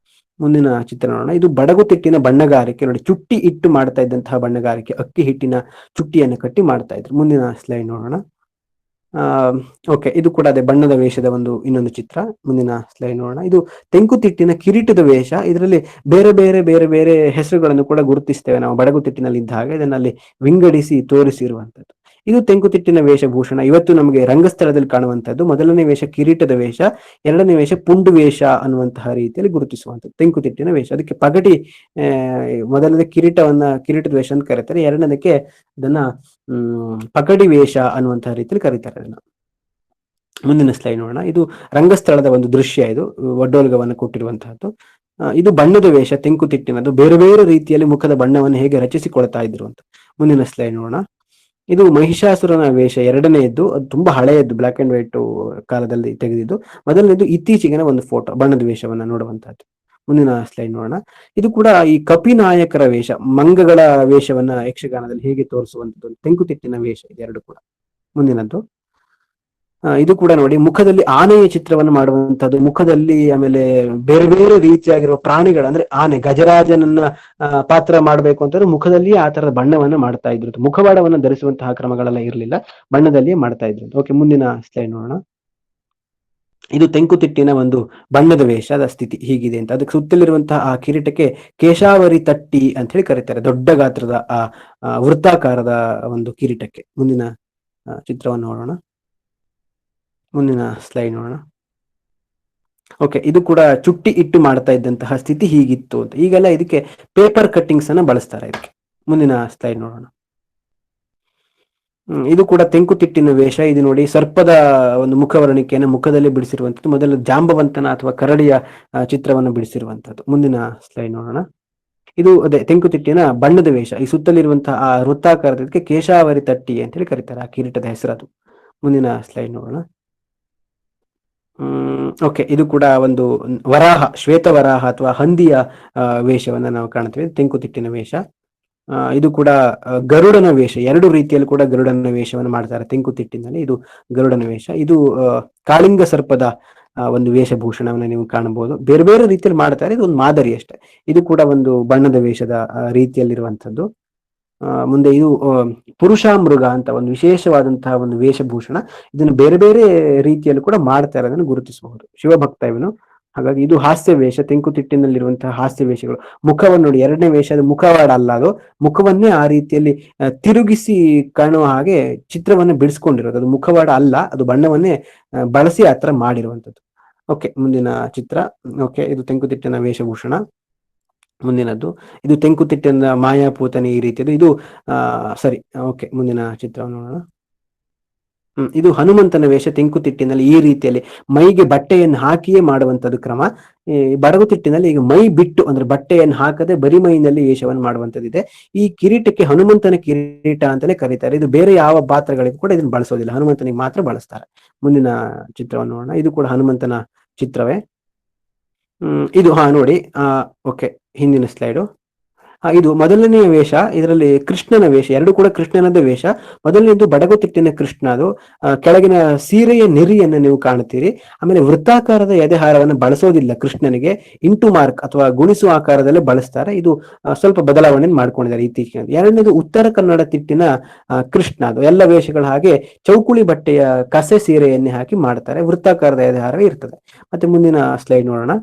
ಮುಂದಿನ ಚಿತ್ರ ನೋಡೋಣ. ಇದು ಬಡಗುತಿಟ್ಟಿನ ಬಣ್ಣಗಾರಿಕೆ. ನೋಡಿ, ಚುಟ್ಟಿ ಇಟ್ಟು ಮಾಡ್ತಾ ಇದ್ದಂತಹ ಬಣ್ಣಗಾರಿಕೆ, ಅಕ್ಕಿ ಹಿಟ್ಟಿನ ಚುಟ್ಟಿಯನ್ನು ಕಟ್ಟಿ ಮಾಡ್ತಾ ಇದ್ರು. ಮುಂದಿನ ಸ್ಲೈಡ್ ನೋಡೋಣ. ಓಕೆ, ಇದು ಕೂಡ ಅದೇ ಬಣ್ಣದ ವೇಷದ ಒಂದು ಇನ್ನೊಂದು ಚಿತ್ರ. ಮುಂದಿನ ಸ್ಲೈಡ್ ನೋಡೋಣ. ಇದು ತೆಂಕುತಿಟ್ಟಿನ ಕಿರೀಟದ ವೇಷ. ಇದರಲ್ಲಿ ಬೇರೆ ಹೆಸರುಗಳನ್ನು ಕೂಡ ಗುರುತಿಸ್ತೇವೆ ನಾವು ಬಡಗುತಿಟ್ಟಿನಲ್ಲಿ ಇದ್ದ ಹಾಗೆ. ಇದನ್ನಲ್ಲಿ ವಿಂಗಡಿಸಿ ತೋರಿಸಿರುವಂತದ್ದು. ಇದು ತೆಂಕುತಿಟ್ಟಿನ ವೇಷಭೂಷಣ. ಇವತ್ತು ನಮಗೆ ರಂಗಸ್ಥಳದಲ್ಲಿ ಕಾಣುವಂತದ್ದು. ಮೊದಲನೇ ವೇಷ ಕಿರೀಟದ ವೇಷ, ಎರಡನೇ ವೇಷ ಪುಂಡು ವೇಷ ಅನ್ನುವಂತಹ ರೀತಿಯಲ್ಲಿ ಗುರುತಿಸುವಂಥದ್ದು ತೆಂಕುತಿಟ್ಟಿನ ವೇಷ. ಅದಕ್ಕೆ ಪಗಡಿ, ಮೊದಲನೇ ಕಿರೀಟದ ವೇಷ ಅಂತ ಕರೀತಾರೆ, ಎರಡನೇದಕ್ಕೆ ಅದನ್ನ ಪಗಡಿ ವೇಷ ಅನ್ನುವಂತಹ ರೀತಿಯಲ್ಲಿ ಕರೀತಾರೆ ಅದನ್ನ. ಮುಂದಿನ ಸ್ಲೈಡ್ ನೋಡೋಣ. ಇದು ರಂಗಸ್ಥಳದ ಒಂದು ದೃಶ್ಯ. ಇದು ಒಡ್ಡೋಲ್ಗವನ್ನು ಕೊಟ್ಟಿರುವಂತಹದ್ದು. ಇದು ಬಣ್ಣದ ವೇಷ, ತೆಂಕುತಿಟ್ಟಿನದು. ಬೇರೆ ರೀತಿಯಲ್ಲಿ ಮುಖದ ಬಣ್ಣವನ್ನು ಹೇಗೆ ರಚಿಸಿಕೊಳ್ತಾ ಇದ್ರು ಅಂತ. ಮುಂದಿನ ಸ್ಲೈಡ್ ನೋಡೋಣ. ಇದು ಮಹಿಷಾಸುರನ ವೇಷ, ಎರಡನೆಯದ್ದು. ಅದು ತುಂಬಾ ಹಳೆಯದ್ದು, ಬ್ಲಾಕ್ ಅಂಡ್ ವೈಟ್ ಕಾಲದಲ್ಲಿ ತೆಗೆದಿದ್ದು. ಮೊದಲನೇದು ಇತ್ತೀಚೆಗಿನ ಒಂದು ಫೋಟೋ, ಬಣ್ಣದ ವೇಷವನ್ನ ನೋಡುವಂತಹದ್ದು. ಮುಂದಿನ ಸ್ಲೈಡ್ ನೋಡೋಣ. ಇದು ಕೂಡ ಈ ಕಪಿನಾಯಕರ ವೇಷ, ಮಂಗಗಳ ವೇಷವನ್ನ ಯಕ್ಷಗಾನದಲ್ಲಿ ಹೇಗೆ ತೋರಿಸುವಂಥದ್ದು, ತೆಂಕುತಿಟ್ಟಿನ ವೇಷ, ಇದೆರಡು ಕೂಡ. ಮುಂದಿನದ್ದು ಇದು ಕೂಡ ನೋಡಿ, ಮುಖದಲ್ಲಿ ಆನೆಯ ಚಿತ್ರವನ್ನು ಮಾಡುವಂತದ್ದು, ಮುಖದಲ್ಲಿ ಆಮೇಲೆ ಬೇರೆ ರೀತಿಯಾಗಿರುವ ಪ್ರಾಣಿಗಳ, ಅಂದ್ರೆ ಆನೆ, ಗಜರಾಜನನ್ನ ಪಾತ್ರ ಮಾಡ್ಬೇಕು ಅಂತಂದ್ರೆ ಮುಖದಲ್ಲಿ ಆ ತರದ ಬಣ್ಣವನ್ನ ಮಾಡ್ತಾ ಇದ್ರು. ಮುಖವಾಡವನ್ನ ಧರಿಸುವಂತಹ ಕ್ರಮಗಳೆಲ್ಲ ಇರಲಿಲ್ಲ, ಬಣ್ಣದಲ್ಲಿಯೇ ಮಾಡ್ತಾ ಇದ್ರು. ಓಕೆ, ಮುಂದಿನ ಸ್ಲೈಡ್ ನೋಡೋಣ. ಇದು ತೆಂಕುತಿಟ್ಟಿನ ಒಂದು ಬಣ್ಣದ ವೇಷದ ಸ್ಥಿತಿ ಹೀಗಿದೆ ಅಂತ. ಅದಕ್ಕೆ ಸುತ್ತಲಿರುವಂತಹ ಆ ಕಿರೀಟಕ್ಕೆ ಕೇಶಾವರಿ ತಟ್ಟಿ ಅಂತ ಹೇಳಿ ಕರೀತಾರೆ, ದೊಡ್ಡ ಗಾತ್ರದ ಆ ವೃತ್ತಾಕಾರದ ಒಂದು ಕಿರೀಟಕ್ಕೆ. ಮುಂದಿನ ಚಿತ್ರವನ್ನು ನೋಡೋಣ. ಮುಂದಿನ ಸ್ಲೈಡ್ ನೋಡೋಣ. ಓಕೆ, ಇದು ಕೂಡ ಚುಟ್ಟಿ ಇಟ್ಟು ಮಾಡ್ತಾ ಇದ್ದಂತಹ ಸ್ಥಿತಿ ಹೀಗಿತ್ತು ಅಂತ. ಈಗೆಲ್ಲ ಇದಕ್ಕೆ ಪೇಪರ್ ಕಟ್ಟಿಂಗ್ಸ್ ಅನ್ನ ಬಳಸ್ತಾರೆ ಇದಕ್ಕೆ. ಮುಂದಿನ ಸ್ಲೈಡ್ ನೋಡೋಣ. ಇದು ಕೂಡ ತೆಂಕುತಿಟ್ಟಿನ ವೇಷ. ಇದು ನೋಡಿ, ಸರ್ಪದ ಒಂದು ಮುಖವರ್ಣಿಕೆಯನ್ನು ಮುಖದಲ್ಲಿ ಬಿಡಿಸಿರುವಂಥದ್ದು. ಮೊದಲು ಜಾಂಬವಂತನ ಅಥವಾ ಕರಡಿಯ ಚಿತ್ರವನ್ನು ಬಿಡಿಸಿರುವಂಥದ್ದು. ಮುಂದಿನ ಸ್ಲೈಡ್ ನೋಡೋಣ. ಇದು ಅದೇ ತೆಂಕುತಿಟ್ಟಿನ ಬಣ್ಣದ ವೇಷ. ಈ ಸುತ್ತಲಿರುವಂತಹ ಆ ವೃತ್ತಾಕಾರದಕ್ಕೆ ಕೇಶಾವರಿ ತಟ್ಟಿ ಅಂತ ಹೇಳಿ ಕರೀತಾರೆ, ಆ ಕಿರೀಟದ ಹೆಸರದು. ಮುಂದಿನ ಸ್ಲೈಡ್ ನೋಡೋಣ. ಓಕೆ, ಇದು ಕೂಡ ಒಂದು ವರಾಹ, ಶ್ವೇತ ವರಾಹ ಅಥವಾ ಹಂದಿಯ ವೇಷವನ್ನ ನಾವು ಕಾಣ್ತೇವೆ, ತೆಂಕುತಿಟ್ಟಿನ ವೇಷ. ಇದು ಕೂಡ ಗರುಡನ ವೇಷ, ಎರಡು ರೀತಿಯಲ್ಲಿ ಕೂಡ ಗರುಡನ ವೇಷವನ್ನು ಮಾಡ್ತಾರೆ ತೆಂಕುತಿಟ್ಟಿನಲ್ಲಿ. ಇದು ಗರುಡನ ವೇಷ. ಇದು ಕಾಳಿಂಗ ಸರ್ಪದ ಒಂದು ವೇಷಭೂಷಣವನ್ನು ನೀವು ಕಾಣಬಹುದು. ಬೇರೆ ರೀತಿಯಲ್ಲಿ ಮಾಡ್ತಾರೆ, ಇದು ಒಂದು ಮಾದರಿ ಅಷ್ಟೇ. ಇದು ಕೂಡ ಒಂದು ಬಣ್ಣದ ವೇಷದ ರೀತಿಯಲ್ಲಿರುವಂಥದ್ದು. ಮುಂದೆ ಇದು ಪುರುಷಾಮೃಗ ಅಂತ ಒಂದು ವಿಶೇಷವಾದಂತಹ ಒಂದು ವೇಷಭೂಷಣ. ಇದನ್ನು ಬೇರೆ ರೀತಿಯಲ್ಲಿ ಕೂಡ ಮಾಡ್ತಾರೆ, ಅದನ್ನು ಗುರುತಿಸಬಹುದು. ಶಿವಭಕ್ತ ಇವನು. ಹಾಗಾಗಿ ಇದು ಹಾಸ್ಯ ವೇಷ, ತೆಂಕುತಿಟ್ಟಿನಲ್ಲಿರುವಂತಹ ಹಾಸ್ಯ ವೇಷಗಳು. ಮುಖವನ್ನು ನೋಡಿ, ಎರಡನೇ ವೇಷ ಅದು ಮುಖವಾಡ ಅಲ್ಲ, ಅದು ಮುಖವನ್ನೇ ಆ ರೀತಿಯಲ್ಲಿ ತಿರುಗಿಸಿ ಕಾಣುವ ಹಾಗೆ ಚಿತ್ರವನ್ನು ಬಿಡಿಸ್ಕೊಂಡಿರೋದು. ಅದು ಮುಖವಾಡ ಅಲ್ಲ, ಅದು ಬಣ್ಣವನ್ನೇ ಬಳಸಿ ಆ ತರ ಮಾಡಿರುವಂಥದ್ದು. ಓಕೆ, ಮುಂದಿನ ಚಿತ್ರ. ಓಕೆ, ಇದು ತೆಂಕುತಿಟ್ಟಿನ ವೇಷಭೂಷಣ. ಮುಂದಿನದ್ದು ಇದು ತೆಂಕುತಿಟ್ಟಿನ ಮಾಯಾಪೂತನೆ, ಈ ರೀತಿಯದು. ಇದು ಸರಿ, ಓಕೆ, ಮುಂದಿನ ಚಿತ್ರವನ್ನು ನೋಡೋಣ. ಇದು ಹನುಮಂತನ ವೇಷ ತೆಂಕುತಿಟ್ಟಿನಲ್ಲಿ ಈ ರೀತಿಯಲ್ಲಿ ಮೈಗೆ ಬಟ್ಟೆಯನ್ನು ಹಾಕಿಯೇ ಮಾಡುವಂತದ್ದು ಕ್ರಮ. ಈ ಬಡಗುತಿಟ್ಟಿನಲ್ಲಿ ಈಗ ಮೈ ಬಿಟ್ಟು, ಅಂದ್ರೆ ಬಟ್ಟೆಯನ್ನು ಹಾಕದೆ ಬರಿ ಮೈನಲ್ಲಿ ವೇಷವನ್ನು ಮಾಡುವಂತದ್ದಿದೆ. ಈ ಕಿರೀಟಕ್ಕೆ ಹನುಮಂತನ ಕಿರೀಟ ಅಂತಲೇ ಕರೀತಾರೆ. ಇದು ಬೇರೆ ಯಾವ ಪಾತ್ರಗಳಿಗೂ ಕೂಡ ಇದನ್ನು ಬಳಸೋದಿಲ್ಲ, ಹನುಮಂತನಿಗೆ ಮಾತ್ರ ಬಳಸ್ತಾರೆ. ಮುಂದಿನ ಚಿತ್ರವನ್ನು ನೋಡೋಣ. ಇದು ಕೂಡ ಹನುಮಂತನ ಚಿತ್ರವೇ. ಇದು ನೋಡಿ, ಓಕೆ, ಹಿಂದಿನ ಸ್ಲೈಡು. ಇದು ಮೊದಲನೆಯ ವೇಷ, ಇದರಲ್ಲಿ ಕೃಷ್ಣನ ವೇಷ, ಎರಡು ಕೂಡ ಕೃಷ್ಣನದ ವೇಷ. ಮೊದಲನೇದು ಬಡಗುತಿಟ್ಟಿನ ಕೃಷ್ಣ, ಅದು ಕೆಳಗಿನ ಸೀರೆಯ ನೆರಿಯನ್ನು ನೀವು ಕಾಣುತ್ತೀರಿ. ಆಮೇಲೆ ವೃತ್ತಾಕಾರದ ಎದೆಹಾರವನ್ನು ಬಳಸೋದಿಲ್ಲ ಕೃಷ್ಣನಿಗೆ, ಇಂಟು ಮಾರ್ಕ್ ಅಥವಾ ಗುಣಿಸುವ ಆಕಾರದಲ್ಲೇ ಬಳಸ್ತಾರೆ. ಇದು ಸ್ವಲ್ಪ ಬದಲಾವಣೆ ಮಾಡ್ಕೊಂಡಿದ್ದಾರೆ ಇತ್ತೀಚೆಗೆ. ಎರಡನೇದು ಉತ್ತರ ಕನ್ನಡ ತಿಟ್ಟಿನ ಕೃಷ್ಣ, ಅದು ಎಲ್ಲ ವೇಷಗಳ ಹಾಗೆ ಚೌಕುಳಿ ಬಟ್ಟೆಯ ಕಸೆ ಸೀರೆಯನ್ನೇ ಹಾಕಿ ಮಾಡ್ತಾರೆ, ವೃತ್ತಾಕಾರದ ಎದೆಹಾರ ಇರ್ತದೆ. ಮತ್ತೆ ಮುಂದಿನ ಸ್ಲೈಡ್ ನೋಡೋಣ.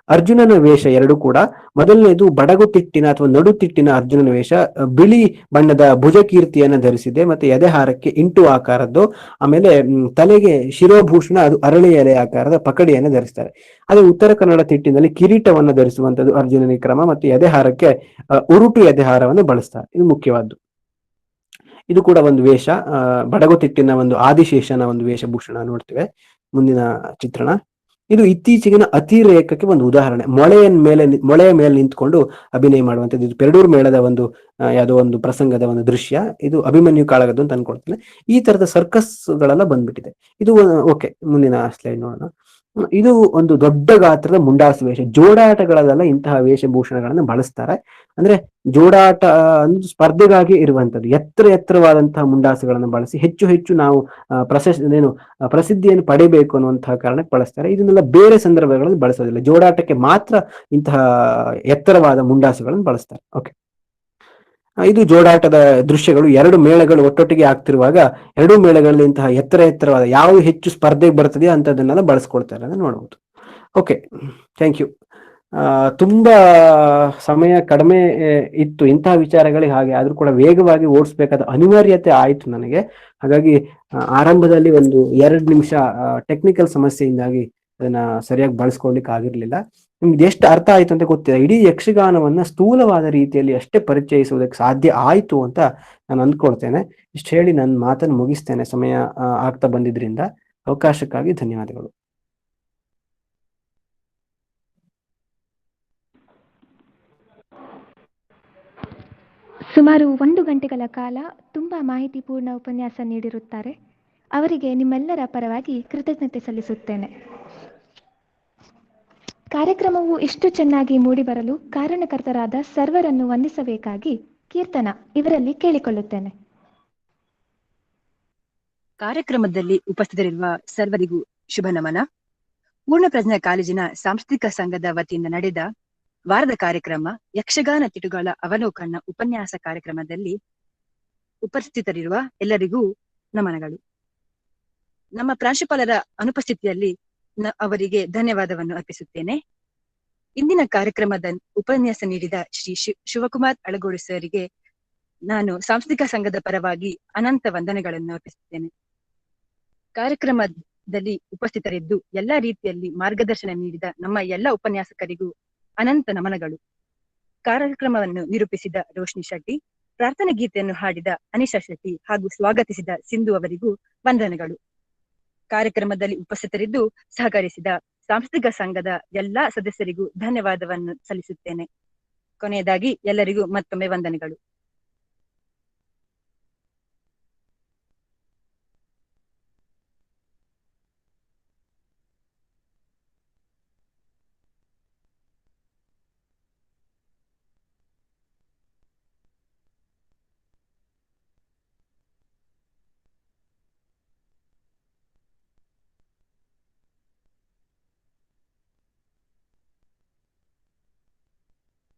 ಅರ್ಜುನನ ವೇಷ ಎರಡು ಕೂಡ. ಮೊದಲನೇದು ಬಡಗುತಿಟ್ಟಿನ ಅಥವಾ ನಡುತಿಟ್ಟಿನ ಅರ್ಜುನನ ವೇಷ, ಬಿಳಿ ಬಣ್ಣದ ಭುಜಕೀರ್ತಿಯನ್ನು ಧರಿಸಿದೆ, ಮತ್ತೆ ಎದೆಹಾರಕ್ಕೆ ಇಂಟು ಆಕಾರದ್ದು. ಆಮೇಲೆ ತಲೆಗೆ ಶಿರೋಭೂಷಣ, ಅದು ಅರಳಿ ಎಲೆ ಆಕಾರದ ಪಕಡಿಯನ್ನು ಧರಿಸ್ತಾರೆ. ಅದೇ ಉತ್ತರ ಕನ್ನಡ ತಿಟ್ಟಿನಲ್ಲಿ ಕಿರೀಟವನ್ನು ಧರಿಸುವಂತದ್ದು ಅರ್ಜುನನ ಕ್ರಮ, ಮತ್ತು ಎದೆಹಾರಕ್ಕೆ ಉರುಟು ಎದೆಹಾರವನ್ನು ಬಳಸ್ತಾರೆ. ಇದು ಮುಖ್ಯವಾದ್ದು. ಇದು ಕೂಡ ಒಂದು ವೇಷ, ಬಡಗುತಿಟ್ಟಿನ ಒಂದು ಆದಿಶೇಷನ ಒಂದು ವೇಷಭೂಷಣ ನೋಡ್ತೇವೆ. ಮುಂದಿನ ಚಿತ್ರಣ. ಇದು ಇತ್ತೀಚೆಗಿನ ಅತಿರೇಕಕ್ಕೆ ಒಂದು ಉದಾಹರಣೆ. ಮೊಳೆಯ ಮೇಲೆ ನಿಂತ್ಕೊಂಡು ಅಭಿನಯ ಮಾಡುವಂಥದ್ದು. ಇದು ಪೆರಡೂರು ಮೇಳದ ಒಂದು ಯಾವುದೋ ಒಂದು ಪ್ರಸಂಗದ ಒಂದು ದೃಶ್ಯ. ಇದು ಅಭಿಮನ್ಯು ಕಾಳಗದ್ದು ಅಂತ ಅನ್ಕೊಳ್ತೇನೆ. ಈ ತರದ ಸರ್ಕಸ್ ಗಳೆಲ್ಲ ಬಂದ್ಬಿಟ್ಟಿದೆ. ಇದು ಓಕೆ, ಮುಂದಿನ ಸ್ಲೈಡ್ ನೋಡೋಣ. ಇದು ಒಂದು ದೊಡ್ಡ ಗಾತ್ರದ ಮುಂಡಾಸು ವೇಷ. ಜೋಡಾಟಗಳಲ್ಲೆಲ್ಲ ಇಂತಹ ವೇಷಭೂಷಣಗಳನ್ನು ಬಳಸ್ತಾರೆ. ಅಂದ್ರೆ ಜೋಡಾಟ ಸ್ಪರ್ಧೆಗಾಗಿ ಇರುವಂತದ್ದು. ಎತ್ತರವಾದಂತಹ ಮುಂಡಾಸುಗಳನ್ನು ಬಳಸಿ ಹೆಚ್ಚು ನಾವು ಪ್ರಸಿದ್ಧಿಯನ್ನು ಪಡಿಬೇಕು ಅನ್ನುವಂತಹ ಕಾರಣಕ್ಕೆ ಬಳಸ್ತಾರೆ. ಇದನ್ನೆಲ್ಲ ಬೇರೆ ಸಂದರ್ಭಗಳಲ್ಲಿ ಬಳಸೋದಿಲ್ಲ, ಜೋಡಾಟಕ್ಕೆ ಮಾತ್ರ ಇಂತಹ ಎತ್ತರವಾದ ಮುಂಡಾಸುಗಳನ್ನು ಬಳಸ್ತಾರೆ. ಓಕೆ, ಇದು ಜೋಡಾಟದ ದೃಶ್ಯಗಳು. ಎರಡು ಮೇಳಗಳು ಒಟ್ಟೊಟ್ಟಿಗೆ ಆಗ್ತಿರುವಾಗ ಎರಡೂ ಮೇಳಗಳಲ್ಲಿ ಇಂತಹ ಎತ್ತರವಾದ ಯಾವುದು ಹೆಚ್ಚು ಸ್ಪರ್ಧೆಗೆ ಬರ್ತದೆಯೋ ಅಂತದನ್ನೆಲ್ಲ ಬಳಸ್ಕೊಳ್ತಾರೆ ಅಂತ ನೋಡಬಹುದು. Okay, thank you. ತುಂಬಾ ಸಮಯ ಕಡಿಮೆ ಇತ್ತು ಇಂತಹ ವಿಚಾರಗಳಿಗೆ, ಹಾಗೆ ಆದ್ರೂ ಕೂಡ ವೇಗವಾಗಿ ಓಡಿಸ್ಬೇಕಾದ ಅನಿವಾರ್ಯತೆ ಆಯ್ತು ನನಗೆ. ಹಾಗಾಗಿ ಆರಂಭದಲ್ಲಿ ಒಂದು 2 ನಿಮಿಷ ಟೆಕ್ನಿಕಲ್ ಸಮಸ್ಯೆಯಿಂದಾಗಿ ಅದನ್ನ ಸರಿಯಾಗಿ ಬಳಸ್ಕೊಳ್ಲಿಕ್ಕೆ ಆಗಿರ್ಲಿಲ್ಲ. ನಿಮ್ಗೆ ಎಷ್ಟು ಅರ್ಥ ಆಯ್ತು ಅಂತ ಗೊತ್ತಿಲ್ಲ. ಇಡೀ ಯಕ್ಷಗಾನವನ್ನ ಸ್ಥೂಲವಾದ ರೀತಿಯಲ್ಲಿ ಅಷ್ಟೇ ಪರಿಚಯಿಸುವುದಕ್ಕೆ ಸಾಧ್ಯ ಆಯ್ತು ಅಂತ ನಾನು ಅಂದ್ಕೊಳ್ತೇನೆ. ಇಷ್ಟು ಹೇಳಿ ನನ್ನ ಮಾತನ್ನು ಮುಗಿಸ್ತೇನೆ, ಸಮಯ ಆಗ್ತಾ ಬಂದಿದ್ರಿಂದ. ಅವಕಾಶಕ್ಕಾಗಿ ಧನ್ಯವಾದಗಳು. ಸುಮಾರು 1 ಗಂಟೆಗಳ ಕಾಲ ತುಂಬಾ ಮಾಹಿತಿಪೂರ್ಣ ಉಪನ್ಯಾಸ ನೀಡಿರುತ್ತಾರೆ. ಅವರಿಗೆ ನಿಮ್ಮೆಲ್ಲರ ಪರವಾಗಿ ಕೃತಜ್ಞತೆ ಸಲ್ಲಿಸುತ್ತೇನೆ. ಕಾರ್ಯಕ್ರಮವು ಇಷ್ಟು ಚೆನ್ನಾಗಿ ಮೂಡಿಬರಲು ಕಾರಣಕರ್ತರಾದ ಸರ್ವರನ್ನು ವಂದಿಸಬೇಕಾಗಿ ಕೀರ್ತನ ಇವರಲ್ಲಿ ಕೇಳಿಕೊಳ್ಳುತ್ತೇನೆ. ಕಾರ್ಯಕ್ರಮದಲ್ಲಿ ಉಪಸ್ಥಿತರಿರುವ ಸರ್ವರಿಗೂ ಶುಭ ನಮನ. ಪೂರ್ಣಪ್ರಜ್ಞಾ ಕಾಲೇಜಿನ ಸಾಂಸ್ಕೃತಿಕ ಸಂಘದ ವತಿಯಿಂದ ನಡೆದ ವಾರದ ಕಾರ್ಯಕ್ರಮ ಯಕ್ಷಗಾನ ತಿಟುಗಳ ಅವಲೋಕನ ಉಪನ್ಯಾಸ ಕಾರ್ಯಕ್ರಮದಲ್ಲಿ ಉಪಸ್ಥಿತರಿರುವ ಎಲ್ಲರಿಗೂ ನಮನಗಳು. ನಮ್ಮ ಪ್ರಾಂಶುಪಾಲರ ಅನುಪಸ್ಥಿತಿಯಲ್ಲಿ ಅವರಿಗೆ ಧನ್ಯವಾದವನ್ನು ಅರ್ಪಿಸುತ್ತೇನೆ. ಇಂದಿನ ಕಾರ್ಯಕ್ರಮದ ಉಪನ್ಯಾಸ ನೀಡಿದ ಶ್ರೀ ಶಿವಕುಮಾರ್ ಅಳಗೋಡು ಸರ್ಗೆ ನಾನು ಸಾಂಸ್ಕೃತಿಕ ಸಂಘದ ಪರವಾಗಿ ಅನಂತ ವಂದನೆಗಳನ್ನು ಅರ್ಪಿಸುತ್ತೇನೆ. ಕಾರ್ಯಕ್ರಮದಲ್ಲಿ ಉಪಸ್ಥಿತರಿದ್ದು ಎಲ್ಲ ರೀತಿಯಲ್ಲಿ ಮಾರ್ಗದರ್ಶನ ನೀಡಿದ ನಮ್ಮ ಎಲ್ಲ ಉಪನ್ಯಾಸಕರಿಗೂ ಅನಂತ ನಮನಗಳು. ಕಾರ್ಯಕ್ರಮವನ್ನು ನಿರೂಪಿಸಿದ ರೋಶ್ನಿ ಶೆಟ್ಟಿ, ಪ್ರಾರ್ಥನಾ ಗೀತೆಯನ್ನು ಹಾಡಿದ ಅನಿಶಾ ಶೆಟ್ಟಿ ಹಾಗೂ ಸ್ವಾಗತಿಸಿದ ಸಿಂಧು ಅವರಿಗೂ ವಂದನೆಗಳು. ಕಾರ್ಯಕ್ರಮದಲ್ಲಿ ಉಪಸ್ಥಿತರಿದ್ದು ಸಹಕರಿಸಿದ ಸಾಂಸ್ಕೃತಿಕ ಸಂಘದ ಎಲ್ಲಾ ಸದಸ್ಯರಿಗೂ ಧನ್ಯವಾದವನ್ನು ಸಲ್ಲಿಸುತ್ತೇನೆ. ಕೊನೆಯದಾಗಿ ಎಲ್ಲರಿಗೂ ಮತ್ತೊಮ್ಮೆ ವಂದನೆಗಳು.